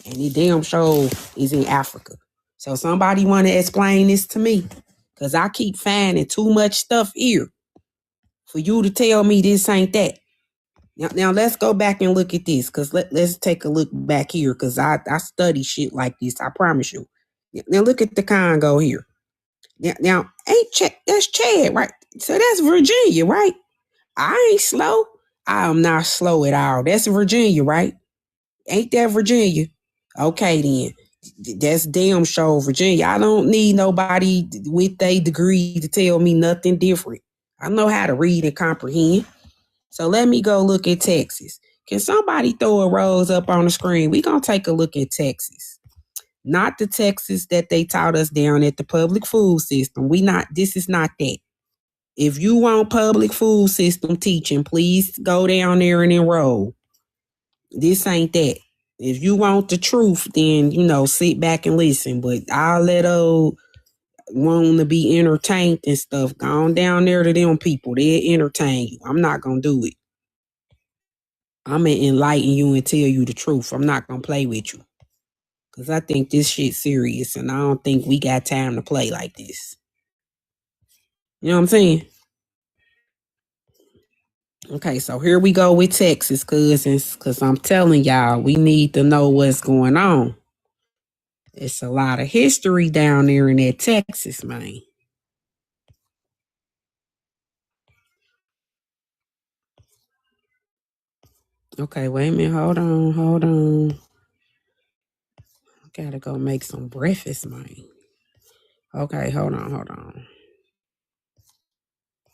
And he damn sure is in Africa. So somebody want to explain this to me. Because I keep finding too much stuff here for you to tell me this ain't that. Now let's go back and look at this. Because let's take a look back here. Because I study shit like this. I promise you. Now look at the Congo here. Now ain't Chad, that's Chad, right? So that's Virginia, right? I ain't slow. I am not slow at all. That's Virginia, right? Ain't that Virginia? Okay then. That's damn sure Virginia. I don't need nobody with a degree to tell me nothing different. I know how to read and comprehend. So let me go look at Texas. Can somebody throw a rose up on the screen? We gonna take a look at Texas. Not the Texas that they taught us down at the public food system. This is not that. If you want public food system teaching, please go down there and enroll. This ain't that. If you want the truth, then, sit back and listen. But I'll let old want to be entertained and stuff. Go on down there to them people. They'll entertain you. I'm not going to do it. I'm going to enlighten you and tell you the truth. I'm not going to play with you. Because I think this shit's serious. And I don't think we got time to play like this. You know what I'm saying? Okay, so here we go with Texas, cousins. Because I'm telling y'all, we need to know what's going on. It's a lot of history down there in that Texas, man. Okay, wait a minute. Hold on. Gotta go make some breakfast, man. Okay, hold on.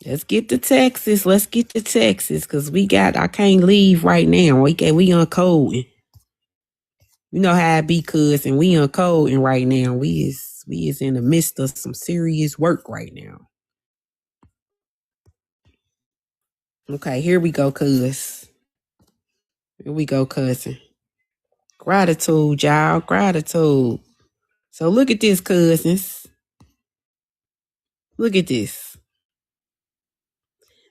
Let's get to Texas. Because I can't leave right now. We uncoding. You know how I be, cousin. We uncoding right now. We is in the midst of some serious work right now. Okay, here we go, cuz. Here we go, cousin. Gratitude, y'all. Gratitude. So look at this, cousins. Look at this.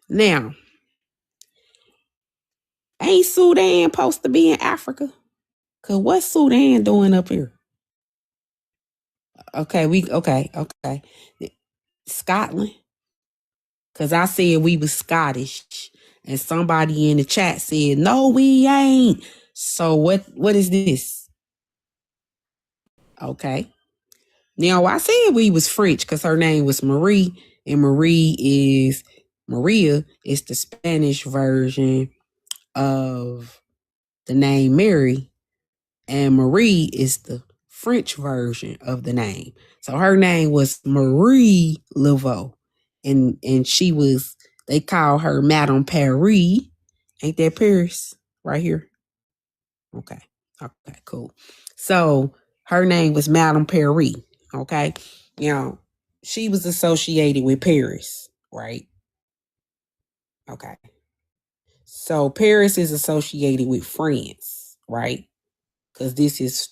Now, ain't Sudan supposed to be in Africa? Cause what's Sudan doing up here? Okay. Scotland. Cause I said we was Scottish. And somebody in the chat said, no, we ain't. So what is this? Okay. Now I said we was French because her name was Marie, and Maria is the Spanish version of the name Mary, and Marie is the French version of the name. So her name was Marie Laveau, and they call her Madame Paris. Ain't that Paris right here? Okay, cool. So her name was Madame Paris. Okay, she was associated with Paris, right? Okay. So Paris is associated with France, right? Because this is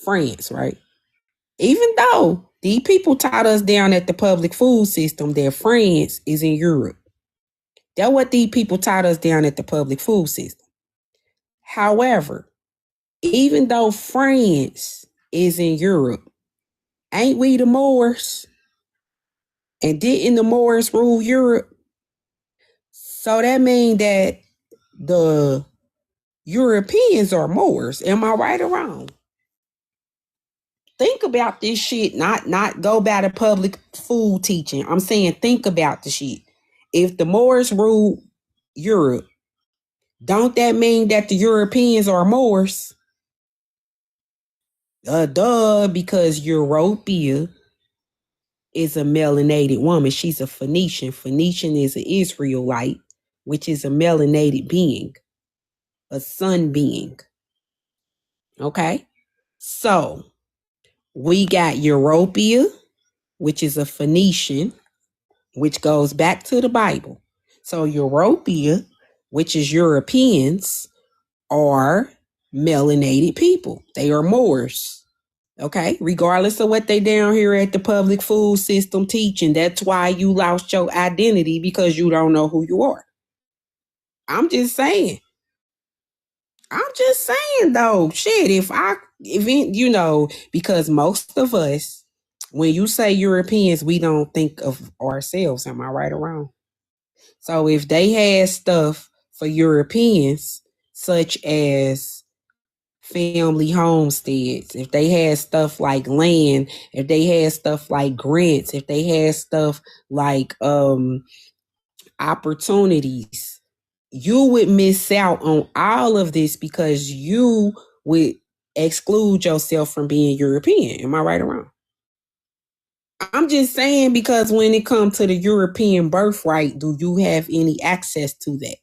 France, right? Even though these people taught us down at the public food system that France is in Europe. That's what these people taught us down at the public food system. However, even though France is in Europe, ain't we the Moors? And didn't the Moors rule Europe? So that means that the Europeans are Moors. Am I right or wrong? Think about this shit, not go by the public food teaching. I'm saying think about the shit. If the Moors rule Europe, don't that mean that the Europeans are Moors? Duh, because Europea is a melanated woman. She's a Phoenician. Phoenician is an Israelite, which is a melanated being, a sun being. Okay? So, we got Europea, which is a Phoenician, which goes back to the Bible. So, Europea, which is Europeans, are melanated people. They are Moors. Okay, regardless of what they down here at the public food system teaching, that's why you lost your identity, because you don't know who you are. I'm just saying though, shit, because most of us, when you say Europeans, we don't think of ourselves. Am I right or wrong? So if they had stuff for Europeans, such as family homesteads, if they had stuff like land, if they had stuff like grants, if they had stuff like opportunities, you would miss out on all of this because you would exclude yourself from being European. Am I right or wrong? I'm just saying, because when it comes to the European birthright, do you have any access to that?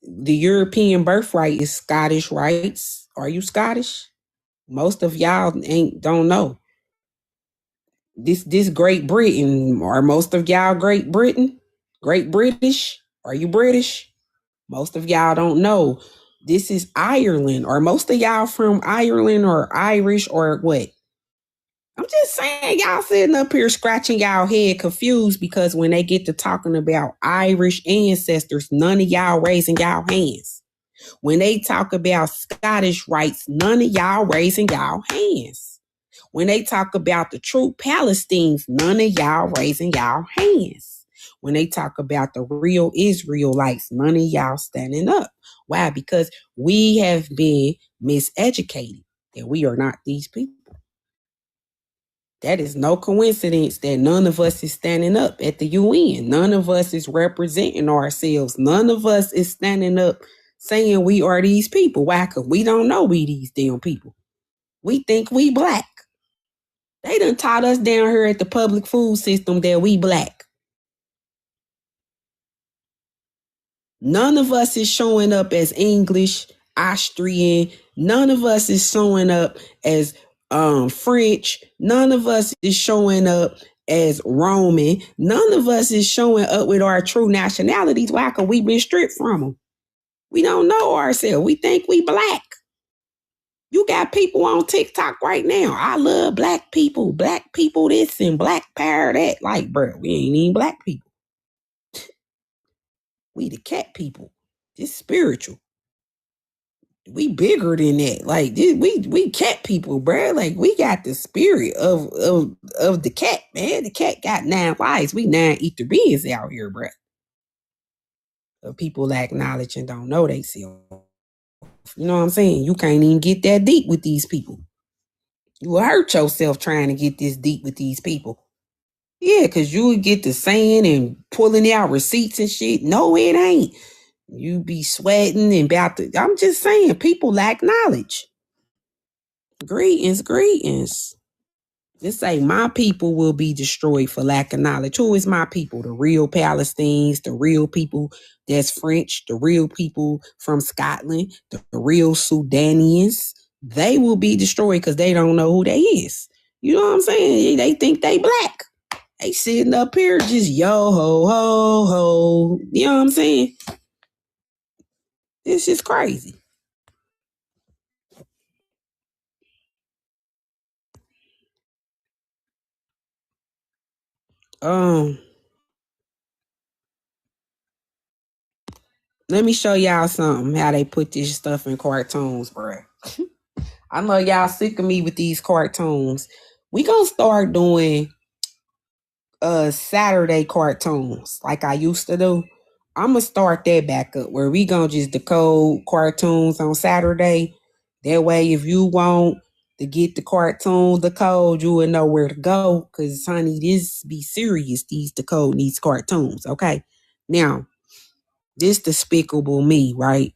The European birthright is Scottish rights. Are you Scottish? Most of y'all don't know. This Great Britain, are most of y'all Great Britain? Great British? Are you British? Most of y'all don't know. This is Ireland. Are most of y'all from Ireland or Irish or what? I'm just saying, y'all sitting up here scratching y'all head confused because when they get to talking about Irish ancestors, none of y'all raising y'all hands. When they talk about Scottish rights, none of y'all raising y'all hands. When they talk about the true Palestinians, none of y'all raising y'all hands. When they talk about the real Israelites, none of y'all standing up. Why? Because we have been miseducated and we are not these people. That is no coincidence that none of us is standing up at the UN. None of us is representing ourselves. None of us is standing up saying we are these people. Why? Because we don't know we these damn people. We think we black. They done taught us down here at the public food system that we black. None of us is showing up as English, Austrian. None of us is showing up as French. None of us is showing up as Roman. None of us is showing up with our true nationalities. Why? Because we've been stripped from them. We don't know ourselves. We think we black. You got people on TikTok right now. I love black people this and black power that. Like, bro, we ain't even black people. We the cat people. It's spiritual. We bigger than that. Like we cat people, bro. Like we got the spirit of the cat, man. The cat got 9 lives. We 9 ether beings out here, bro. People lack knowledge and don't know they self. You know what I'm saying? You can't even get that deep with these people. You will hurt yourself trying to get this deep with these people. Yeah, because you would get to saying and pulling out receipts and shit. No, it ain't. You be sweating and about to. I'm just saying, people lack knowledge. Greetings. Let's say my people will be destroyed for lack of knowledge. Who is my people? The real Palestinians, the real people that's French, the real people from Scotland, the real Sudanians. They will be destroyed because they don't know who they is. You know what I'm saying? They think they black. They sitting up here just yo ho ho ho. You know what I'm saying? It's just crazy. Um, Let me show y'all something how they put this stuff in cartoons, bruh. I know y'all sick of me with these cartoons. We gonna start doing Saturday cartoons like I used to do. I'm gonna start that back up where we gonna just decode cartoons on Saturday. That way, if you want to get the cartoons decode, you will know where to go. Cause honey, this be serious. These decode these cartoons. Okay. Now, this Despicable Me, right?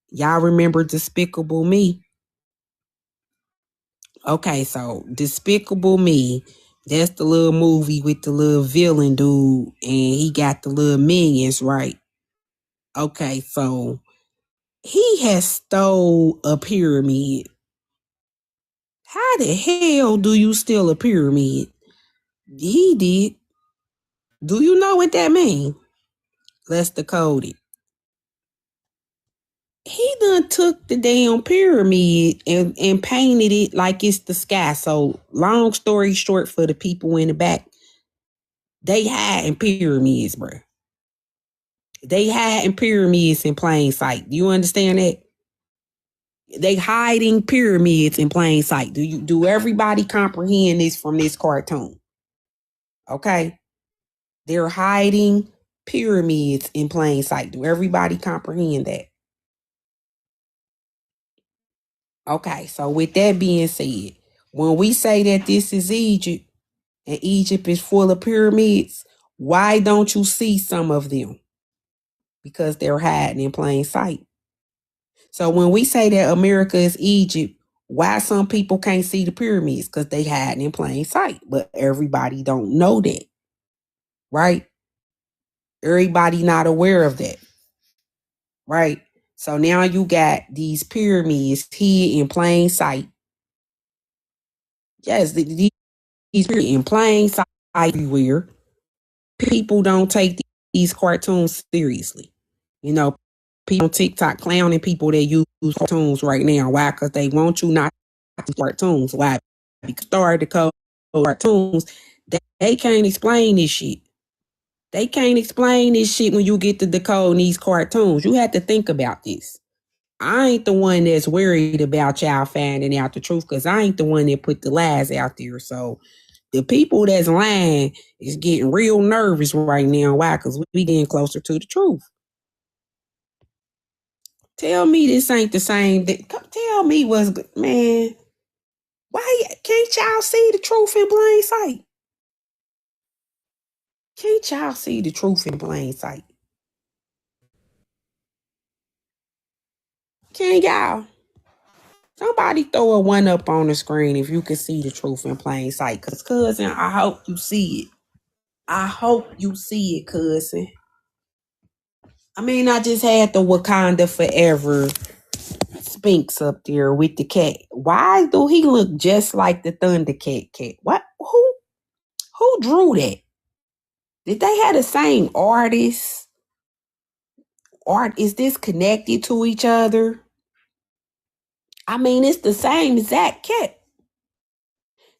Y'all remember Despicable Me? Okay, so Despicable Me, that's the little movie with the little villain dude, and he got the little minions, right? Okay, so he has stole a pyramid. How the hell do you steal a pyramid? He did. Do you know what that means? Let's decode it. He done took the damn pyramid and painted it like it's the sky. So long story short for the people in the back, they hide in pyramids, bro. They hide in pyramids in plain sight. Do you understand that? They hiding pyramids in plain sight. Do everybody comprehend this from this cartoon? Okay. They're hiding pyramids in plain sight. Do everybody comprehend that? Okay, so with that being said, when we say that this is Egypt and Egypt is full of pyramids, why don't you see some of them? Because they're hiding in plain sight. So when we say that America is Egypt, why some people can't see the pyramids? Because they hiding in plain sight. But everybody don't know that, right? Everybody not aware of that, right? So now you got these pyramids hid in plain sight. Yes, these pyramids in plain sight everywhere. People don't take these cartoons seriously. You know, people on TikTok clowning people that use cartoons right now. Why? Because they want you not to cartoons. Why? Because started to code cartoons. They can't explain this shit. They can't explain this shit when you get to decode these cartoons. You have to think about this. I ain't the one that's worried about y'all finding out the truth because I ain't the one that put the lies out there. So the people that's lying is getting real nervous right now. Why? Because we getting closer to the truth. Tell me this ain't the same. Tell me what's good, man. Why can't y'all see the truth in plain sight? Can't y'all see the truth in plain sight? Can't y'all? Somebody throw a one up on the screen if you can see the truth in plain sight. Cause cousin, I hope you see it. I hope you see it, cousin. I mean, I just had the Wakanda Forever Sphinx up there with the cat. Why do he look just like the Thundercat cat? What? Who drew that? Did they have the same artist? Art is this connected to each other? I mean, it's the same exact cat.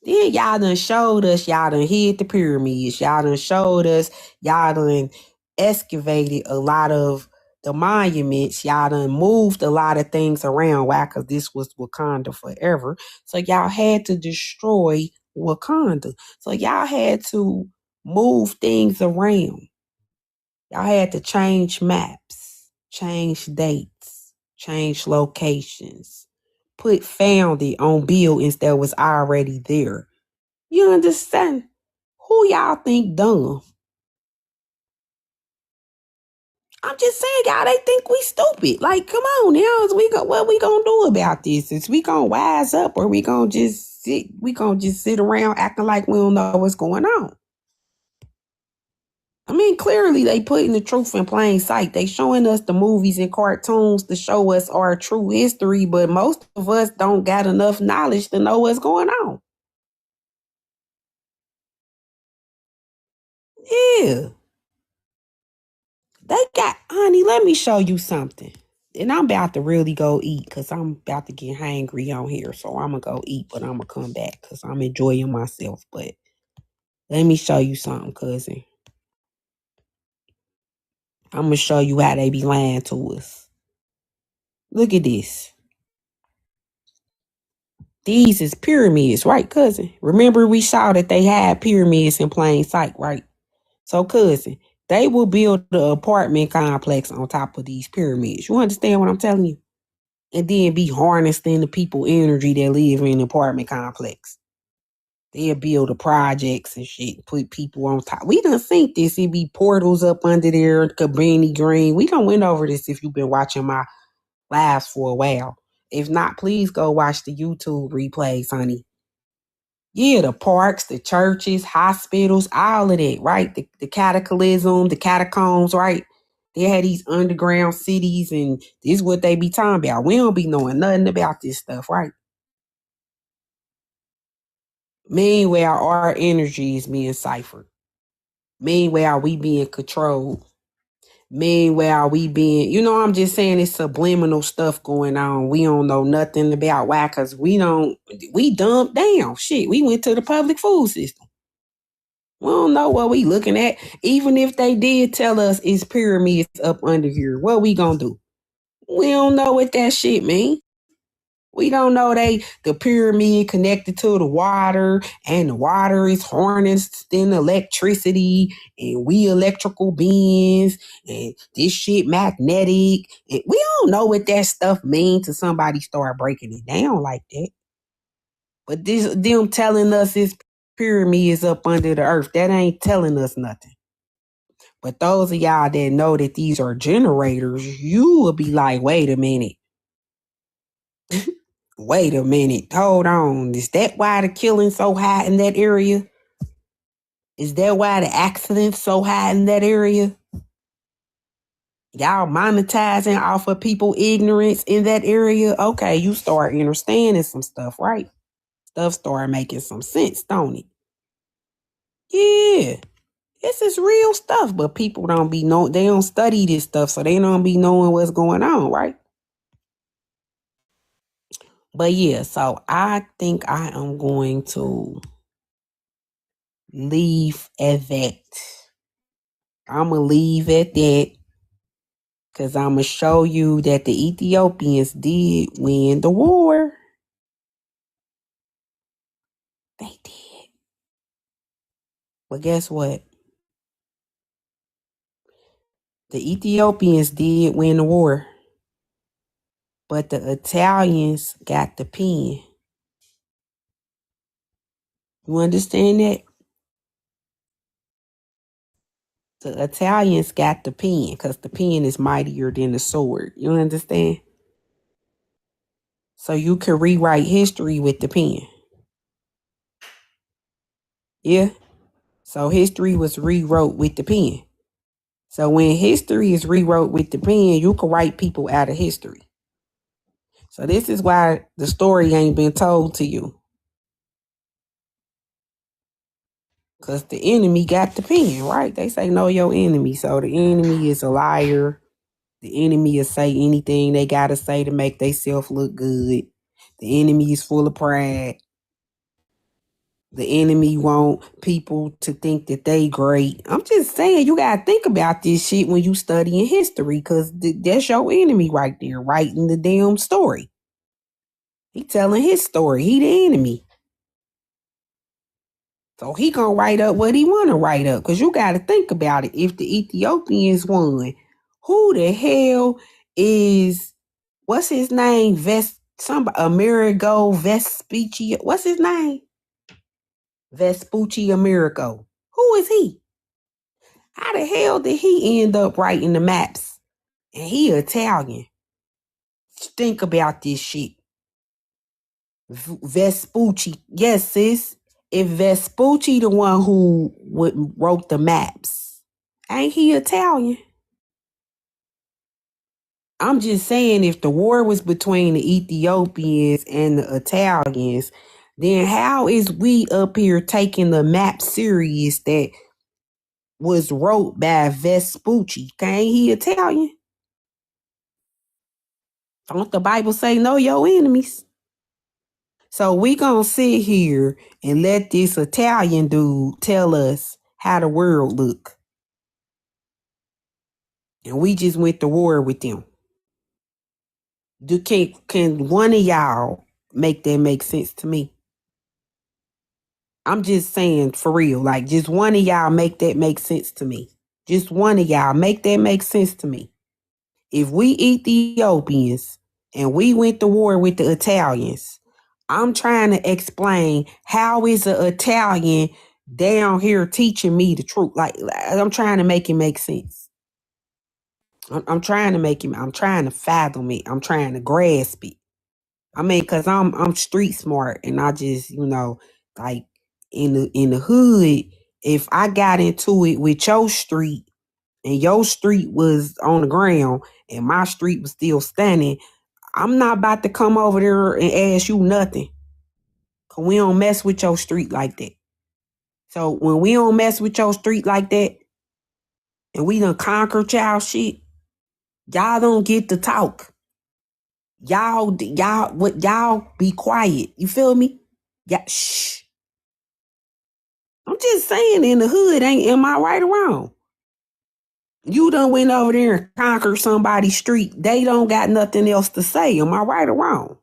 Then y'all done showed us, y'all done hid the pyramids, y'all done showed us, y'all done excavated a lot of the monuments, y'all done moved a lot of things around. Why? Because this was Wakanda forever. So y'all had to destroy Wakanda. So y'all had to move things around. Y'all had to change maps, change dates, change locations, put found it on buildings that was already there. You understand? Who y'all think dumb? I'm just saying, y'all, they think we stupid. Like, come on now, what we gonna do about this? Is we gonna wise up, or we gonna just sit? We gonna just sit around acting like we don't know what's going on? I mean, clearly they putting the truth in plain sight. They showing us the movies and cartoons to show us our true history, but most of us don't got enough knowledge to know what's going on. Yeah. They got, honey, let me show you something. And I'm about to really go eat because I'm about to get hangry on here. So I'm going to go eat, but I'm going to come back because I'm enjoying myself. But let me show you something, cousin. I'm going to show you how they be lying to us. Look at this. These is pyramids, right, cousin? Remember we saw that they had pyramids in plain sight, right? So, cousin, they will build the apartment complex on top of these pyramids. You understand what I'm telling you? And then be harnessing the people energy that live in the apartment complex. They'll build the projects and shit, put people on top. We done seen this. It be portals up under there, Cabrini Green. We done went over this if you've been watching my lives for a while. If not, please go watch the YouTube replays, honey. Yeah, the parks, the churches, hospitals, all of that, right? The cataclysm, the catacombs, right? They had these underground cities, and this is what they be talking about. We don't be knowing nothing about this stuff, right? Meanwhile, our energy is being ciphered. Meanwhile, we being controlled. Meanwhile, we being, I'm just saying it's subliminal stuff going on. We don't know nothing about why, because we dumped down. Shit, we went to the public food system. We don't know what we looking at. Even if they did tell us it's pyramids up under here, what we gonna do? We don't know what that shit mean. We don't know the pyramid connected to the water, and the water is harnessed in electricity, and we electrical beings, and this shit magnetic. And we don't know what that stuff means till somebody start breaking it down like that. But them telling us this pyramid is up under the earth, that ain't telling us nothing. But those of y'all that know that these are generators, you will be like, wait a minute. Wait a minute. Hold on. Is that why the killing's so high in that area? Is that why the accidents so high in that area? Y'all monetizing off of people ignorance in that area? Okay, you start understanding some stuff, right? Stuff start making some sense, don't it? Yeah. This is real stuff, but people they don't study this stuff, so they don't be knowing what's going on, right? But yeah, so I think I am going to leave at that. I'm going to leave at that because I'm going to show you that the Ethiopians did win the war. They did. But guess what? The Ethiopians did win the war, but the Italians got the pen. You understand that? The Italians got the pen because the pen is mightier than the sword. You understand? So you can rewrite history with the pen. Yeah. So history was rewrote with the pen. So when history is rewrote with the pen, you can write people out of history. So this is why the story ain't been told to you. Because the enemy got the pen, right? They say know your enemy. So the enemy is a liar. The enemy will say anything they got to say to make themselves look good. The enemy is full of pride. The enemy want people to think that they great. I'm just saying, you gotta think about this shit when you studying history, because that's your enemy right there, writing the damn story. He telling his story. He the enemy. So he gonna write up what he wanna write up. Because you gotta think about it. If the Ethiopians won, who the hell is, what's his name? Amerigo Vespucci. What's his name? Vespucci Amerigo. Who is he? How the hell did he end up writing the maps? And he Italian. Think about this shit. Vespucci. Yes, sis. If Vespucci the one who wrote the maps, ain't he Italian? I'm just saying, if the war was between the Ethiopians and the Italians, then how is we up here taking the map serious that was wrote by Vespucci? Ain't he Italian? Don't the Bible say know your enemies? So we gonna sit here and let this Italian dude tell us how the world look. And we just went to war with them. Can one of y'all make that make sense to me? I'm just saying, for real, like, just one of y'all make that make sense to me. Just one of y'all make that make sense to me. If we Ethiopians and we went to war with the Italians, I'm trying to explain how is an Italian down here teaching me the truth. Like, I'm trying to make it make sense. I'm trying to make him. I'm trying to fathom it. I'm trying to grasp it. I mean, cause I'm street smart, and I just, like, in the hood, if I got into it with your street and your street was on the ground and my street was still standing, I'm not about to come over there and ask you nothing. Cause we don't mess with your street like that. So when we don't mess with your street like that and we done conquered y'all shit, y'all don't get to talk. Y'all be quiet. You feel me? Yeah, shh. I'm just saying, in the hood, am I right or wrong? You done went over there and conquered somebody's street. They don't got nothing else to say. Am I right or wrong?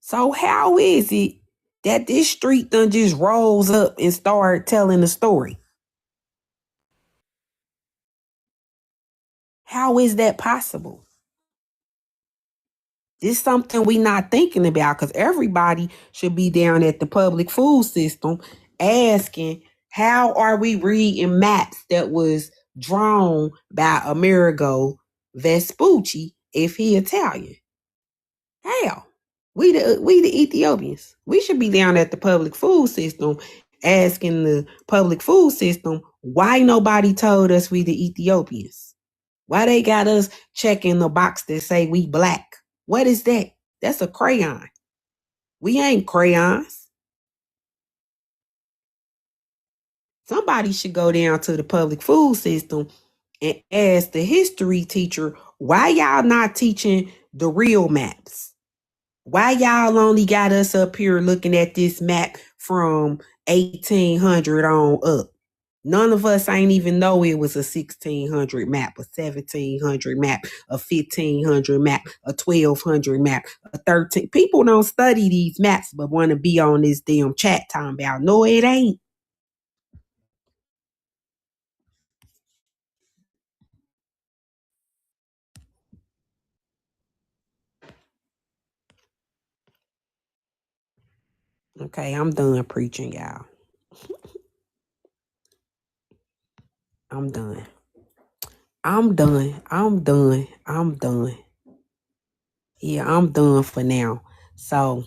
So how is it that this street done just rolls up and start telling the story? How is that possible? It's something we not thinking about, because everybody should be down at the public food system asking, how are we reading maps that was drawn by Amerigo Vespucci if he Italian? How? We the Ethiopians. We should be down at the public food system asking the public food system why nobody told us we the Ethiopians. Why they got us checking the box that say we black? What is that? That's a crayon. We ain't crayons. Somebody should go down to the public food system and ask the history teacher, why y'all not teaching the real maps? Why y'all only got us up here looking at this map from 1800 on up? None of us ain't even know it was a 1600 map, a 1700 map, a 1500 map, a 1200 map, a 13. People don't study these maps but want to be on this damn chat time about. No, it ain't. Okay, I'm done preaching, y'all. I'm done. I'm done. I'm done. I'm done. Yeah, I'm done for now. So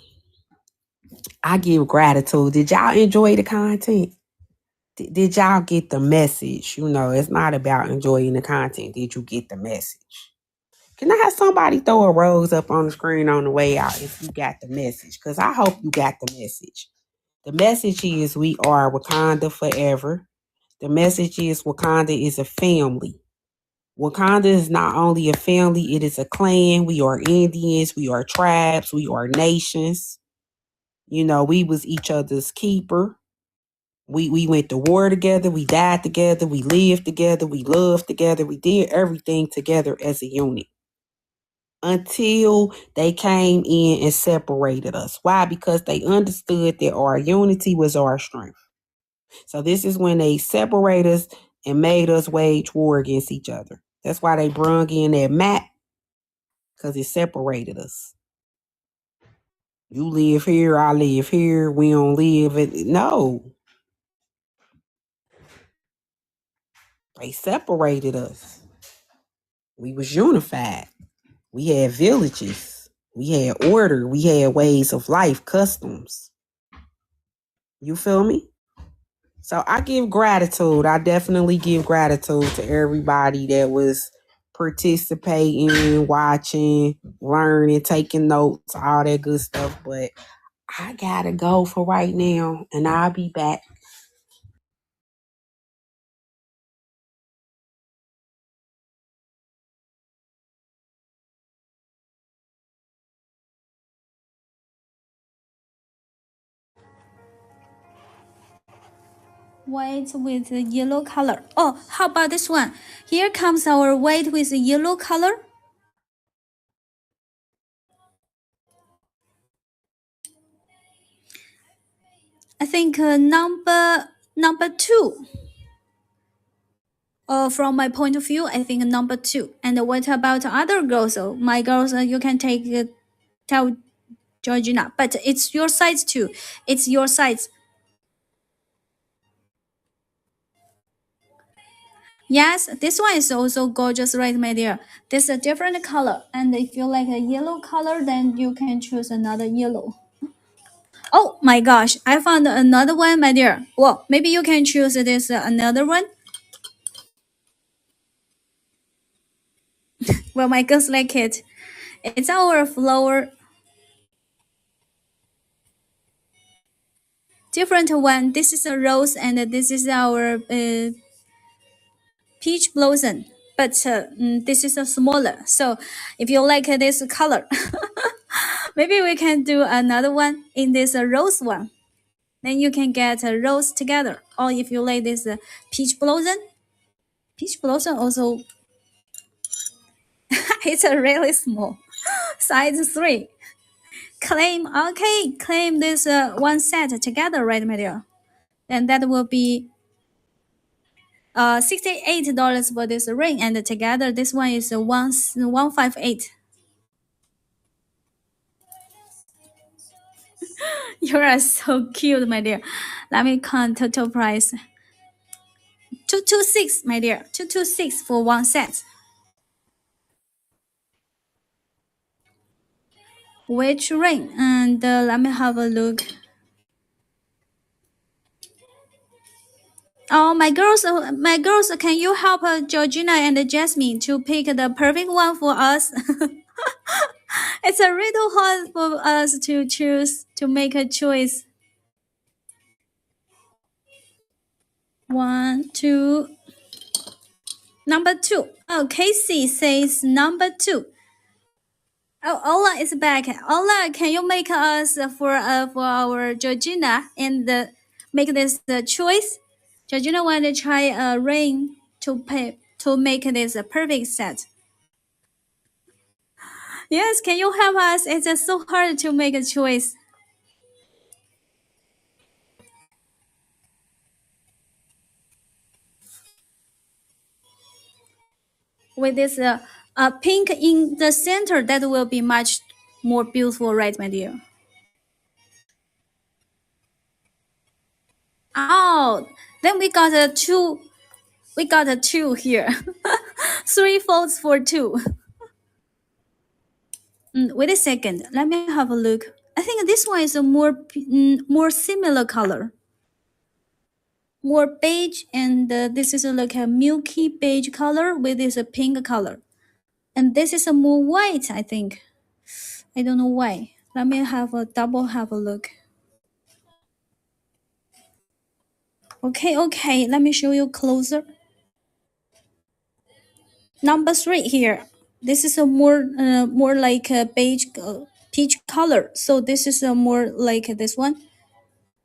I give gratitude. Did y'all enjoy the content? Did y'all get the message? It's not about enjoying the content. Did you get the message? Can I have somebody throw a rose up on the screen on the way out if you got the message? Because I hope you got the message. The message is we are Wakanda forever. The message is Wakanda is a family. Wakanda is not only a family, it is a clan. We are Indians, we are tribes, we are nations. We was each other's keeper. We went to war together, we died together, we lived together, we loved together, we did everything together as a unit until they came in and separated us. Why? Because they understood that our unity was our strength. So this is when they separate us and made us wage war against each other. That's why they brung in that map, because it separated us. You live here, I live here, we don't live it. No, they separated us. We was unified. We had villages. We had order. We had ways of life, customs. You feel me? So I give gratitude. I definitely give gratitude to everybody that was participating, watching, learning, taking notes, all that good stuff. But I gotta go for right now, and I'll be back. White with a yellow color. Oh, how about this one? Here comes our white with a yellow color. I think number two. From my point of view, I think number two. And what about other girls? My girls, you can take tell Georgina, but it's your size too. It's your size. Yes, this one is also gorgeous, right, my dear? This is a different color, and if you like a yellow color, then you can choose another yellow. Oh my gosh, I found another one, my dear. Well, maybe you can choose this another one. Well, my girls like it. It's our flower, different one. This is a rose, and this is our peach blossom. But this is a smaller. So, if you like this color, maybe we can do another one in this rose one. Then you can get a rose together. Or if you like this peach blossom also it's a really small, size 3. Claim this one set together, right, my dear? Then that will be $68 for this ring, and together this one is 158. You are so cute, my dear. Let me count total price. 226, my dear. 226 for one set. Which ring? And let me have a look. Oh, my girls, can you help Georgina and Jasmine to pick the perfect one for us? It's a little hard for us to choose to make a choice. One, two, number two. Oh, Casey says number two. Oh, Ola is back. Ola, can you make us for our Georgina and make this the choice? Georgina want to try a ring to make this a perfect set. Yes, can you help us? It's so hard to make a choice. With this pink in the center, that will be much more beautiful, right, my dear? Oh, then we got a two. We got a two here. Three folds for two. Wait a second. Let me have a look. I think this one is a more similar color, more beige, and this is like a milky beige color with this pink color, and this is a more white. I think. I don't know why. Let me have a look. Okay. Let me show you closer. Number 3 here. This is a more like a beige peach color. So this is a more like this one,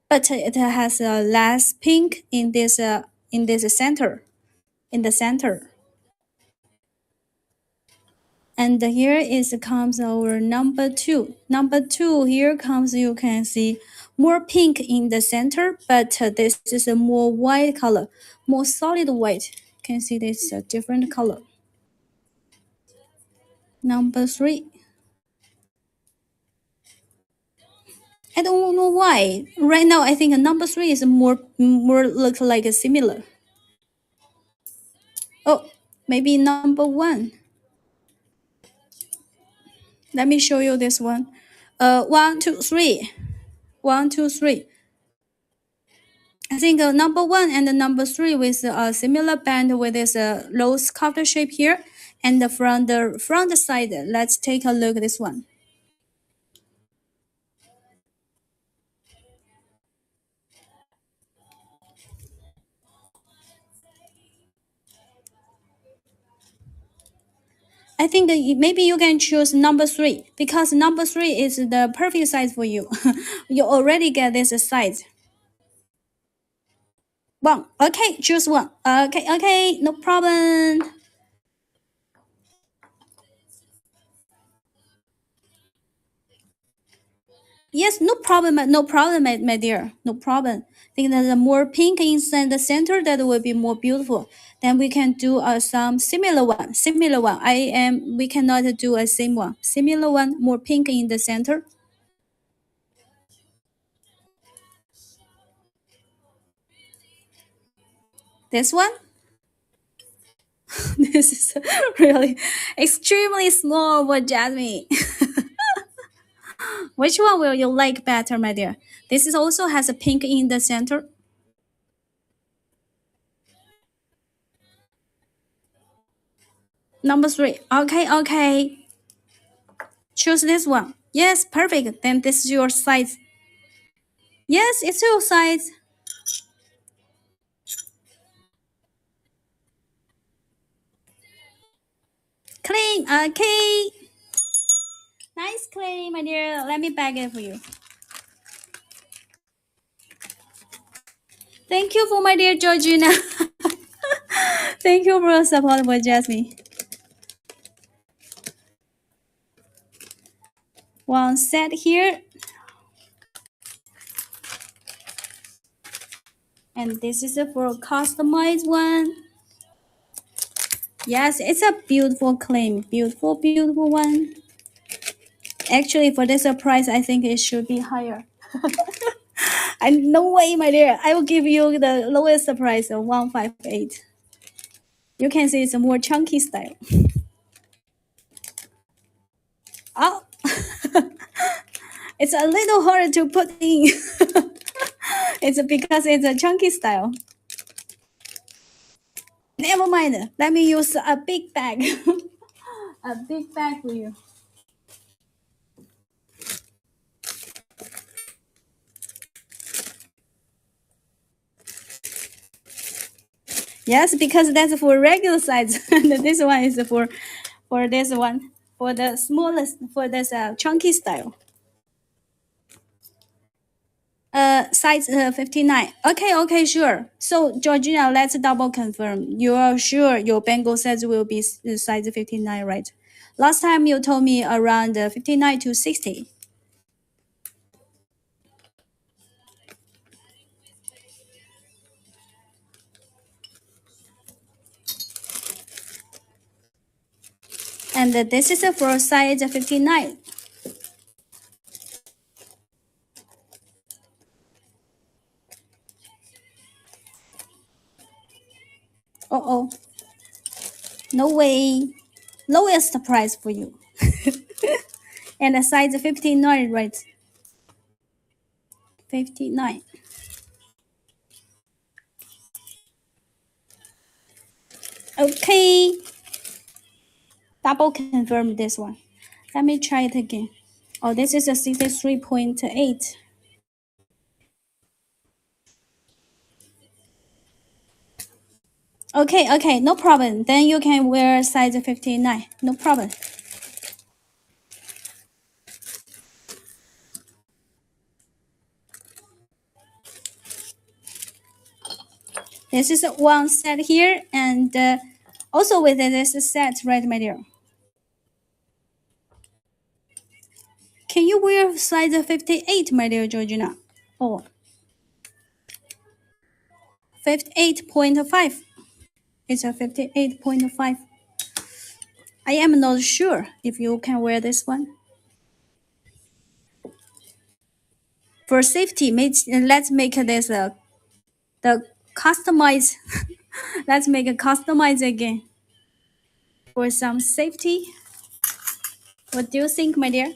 but it has a less pink in this center in the center. And here is comes our number 2. Number 2 here comes, you can see more pink in the center, but this is a more white color, more solid white. You can see this a different color. Number 3. I don't know why. Right now, I think number 3 is more look like a similar. Oh, maybe number 1. Let me show you this one. 1, 2, 3. 1, 2, 3. I think number 1 and number 3 with a similar band with this rose cutter shape here. And from the front side, let's take a look at this one. I think maybe you can choose number 3 because number 3 is the perfect size for you. You already get this size. 1. Okay, choose 1. Okay, no problem. Yes, no problem, my dear, no problem. I think that the more pink inside the center, that will be more beautiful. Then we can do some similar one. We cannot do a same one. Similar one, more pink in the center. This one. This is really extremely small for Jasmine. Which one will you like better, my dear? This is also has a pink in the center. Number 3. Okay. Choose this one. Yes, perfect. Then this is your size. Yes, it's your size. Clean. Okay. Nice clean, my dear. Let me bag it for you. Thank you for my dear Georgina. Thank you for your support for Jasmine. One set here. And this is for customized one. Yes, it's a beautiful claim. Beautiful one. Actually, for this price, I think it should be higher. And no way, my dear. I will give you the lowest price of 158. You can see it's a more chunky style. Oh, it's a little hard to put in. It's because it's a chunky style. Never mind. Let me use a big bag. A big bag for you. Yes, because that's for regular size. And this one is for this one. For the smallest, for this chunky style. Size 59. Okay, sure. So Georgina, let's double confirm. You are sure your Bengal size will be size 59, right? Last time you told me around 59 to 60. And this is for size 59. Oh, no way. Lowest price for you. And a size 59, right? 59. Okay. Double confirm this one. Let me try it again. Oh, this is a 63.8. Okay, no problem. Then you can wear size 59. No problem. This is one set here, and also with this set, right, my dear? Can you wear size 58, my dear Georgina? Oh, 58.5. It's a 58.5. I am not sure if you can wear this one. For safety, let's make this the customize. Let's make a customize again for some safety. What do you think, my dear?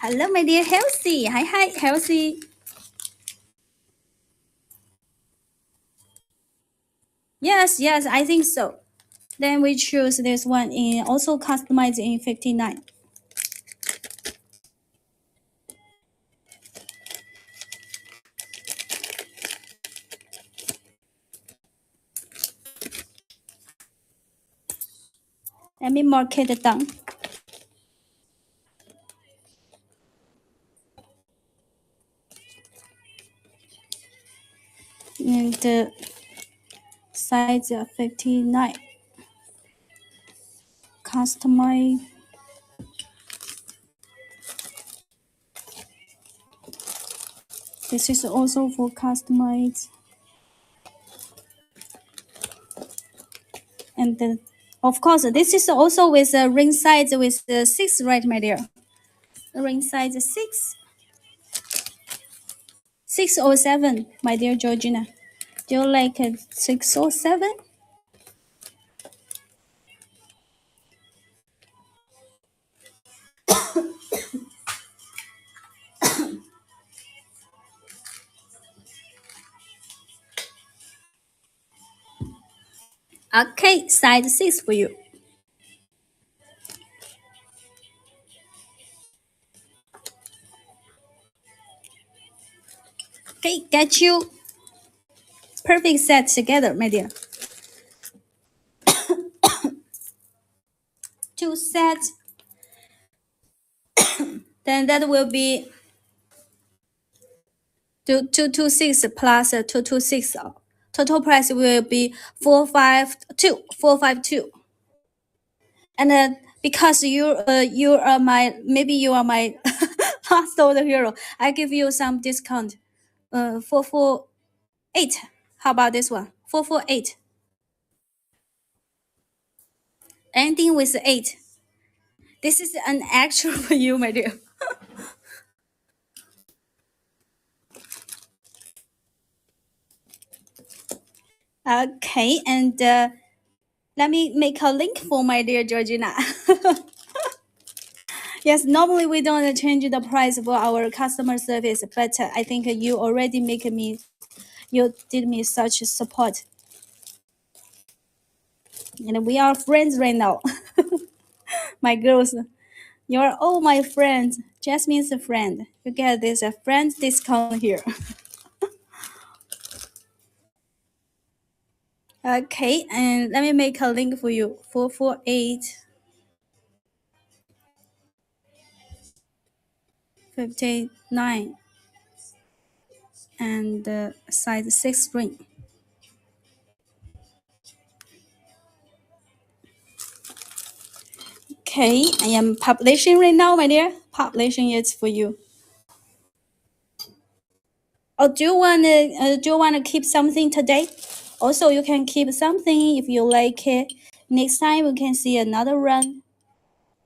Hello, my dear Healthy. Hi, Healthy. Yes, I think so. Then we choose this one in also customize in 59. Let me mark it down. And size 59. Customize. This is also for customize. And of course, this is also with a ring size with 6, right, my dear? Ring size 6. 607, my dear Georgina. Do you like 607? Okay, size 6 for you. Okay, get you perfect set together, my dear. 2 sets. Then that will be 226 plus 226. Total price will be 452. And because you are my maybe you are my last old hero, I give you some discount. 448. How about this one? 448. Ending with 8. This is an extra for you, my dear. Okay, and let me make a link for my dear Georgina. Yes, normally we don't change the price for our customer service, but I think you already you did me such support. And we are friends right now. My girls, you're all my friends. Jasmine's a friend. You get this a friend discount here. Okay, and let me make a link for you. 448 59 and size 6 ring. Okay, I am publishing right now, my dear. Publishing it for you. Oh, do you wanna keep something today? Also, you can keep something if you like it. Next time we can see another run.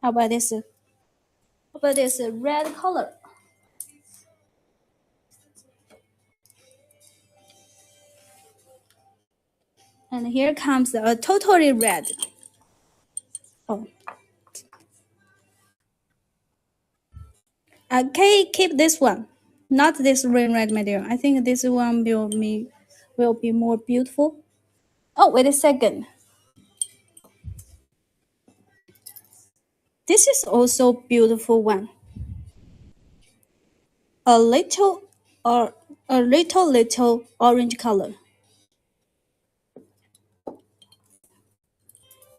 How about this? How about this red color? And here comes a totally red. Oh, okay, keep this one. Not this rain red, my dear. I think this one will be more beautiful. Oh, wait a second. This is also beautiful one. A little or a little orange color.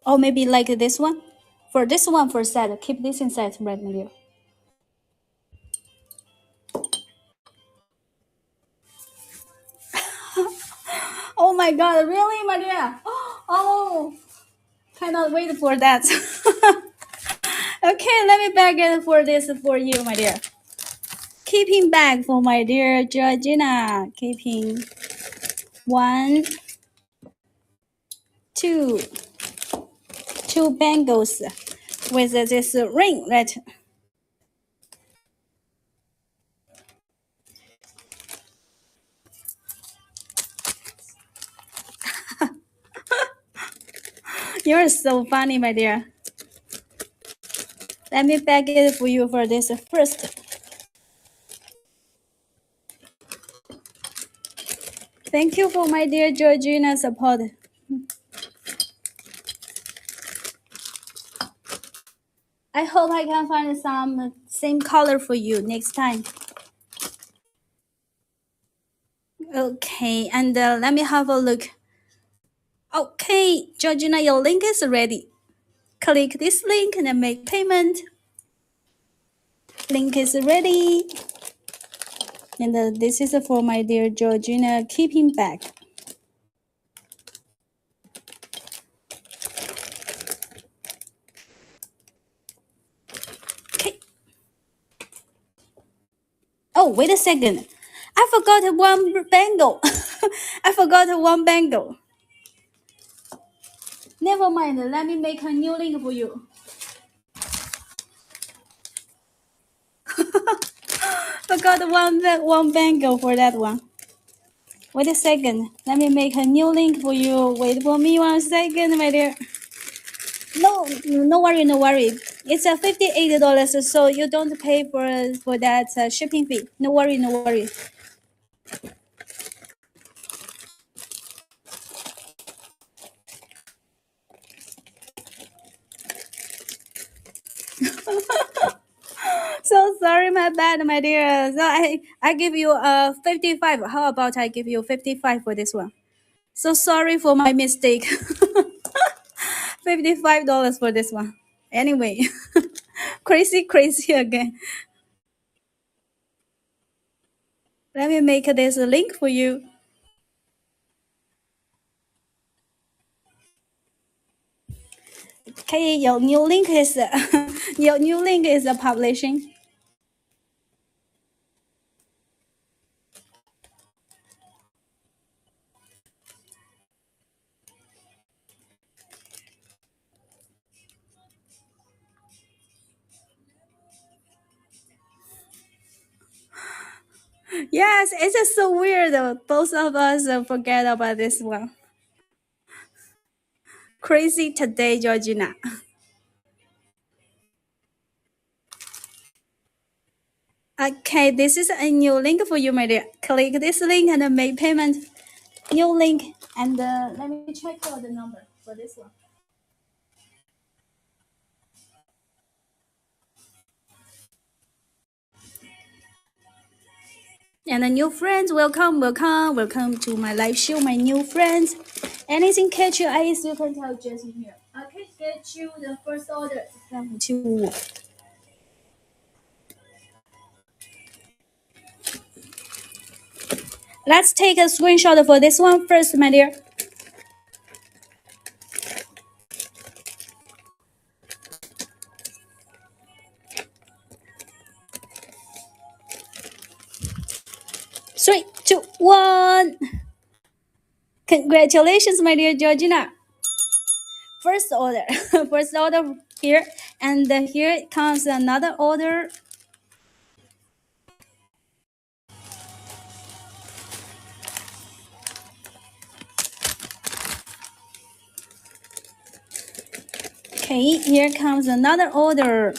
Or maybe like this one. For this one, for set, keep this inside, right, my dear. Oh my god, really, my dear? Oh, cannot wait for that. Okay, let me bag it for this for you, my dear. Keeping bag for my dear Georgina. Keeping one, two, two bangles with this ring, right? You're so funny, my dear. Let me bag it for you for this first. Thank you for my dear Georgina support. I hope I can find some same color for you next time. Okay, and let me have a look. Okay, Georgina, your link is ready. Click this link and make payment. Link is ready. And this is for my dear Georgina keeping bag. Okay. Oh, wait a second. I forgot one bangle. I forgot one bangle. Never mind. Let me make a new link for you. Forgot one bangle for that one. Wait a second. Let me make a new link for you. Wait for me 1 second, my dear. No, no worry, no worry. It's a $58, so you don't pay for that shipping fee. No worry, no worry. So sorry, my bad, my dear. So I give you 55. How about I give you 55 for this one? So sorry for my mistake. $55 for this one. Anyway, crazy again. Let me make this link for you. Okay, your new link is your new link is publishing. Yes, it's just so weird. Both of us forget about this one. Crazy today, Georgina. Okay, this is a new link for you, my dear. Click this link and make payment. New link, and let me check out the number for this one. And the new friends, welcome to my live show, my new friends. Anything catch your eyes, you can tell Jessie here. Okay, get you the first order. 3、5。Let's take a screenshot for this one first, my dear. Three, two, one. Congratulations, my dear Georgina. First order, first order here, and here comes another order. Okay, here comes another order.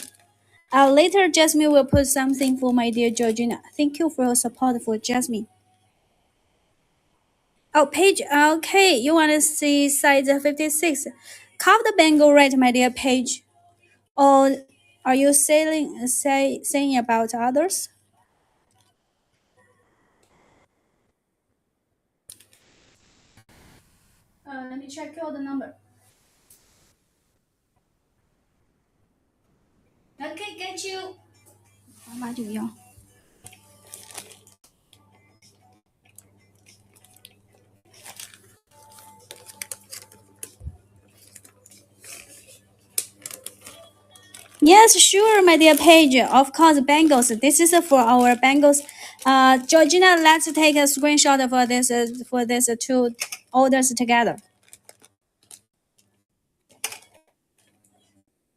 Later, Jasmine will put something for my dear Georgina. Thank you for your support for Jasmine. Oh, page. Okay, you want to see size 56. Carve the bangle right, my dear Page. Or are you saying about others? Let me check out the number. Okay, get you. 891. Yes, sure, my dear Paige. Of course, bangles. This is for our bangles. Georgina, let's take a screenshot for this two orders together.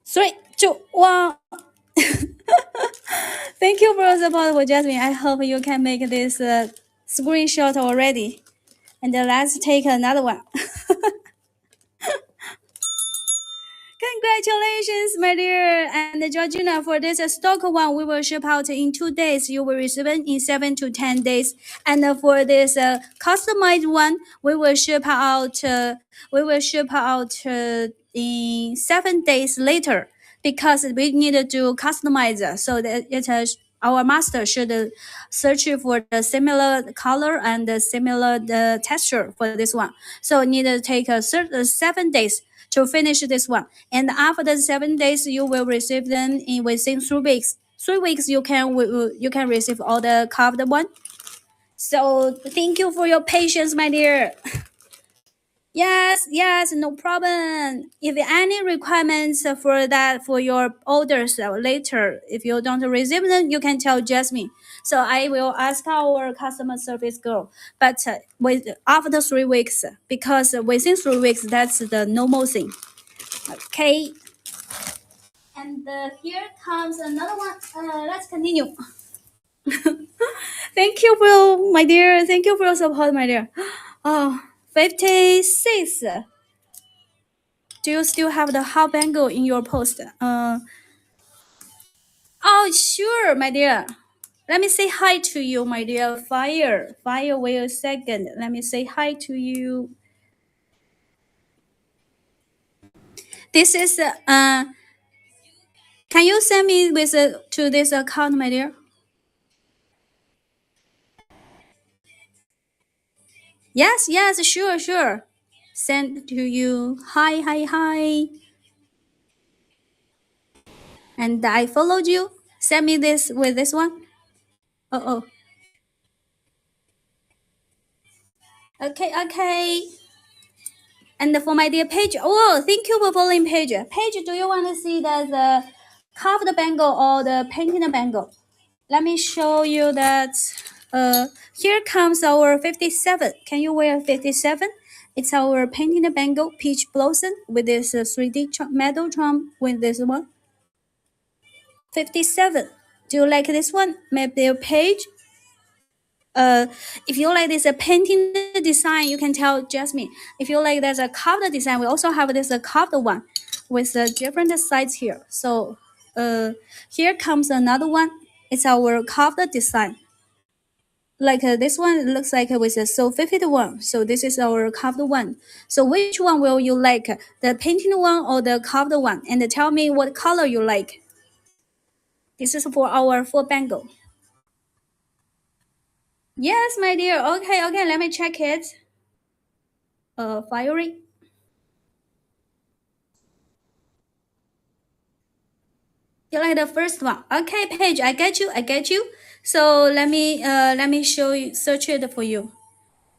3, 2, 1. Thank you for the support for Jasmine. I hope you can make this screenshot already. And let's take another one. Congratulations, my dear. And Georgina, for this stock one, we will ship out in 2 days. You will receive it in 7 to 10 days. And for this customized one, we will ship out. In 7 days later because we need to customize so that it is. Our master should search for the similar color and the similar texture for this one. So need to take a 7 days to finish this one. And after the 7 days, you will receive them in within 3 weeks. 3 weeks you can receive all the carved one. So thank you for your patience, my dear. Yes, no problem. If any requirements for that for your orders later, if you don't receive them, you can tell Jasmine. So I will ask our customer service girl. But with after 3 weeks, because within 3 weeks, that's the normal thing. Okay. And here comes another one. Let's continue. Thank you for my dear. Thank you for your support, my dear. Oh, 56. Do you still have the hot bangle in your post? Oh, sure, my dear. Let me say hi to you, my dear. Fire, wait a second. Let me say hi to you. This is can you send me with to this account, my dear? Yes, sure. Send to you. Hi. And I followed you. Send me this with this one. Oh. Okay. And for my dear Paige, oh, thank you for following Paige. Paige, do you want to see the carved bangle or the painted bangle? Let me show you that. Here comes our 57. Can you wear 57? It's our painted bangle, peach blossom with this 3D metal charm with this one. 57. Do you like this one? My dear Paige? If you like this painting design, you can tell Jasmine. If you like there's a carved design, we also have this carved one with different sides here. So here comes another one. It's our carved design. Like this one looks like with a so fitted one. So this is our carved one. So which one will you like? The painted one or the carved one? And tell me what color you like. This is for our full bangle. Yes, my dear. Okay. Let me check it. Fiery. You like the first one? Okay, Paige, I get you. So let me show you, search it for you.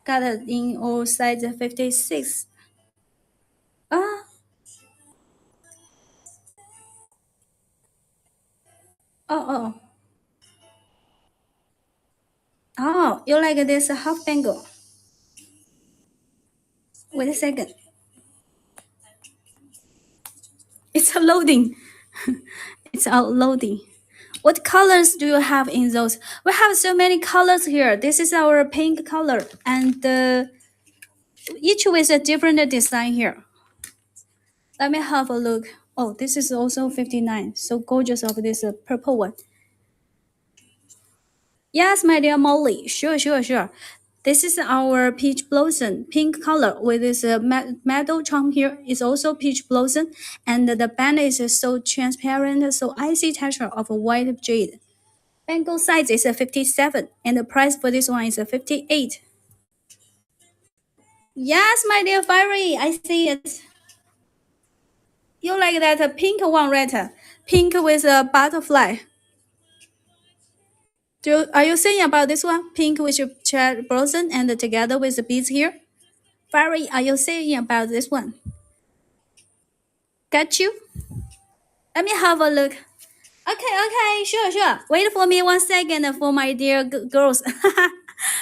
Got it in all size 56. Ah, oh. Oh, you like this half bangle? Wait a second. It's loading. It's loading. What colors do you have in those? We have so many colors here. This is our pink color, and each with a different design here. Let me have a look. Oh, this is also 59. So gorgeous of this purple one. Yes, my dear Molly. Sure. This is our peach blossom, pink color with this metal charm here. It's also peach blossom, and the band is so transparent, so icy texture of a white jade. Bangle size is a 57, and the price for this one is a 58. Yes, my dear Fairy, I see it. You like that pink one, right? Pink with a butterfly. Are you saying about this one? Pink with your cherry blossom and together with the beads here? Fairy, are you saying about this one? Got you? Let me have a look. Okay, sure. Wait for me 1 second for my dear girls.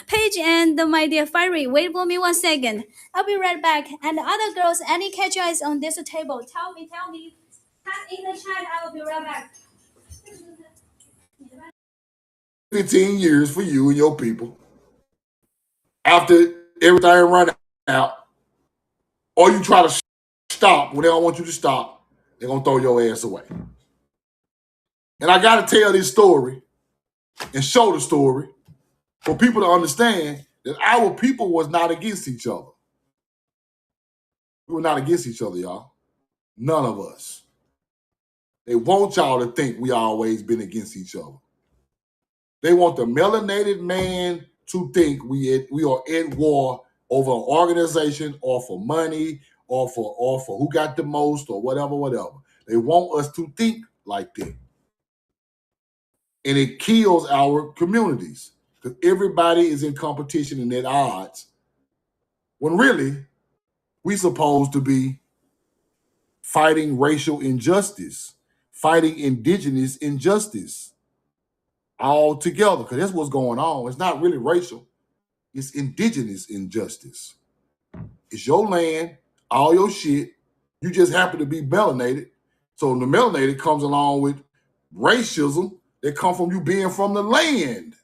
Paige and my dear Fairy, wait for me 1 second. I'll be right back. And the other girls, any catch eyes on this table? Tell me. Type in the chat, I will be right back. 15 years for you and your people. After everything run out, or you try to stop when they don't want you to stop, they're going to throw your ass away. And I got to tell this story and show the story for people to understand that our people was not against each other. We were not against each other, y'all. None of us. They want y'all to think we always been against each other. They want the melanated man to think we are at war over an organization or for money or for who got the most or whatever. They want us to think like that. And it kills our communities because everybody is in competition and at odds when really we supposed to be fighting racial injustice, fighting indigenous injustice all together because that's what's going on. It's not really racial. It's indigenous injustice. It's your land, all your shit. You just happen to be melanated. So the melanated comes along with racism that come from you being from the land.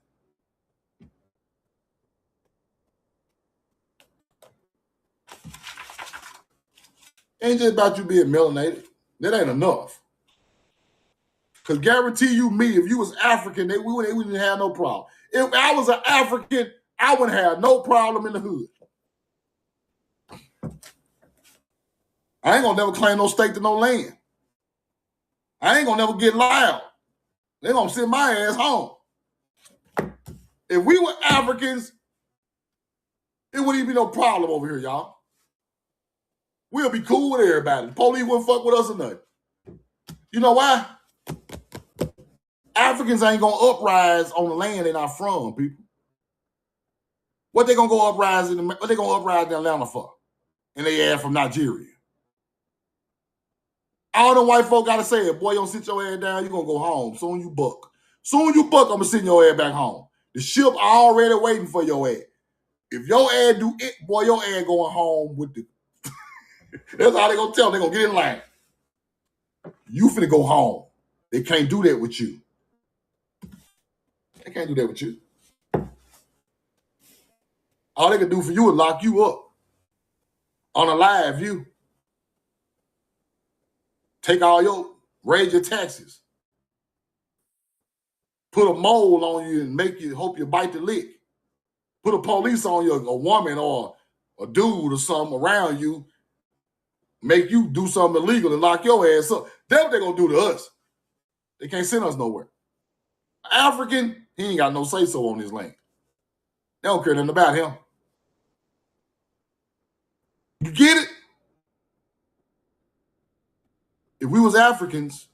Ain't just about you being melanated. That ain't enough. Because guarantee you me, if you was African, we wouldn't have no problem. If I was an African, I wouldn't have no problem in the hood. I ain't gonna never claim no stake to no land. I ain't gonna never get loud. They gonna send my ass home. If we were Africans, it wouldn't even be no problem over here, y'all. We'll be cool with everybody. The police wouldn't fuck with us or nothing. You know why? Africans ain't gonna uprise on the land they're not from, people. What they gonna go uprise in Atlanta for? And they ass from Nigeria. All the white folk gotta say it, boy, you don't sit your ass down, you gonna go home. Soon you buck, I'm gonna send your ass back home. The ship already waiting for your ass. If your ass do it, boy, your ass going home with the that's how they gonna tell them. They gonna get in line. You finna go home. They can't do that with you. They can't do that with you. All they can do for you is lock you up on a live view. Raise your taxes. Put a mole on you and hope you bite the lick. Put a police on you, a woman or a dude or something around you, make you do something illegal and lock your ass up. That's what they're gonna do to us. They can't send us nowhere. African, he ain't got no say-so on his land. They don't care nothing about him. You get it? If we was Africans,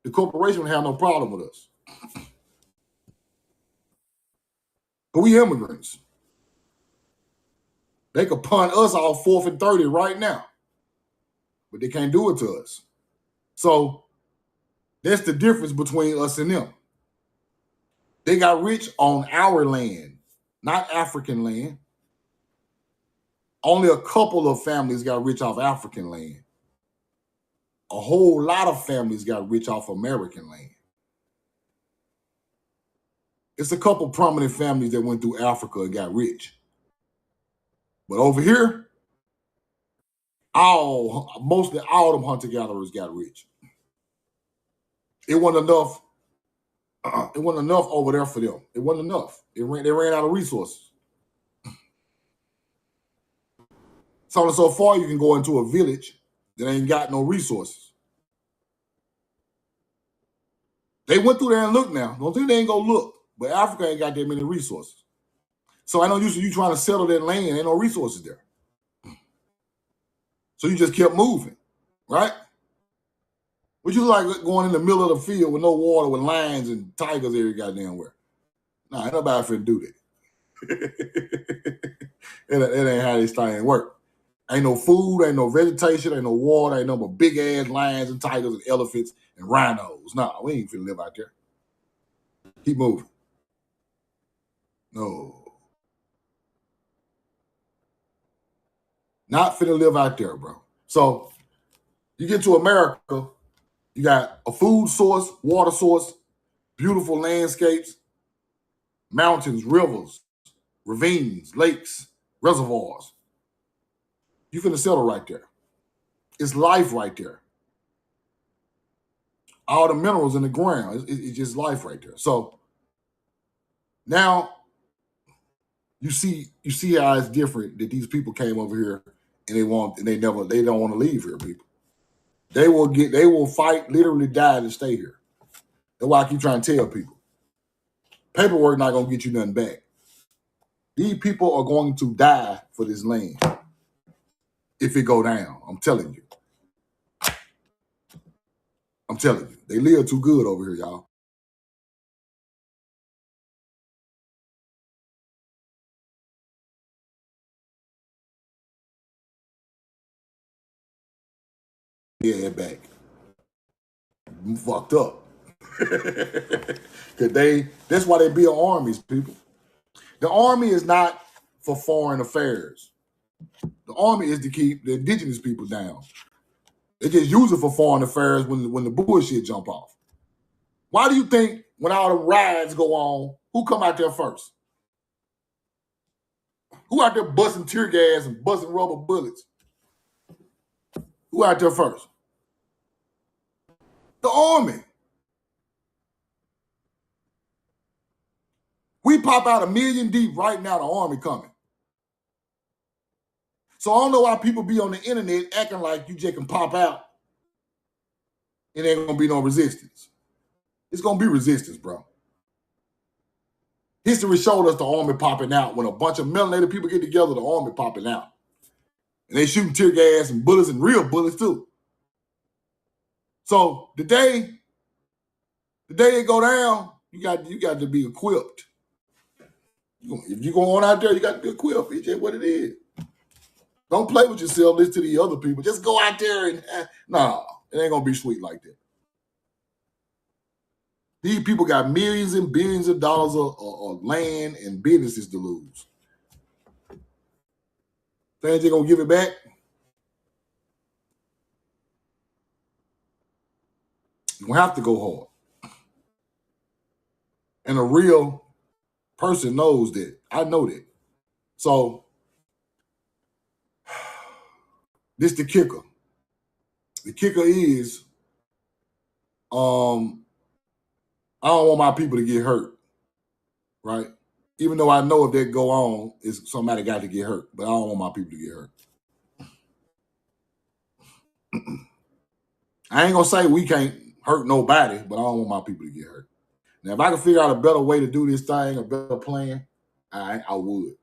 the corporation would have no problem with us. But we immigrants. They could punt us off 4th and 30 right now. But they can't do it to us. So that's the difference between us and them. They got rich on our land, not African land. Only a couple of families got rich off African land. A whole lot of families got rich off American land. It's a couple prominent families that went through Africa and got rich. But over here, mostly all them hunter-gatherers got rich. It wasn't enough. It wasn't enough over there for them. It wasn't enough. They ran out of resources. It's only so far you can go into a village that ain't got no resources. They went through there and looked now. Don't think they ain't gonna look. But Africa ain't got that many resources. So I know you trying to settle that land. Ain't no resources there. So you just kept moving, right? Would you like going in the middle of the field with no water, with lions and tigers every goddamn where? Nah, ain't nobody finna do that. It ain't how this thing work. Ain't no food, ain't no vegetation, ain't no water, ain't no but big ass lions and tigers and elephants and rhinos. Nah, we ain't finna live out there. Keep moving. No. Not finna live out there, bro. So you get to America, you got a food source, water source, beautiful landscapes, mountains, rivers, ravines, lakes, reservoirs. You finna settle right there. It's life right there. All the minerals in the ground. It's just life right there. So now you see how it's different that these people came over here and they don't want to leave here, people. They will fight, literally die to stay here. That's why I keep trying to tell people. Paperwork not gonna get you nothing back. These people are going to die for this land if it go down. I'm telling you. They live too good over here, y'all. Yeah, back. I'm fucked up. That's why they build armies, people. The army is not for foreign affairs. The army is to keep the indigenous people down. They just use it for foreign affairs when the bullshit jump off. Why do you think when all the riots go on, who come out there first? Who out there busting tear gas and busting rubber bullets? Who out there first? The army. We pop out 1 million deep right now, the army coming. So I don't know why people be on the internet acting like you just can pop out and ain't gonna be no resistance. It's gonna be resistance, bro. History showed us the army popping out. When a bunch of melanated people get together, the army popping out. And they shooting tear gas and bullets and real bullets too. So the day it go down, you got to be equipped. If you go on out there, you got to be equipped. It's just what it is. Don't play with yourself. Listen to the other people. Just go out there and nah, it ain't gonna be sweet like that. These people got millions and billions of dollars of land and businesses to lose. Think they're gonna give it back? You're gonna have to go hard. And a real person knows that. I know that. So this the kicker. The kicker is I don't want my people to get hurt, right? Even though I know if that go on, is somebody got to get hurt, but I don't want my people to get hurt. I ain't gonna say we can't hurt nobody, but I don't want my people to get hurt. Now, if I can figure out a better way to do this thing, a better plan, I would.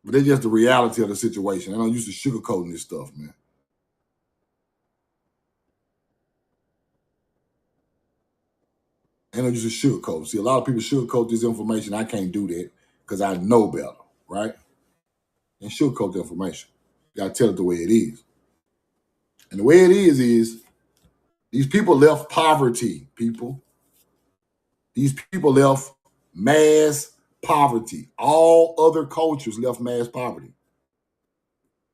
But it's just the reality of the situation. I don't use to sugarcoating this stuff, man. I don't use to sugarcoat. See, a lot of people sugarcoat this information. I can't do that because I know better, right? And sugarcoat the information. You gotta tell it the way it is. And the way it is these people left poverty, people. These people left mass poverty. All other cultures left mass poverty.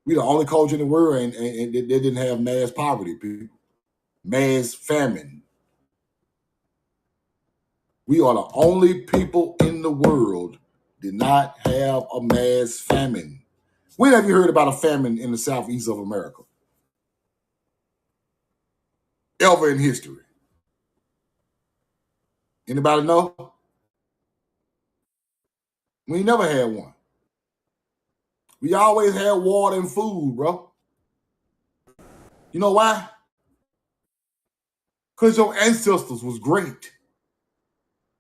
We the only culture in the world and they didn't have mass poverty, people. Mass famine. We are the only people in the world did not have a mass famine. When have you heard about a famine in the southeast of America? Ever in history? Anybody know? We never had one. We always had water and food, bro. You know why? Because your ancestors was great.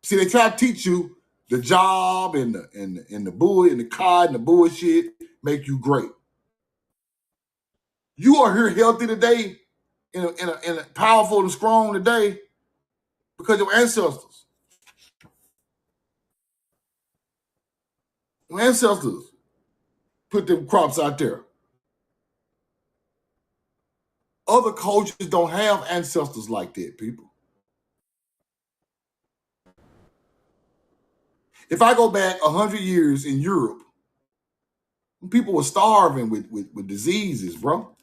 See, they try to teach you the job and the bull and the car and the bullshit make you great. You are here healthy today, in a powerful and strong today because your ancestors. Your ancestors put them crops out there. Other cultures don't have ancestors like that, people. If I go back 100 years in Europe, people were starving with diseases, bro.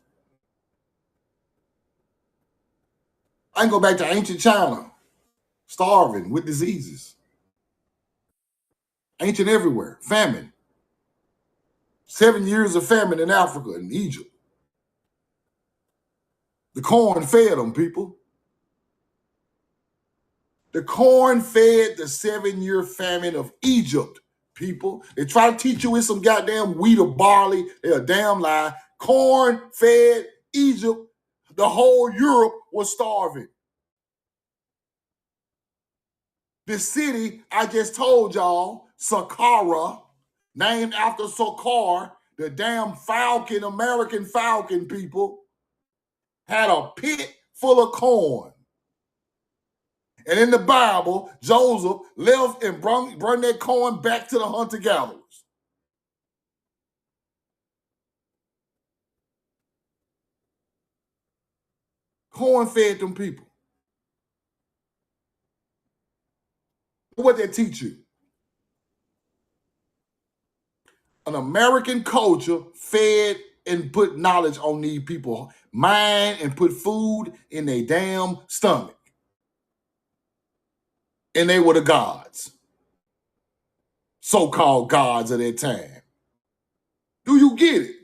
I can go back to ancient China, starving with diseases. Ancient everywhere, famine. 7 years of famine in Africa and Egypt. The corn fed them, people. The corn fed the 7-year famine of Egypt, people. They try to teach you it's some goddamn wheat or barley. They're a damn lie. Corn fed Egypt. The whole Europe was starving. The city I just told y'all, Saqqara, named after Saqqar, the damn falcon, American falcon, people, had a pit full of corn. And in the Bible, Joseph left and brought that corn back to the hunter-gatherers. Corn fed them people. What they teach you? An American culture fed and put knowledge on these people, mind and put food in their damn stomach. And they were the gods. So-called gods of their time. Do you get it?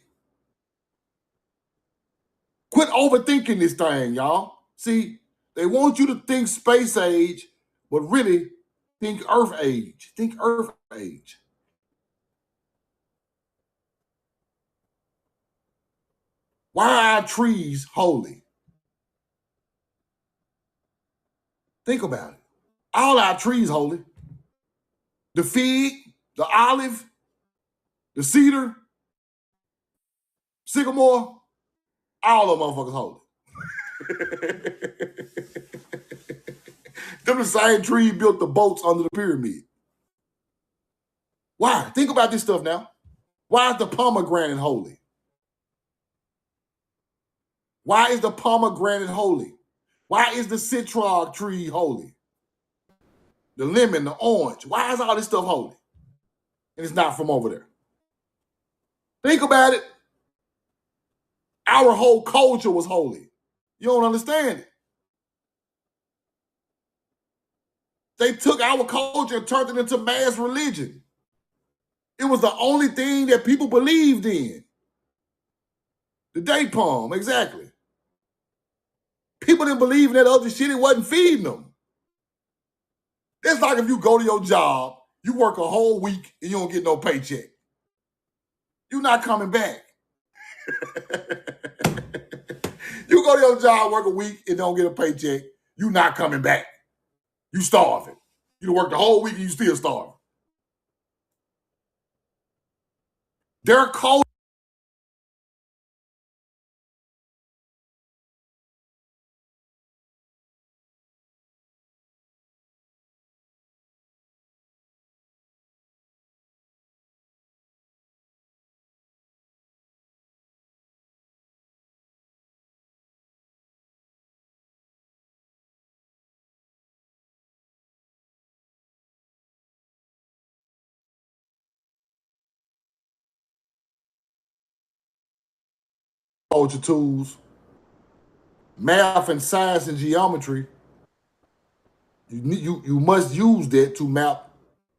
Quit overthinking this thing, y'all. See, they want you to think space age, but really think Earth age. Think Earth age. Why are trees holy? Think about it. All our trees holy. The fig, the olive, the cedar, sycamore, all of them motherfuckers holy. Them the same trees built the boats under the pyramid. Why? Think about this stuff now. Why is the pomegranate holy? Why is the pomegranate holy? Why is the citron tree holy? The lemon, the orange. Why is all this stuff holy? And it's not from over there. Think about it. Our whole culture was holy. You don't understand it. They took our culture and turned it into mass religion. It was the only thing that people believed in. The date palm, exactly. People didn't believe in that other shit. It wasn't feeding them. It's like if you go to your job, you work a whole week and you don't get no paycheck. You're not coming back. You go to your job, work a week and don't get a paycheck, you're not coming back. You starving. You work the whole week and you still starving. Their culture. Culture tools, math and science and geometry, you must use that to map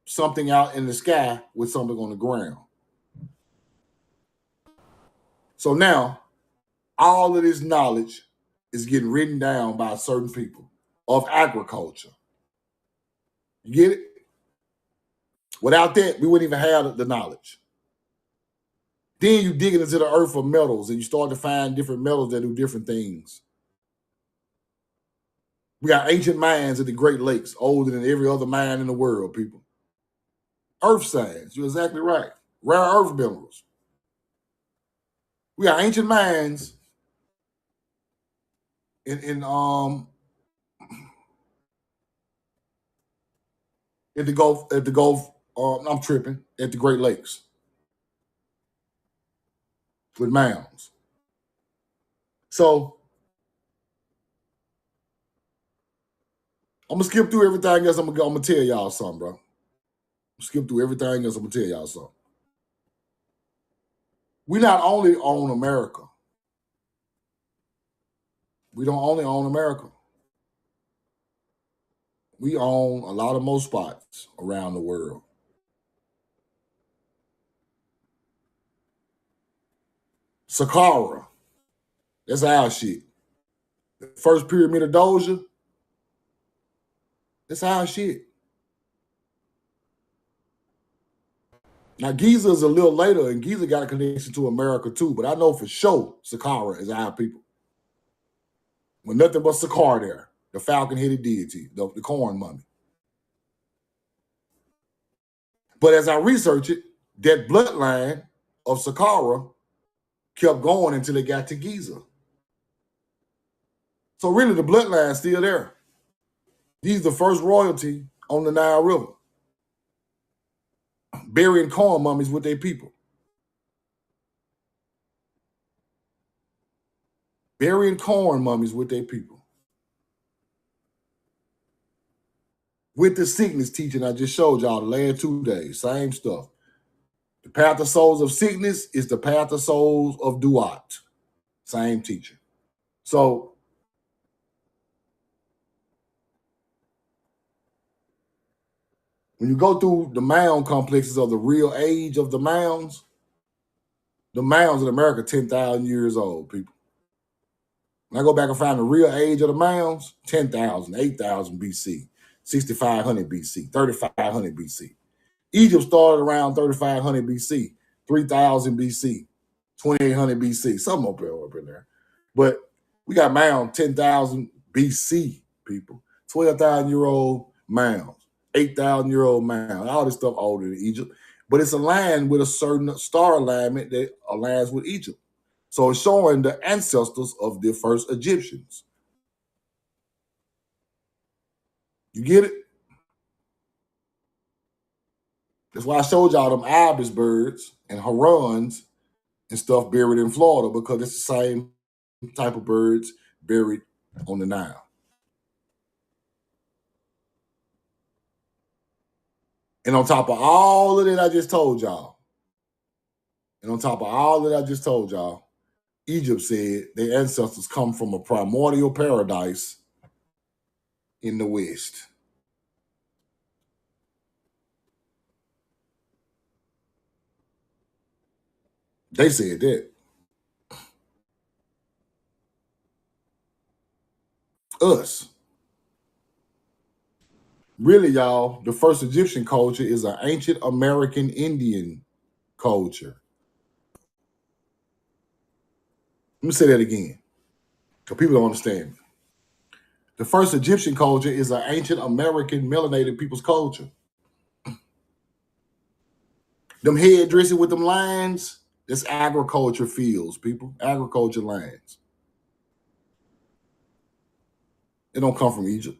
something out in the sky with something on the ground. So now, all of this knowledge is getting written down by certain people of agriculture. You get it? Without that, we wouldn't even have the knowledge. Then you dig into the earth for metals and you start to find different metals that do different things. We got ancient mines at the Great Lakes, older than every other mine in the world, people. Earth science. You're exactly right. Rare earth minerals. We got ancient mines in at the Gulf, I'm tripping, at the Great Lakes with mounds. So I'm gonna skip through everything else. I'm gonna tell y'all something, bro. Skip through everything else. I'm gonna tell y'all something. We not only own America. We don't only own America. We own a lot of more spots around the world. Saqqara, that's our shit. The first pyramid of Doja, that's our shit. Now Giza is a little later, and Giza got a connection to America too. But I know for sure Saqqara is our people. With nothing but Saqqara there, the falcon-headed deity, the corn mummy. But as I research it, that bloodline of Saqqara kept going until it got to Giza. So really, the bloodline's still there. These the first royalty on the Nile River, burying corn mummies with their people. Burying corn mummies with their people. With the sickness teaching I just showed y'all the last 2 days, same stuff. The path of souls of sickness is the path of souls of Duat. Same teaching. So when you go through the mound complexes of the real age of the mounds in America 10,000 years old, people. When I go back and find the real age of the mounds, 10,000, 8,000 BC, 6,500 BC, 3,500 BC. Egypt started around 3,500 BC, 3,000 BC, 2,800 BC, something up in there. But we got mound 10,000 BC, people. 12,000-year-old mounds, 8,000-year-old mounds, all this stuff older than Egypt. But it's aligned with a certain star alignment that aligns with Egypt. So it's showing the ancestors of the first Egyptians. You get it? That's why I showed y'all them ibis birds and herons and stuff buried in Florida, because it's the same type of birds buried on the Nile. And on top of all of that I just told y'all, Egypt said their ancestors come from a primordial paradise in the West. They said that. Us. Really, y'all, the first Egyptian culture is an ancient American Indian culture. Let me say that again, because people don't understand. The first Egyptian culture is an ancient American melanated people's culture. Them head dressing with them lines, that's agriculture fields, people. Agriculture lands. They don't come from Egypt.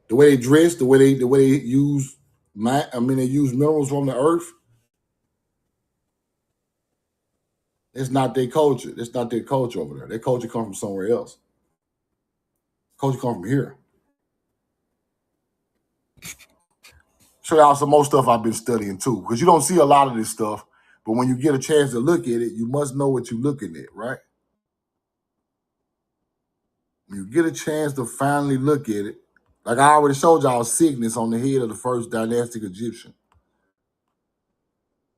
The way they dress, the way they use they use minerals from the earth. It's not their culture. It's not their culture over there. Their culture comes from somewhere else. Culture comes from here. Show y'all some more stuff I've been studying too, because you don't see a lot of this stuff, but when you get a chance to look at it, you must know what you're looking at, right? When you get a chance to finally look at it, like I already showed y'all sickness on the head of the first dynastic Egyptian.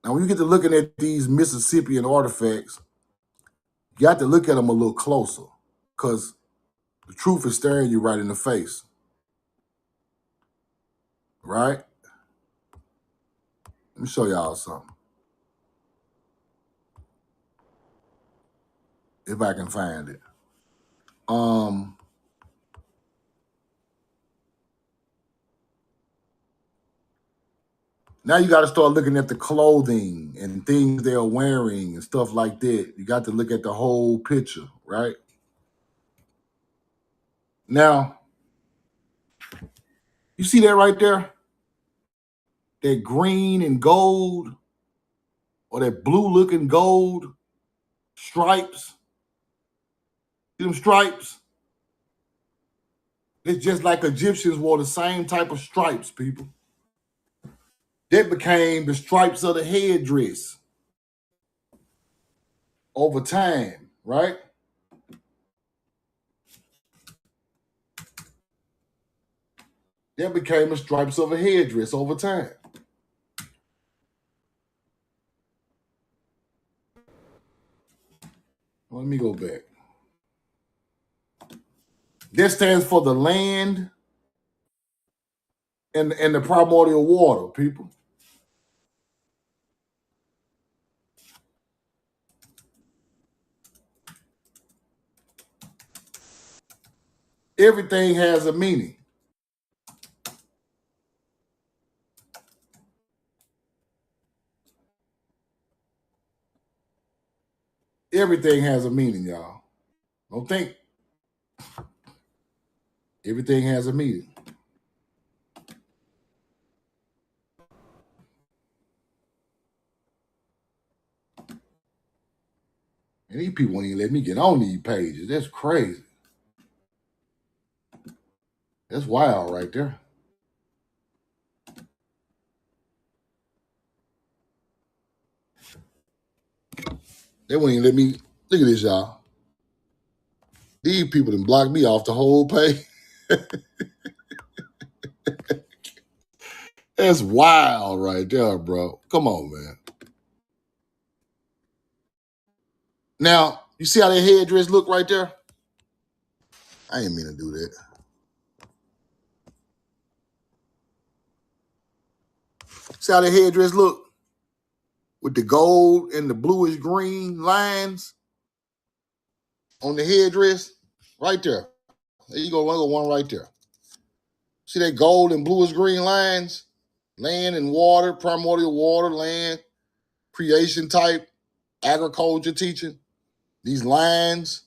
Now, when you get to looking at these Mississippian artifacts, you got to look at them a little closer, because the truth is staring you right in the face, right? Let me show y'all something. If I can find it. Now you got to start looking at the clothing and things they're wearing and stuff like that. You got to look at the whole picture, right? Now, you see that right there? That green and gold or that blue looking gold stripes. See them stripes? It's just like Egyptians wore the same type of stripes, people. That became the stripes of the headdress over time, right? That became the stripes of a headdress over time. Let me go back. That stands for the land and the primordial water, people. Everything has a meaning. Everything has a meaning, y'all. Don't think. Everything has a meaning. And these people won't even let me get on these pages. That's crazy. That's wild right there. They won't even let me. Look at this, y'all. These people done blocked me off the whole page. That's wild right there, bro. Come on, man. Now, you see how that headdress look right there? I ain't mean to do that. See how the headdress look? With the gold and the bluish green lines on the headdress? Right there. There you go, one right there. See that gold and bluish green lines? Land and water, primordial water, land, creation type, agriculture teaching. These lines,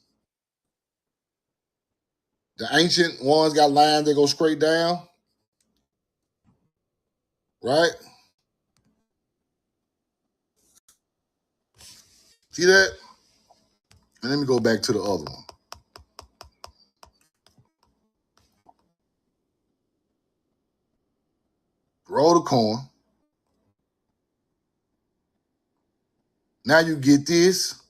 the ancient ones got lines that go straight down. Right? See that? And let me go back to the other one. Roll the coin. Now you get this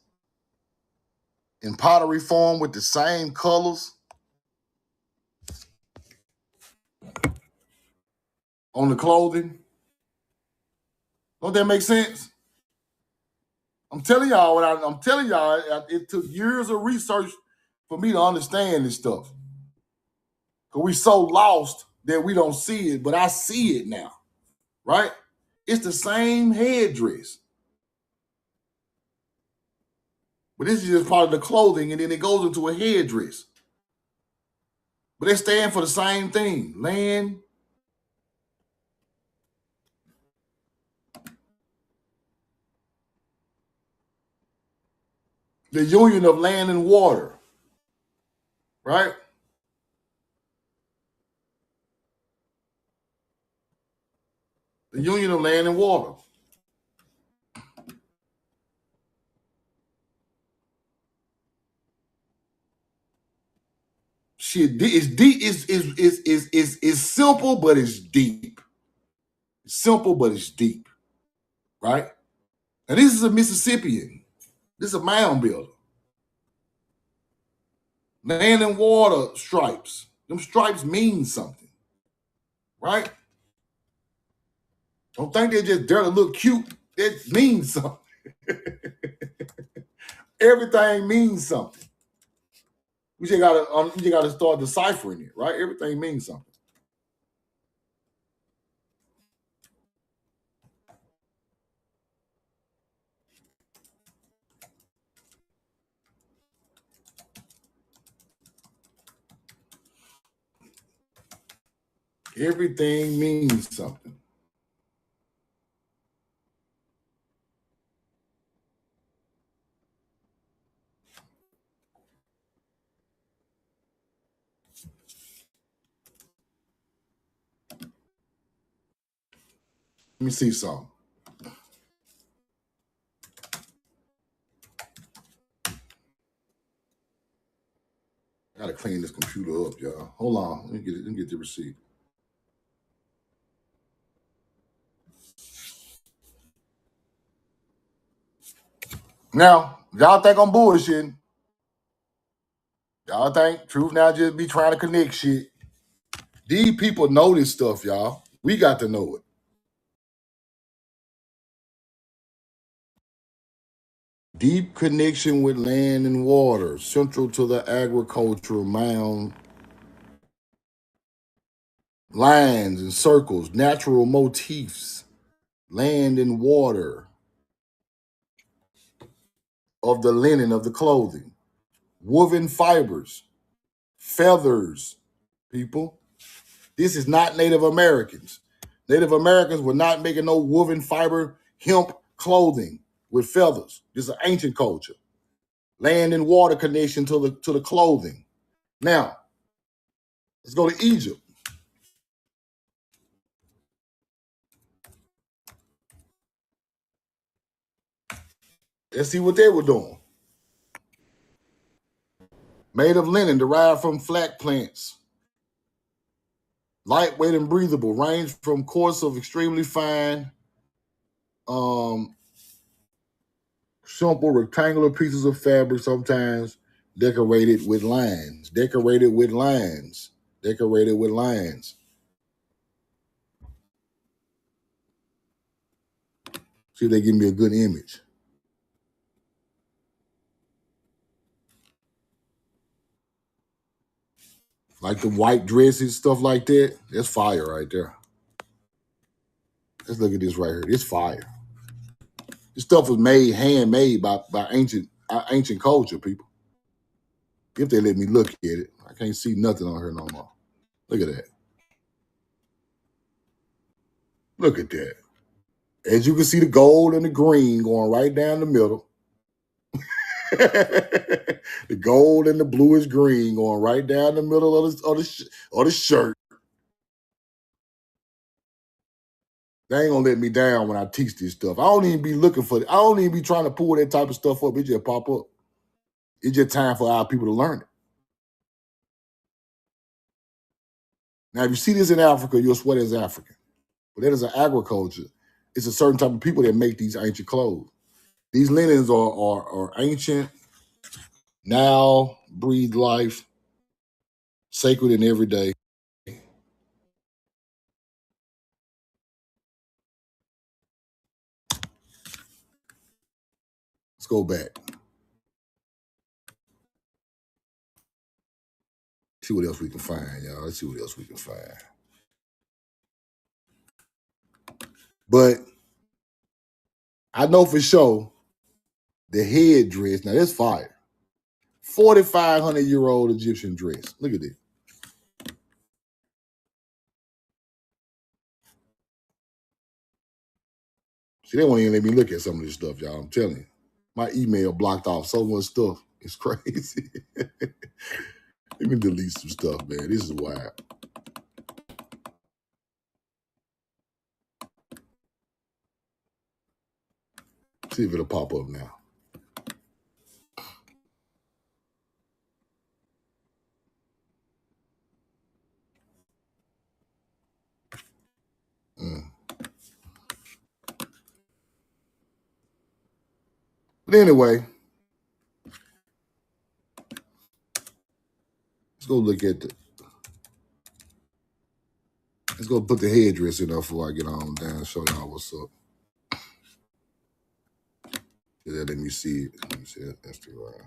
in pottery form with the same colors on the clothing. Don't that make sense? I'm telling y'all it took years of research for me to understand this stuff. Because we so lost that we don't see it, but I see it now, right? It's the same headdress. But this is just part of the clothing, and then it goes into a headdress. But they stand for the same thing, land. The union of land and water, right? The union of land and water. Shit, it's deep. It's simple, but it's deep. It's simple, but it's deep, right? And this is a Mississippian. This is a mound builder. Land and water stripes. Them stripes mean something, right? Don't think they're just there to look cute. It means something. Everything means something. We just gotta start deciphering it, right? Everything means something. Everything means something. me see something. I gotta clean this computer up, y'all. Hold on. Let me get the receipt. Now, y'all think I'm bullshitting. Y'all think Truth Now just be trying to connect shit. These people know this stuff, y'all. We got to know it. Deep connection with land and water, central to the agricultural mound. Lines and circles, natural motifs, land and water of the linen of the clothing, woven fibers, feathers, people. This is not Native Americans. Native Americans were not making no woven fiber hemp clothing with feathers. This is an ancient culture. Land and water connection to the clothing. Now, let's go to Egypt. Let's see what they were doing. Made of linen derived from flax plants. Lightweight and breathable, range from coarse of extremely fine, simple rectangular pieces of fabric, sometimes decorated with lines. Decorated with lines. Decorated with lines. See if they give me a good image. Like the white dresses, stuff like that. That's fire right there. Let's look at this right here. It's fire. This stuff was made, handmade by ancient culture, people. If they let me look at it. I can't see nothing on here no more. Look at that. Look at that. As you can see, the gold and the green going right down the middle. The gold and the bluish green going right down the middle of the shirt. They ain't gonna let me down when I teach this stuff. I don't even be looking for it. I don't even be trying to pull that type of stuff up. It just pop up. It's just time for our people to learn it. Now, if you see this in Africa, you'll swear it's African. But that is an agriculture. It's a certain type of people that make these ancient clothes. These linens are ancient, now breathe life, sacred and everyday. Let's go back. See what else we can find, y'all. Let's see what else we can find. But I know for sure the headdress, now that's fire. 4,500-year-old Egyptian dress. Look at this. See, they won't even let me look at some of this stuff, y'all. I'm telling you. My email blocked off so much stuff. It's crazy. Let me delete some stuff, man. This is wild. See if it'll pop up now. But anyway, let's go look at let's go put the headdress in there before I get on down and show y'all what's up. Yeah, let me see it. Let me see it. That's the right.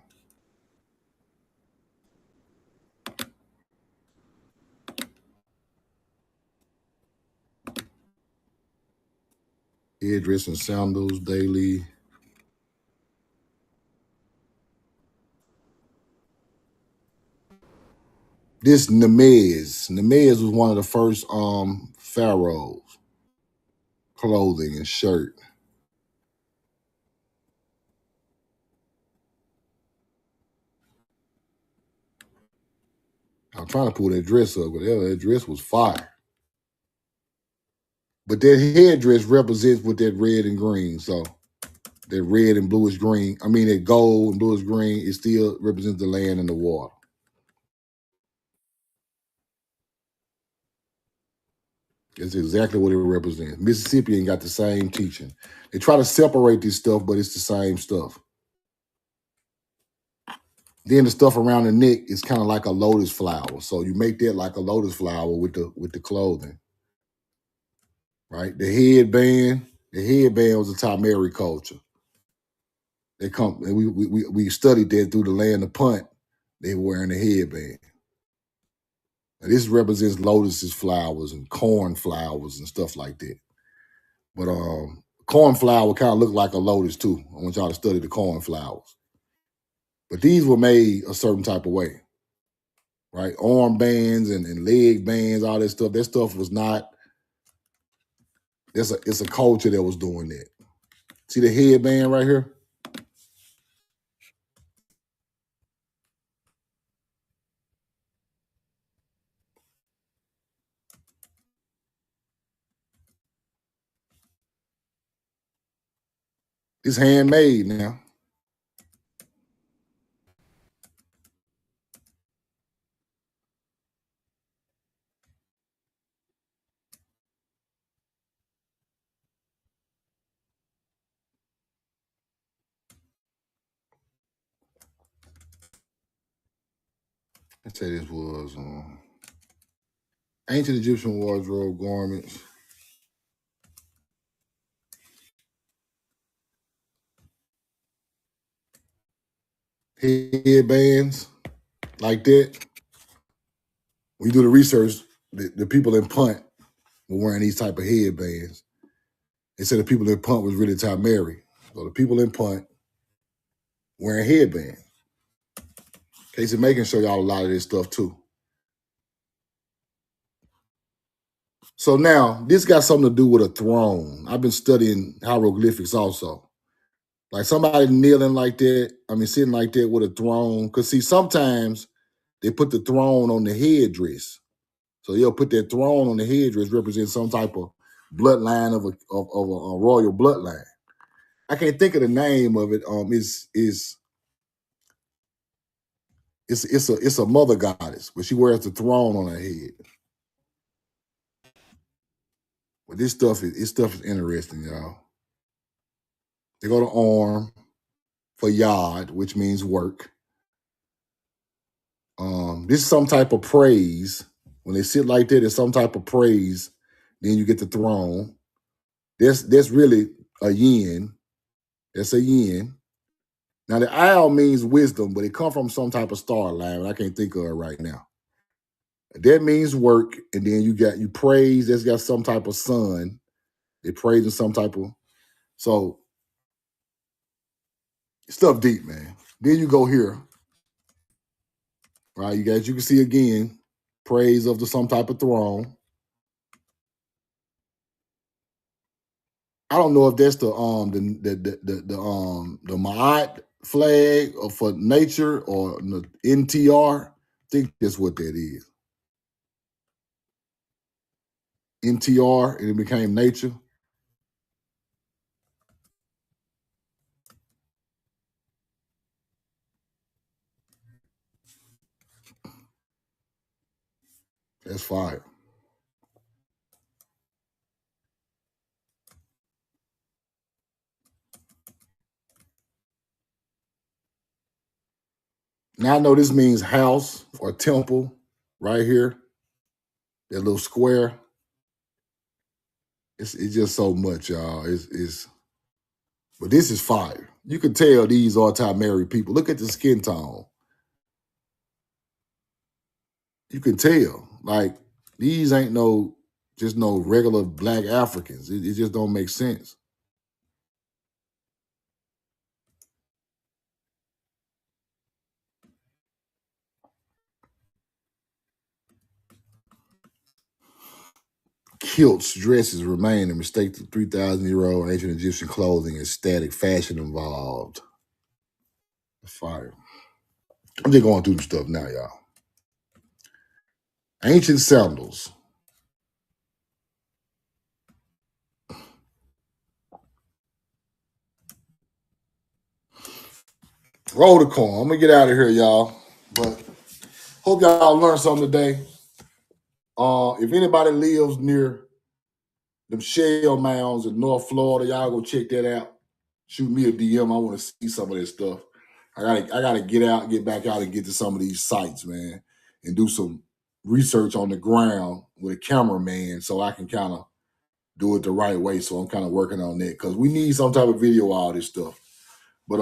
Headdress and sandals daily. This Nemez. Nemez was one of the first pharaohs. Clothing and shirt. I'm trying to pull that dress up, but that dress was fire. But that headdress represents with that red and green. So that red and bluish green, I mean that gold and bluish green, it still represents the land and the water. That's exactly what it represents. Mississippi ain't got the same teaching. They try to separate this stuff, but it's the same stuff. Then the stuff around the neck is kind of like a lotus flower. So you make that like a lotus flower with the clothing. Right? The headband was a Tamari culture. They come and we studied that through the land of Punt. They were wearing a headband. Now, this represents lotuses flowers and corn flowers and stuff like that. But corn flower kind of look like a lotus too. I want y'all to study the corn flowers. But these were made a certain type of way, right? Arm bands and leg bands, all that stuff. That stuff was not. It's a culture that was doing that. See the headband right here? It's handmade now. Let's say this was ancient Egyptian wardrobe garments. Headbands like that. When you do the research, the people in Punt were wearing these type of headbands. They said the people in Punt was really Tamari. So the people in Punt wearing headbands. Casey May can show y'all a lot of this stuff too. So now, this got something to do with a throne. I've been studying hieroglyphics also. Like somebody kneeling like that, sitting like that with a throne. Because see, sometimes they put the throne on the headdress. So they'll put that throne on the headdress, represent some type of bloodline of a royal bloodline. I can't think of the name of it. It's a mother goddess, but she wears the throne on her head. But this stuff is interesting, y'all. They go to arm for yard, which means work. This is some type of praise. When they sit like that, it's some type of praise. Then you get the throne. That's really a yin. That's a yin. Now the owl means wisdom, but it comes from some type of star line. I can't think of it right now. That means work, and then you praise. That's got some type of sun. They praise in some type of so stuff deep, man. Then you go here, right? You can see again praise of some type of throne. I don't know if that's the Ma'at flag or for nature or the NTR. I think that's what that is. NTR, and it became nature. That's fire. Now I know this means house or temple right here. That little square. It's just so much, y'all. But this is fire. You can tell these are Tamari people. Look at the skin tone. You can tell. Like, these ain't no regular black Africans. It just don't make sense. Kilts, dresses remain a mistake to 3,000-year-old ancient Egyptian clothing and static fashion involved. Fire. I'm just going through the stuff now, y'all. Ancient sandals. Roll the corn. I'm gonna get out of here, y'all. But hope y'all learned something today. If anybody lives near them shell mounds in North Florida, y'all go check that out. Shoot me a DM. I want to see some of this stuff. I gotta get back out and get to some of these sites, man, and do some research on the ground with a cameraman so I can kind of do it the right way. So I'm kind of working on that because we need some type of video of all this stuff. But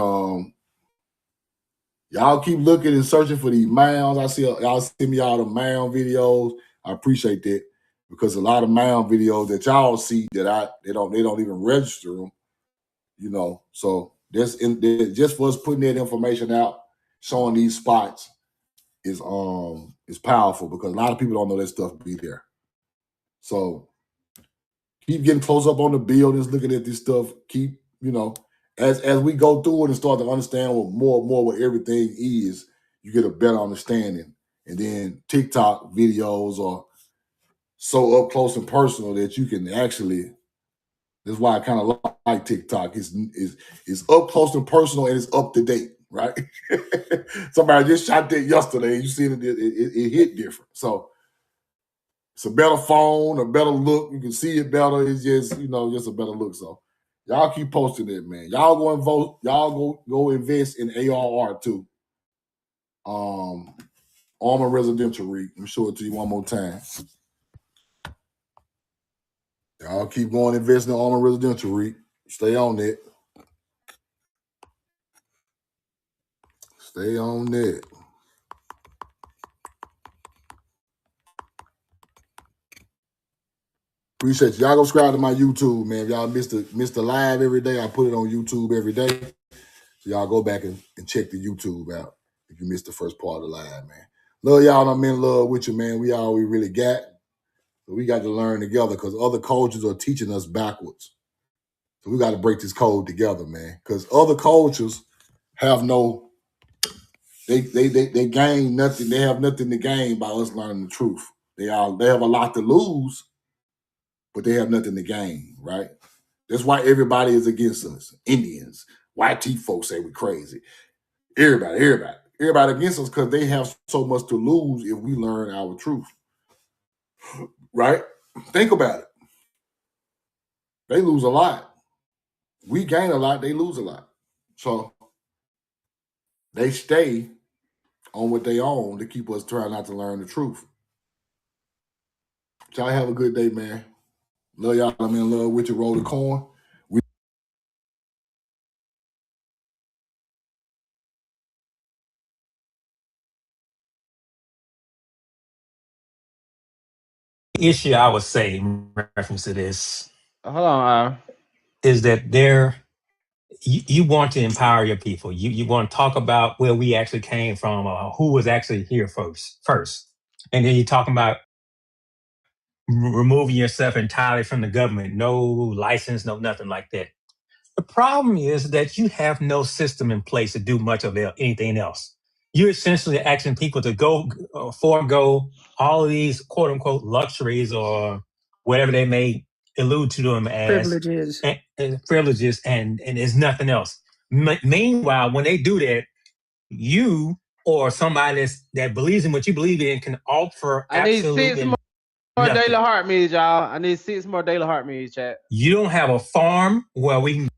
y'all keep looking and searching for these mounds. I see y'all send me all the mound videos. I appreciate that because a lot of mound videos that y'all see that they don't even register them, you know. So just for us putting that information out, showing these spots is powerful because a lot of people don't know that stuff be there. So keep getting close up on the buildings, looking at this stuff. Keep, you know, as we go through it and start to understand more and more what everything is, you get a better understanding. And then TikTok videos are so up close and personal that you can actually. That's why I kind of like TikTok. It's up close and personal and it's up to date, right? Somebody just shot that yesterday. You see it hit different. So it's a better phone, a better look. You can see it better. It's just, you know, just a better look. So y'all keep posting it, man. Y'all go and vote. Y'all go invest in ARR too. Armor Residential REIT. Let me show it to you one more time. Y'all keep going investing in Armor Residential REIT. Stay on it. Stay on that. Appreciate you. Y'all go subscribe to my YouTube, man. If y'all missed the live every day, I put it on YouTube every day. So y'all go back and check the YouTube out if you missed the first part of the live, man. Love y'all. I'm in love with you, man. We all we really got. So we got to learn together because other cultures are teaching us backwards. So we got to break this code together, man. Because other cultures have no, they gain nothing. They have nothing to gain by us learning the truth. They have a lot to lose, but they have nothing to gain, right? That's why everybody is against us. Indians, white teeth folks say we're crazy. Everybody against us because they have so much to lose if we learn our truth, right? Think about it. They lose a lot. We gain a lot. They lose a lot. So they stay on what they own to keep us trying not to learn the truth. Y'all have a good day, man. Love y'all. I'm in love with you. Roll the corn. Issue I would say in reference to this Hold on. is that you want to empower your people. You want to talk about where we actually came from, who was actually here first, and then you're talking about removing yourself entirely from the government, no license, no nothing like that. The problem is that you have no system in place to do much of anything else. You're essentially asking people to go forego all of these quote unquote luxuries or whatever they may allude to them as Privileges. and privileges, and there's nothing else. Meanwhile, when they do that, you or somebody that believes in what you believe in can offer I need 6 absolutely more daily nothing. heart meals, y'all. I need 6 more daily heart meals, chat. You don't have a farm where we can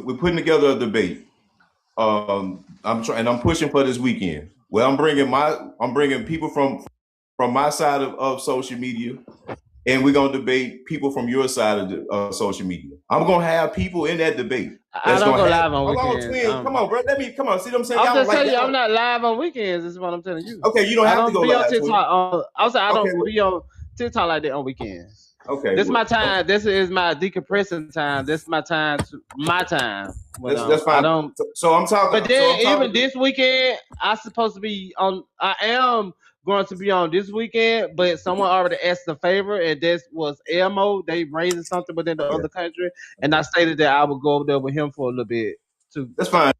we're putting together a debate. I'm pushing for this weekend. Well, I'm bringing people from my side of social media, and we're gonna debate people from your side of the, social media. I'm gonna have people in that debate. I don't go live on weekends. Twin, come on, bro. Come on. See what I'm saying? I'm just telling you, I'm not live on weekends. Is what I'm telling you. Okay, you don't have to go live. On TikTok. I don't be on TikTok like that on weekends. Okay, this is my time. Okay. This is my decompressing time. This is my time. That's fine. So I'm talking. But then even this weekend, I'm supposed to be on. I am going to be on this weekend, but someone already asked a favor, and this was Elmo. They raising something within the other country, and I stated that I would go over there with him for a little bit too. That's fine.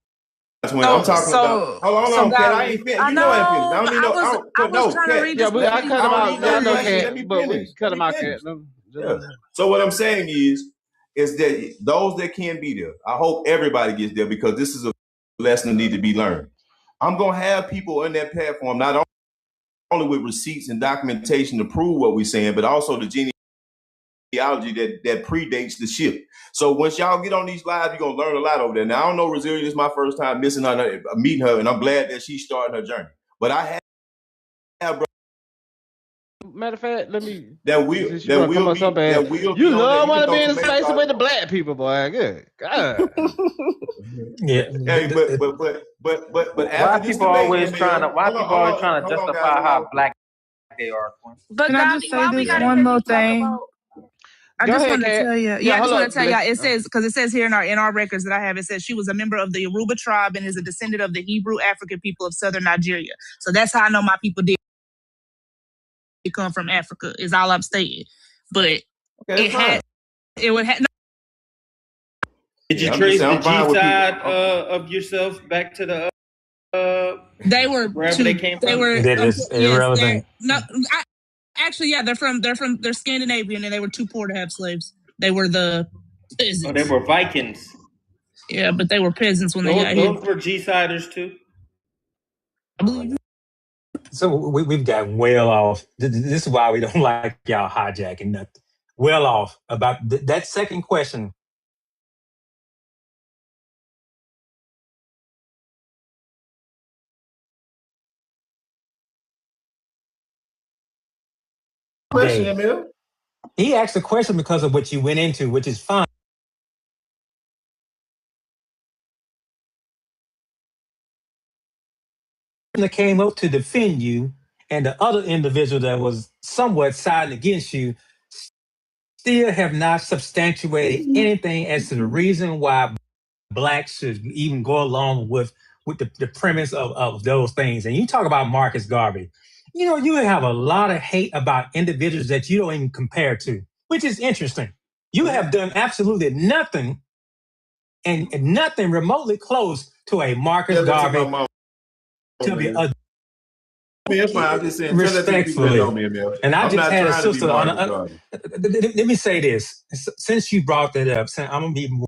I'm talking about. Hold on, Kat. I ain't finished. You know I ain't finished. I don't need no. I was trying to read this. I cut him out. Y'all know Kat, but we cut him out, Kat. Yeah. So what I'm saying is that those that can be there, I hope everybody gets there because this is a lesson that needs to be learned. I'm gonna have people on that platform not only with receipts and documentation to prove what we're saying, but also the genealogy that predates the ship. So once y'all get on these lives, you're gonna learn a lot over there. Now I don't know Rosario, this is my first time meeting her, and I'm glad that she's starting her journey. But I have matter of fact, let me. You love want to be in the space with the black people, boy. Good God. Yeah. Hey, but why people always trying to justify how black they are? But can I just say this one more thing? I just want to tell you. Yeah, I just want to tell y'all. It says because it says here in our records that I have. It says she was a member of the Yoruba tribe and is a descendant of the Hebrew African people of southern Nigeria. So that's how I know my people did come from Africa. Is all I'm stating. But it would have. Did you trace the G side of yourself back to the? They were wherever they came from. That is irrelevant. They're Scandinavian and they were too poor to have slaves. They were the peasants. Oh, they were Vikings. Yeah, but they were peasants when they got here. Those were G-siders too. I believe you. So we've gotten well off. This is why we don't like y'all hijacking nothing. Well off about that second question. He asked a question because of what you went into, which is fine. That came up to defend you, and the other individual that was somewhat siding against you still have not substantiated anything as to the reason why blacks should even go along with the premise of those things. And you talk about Marcus Garvey. You know, you have a lot of hate about individuals that you don't even compare to, which is interesting. You have done absolutely nothing and nothing remotely close to a Marcus Garvey. To be that's why I'm just saying respectfully. And I just had a sister on. Let me say this. Since you brought that up, I'm going to be more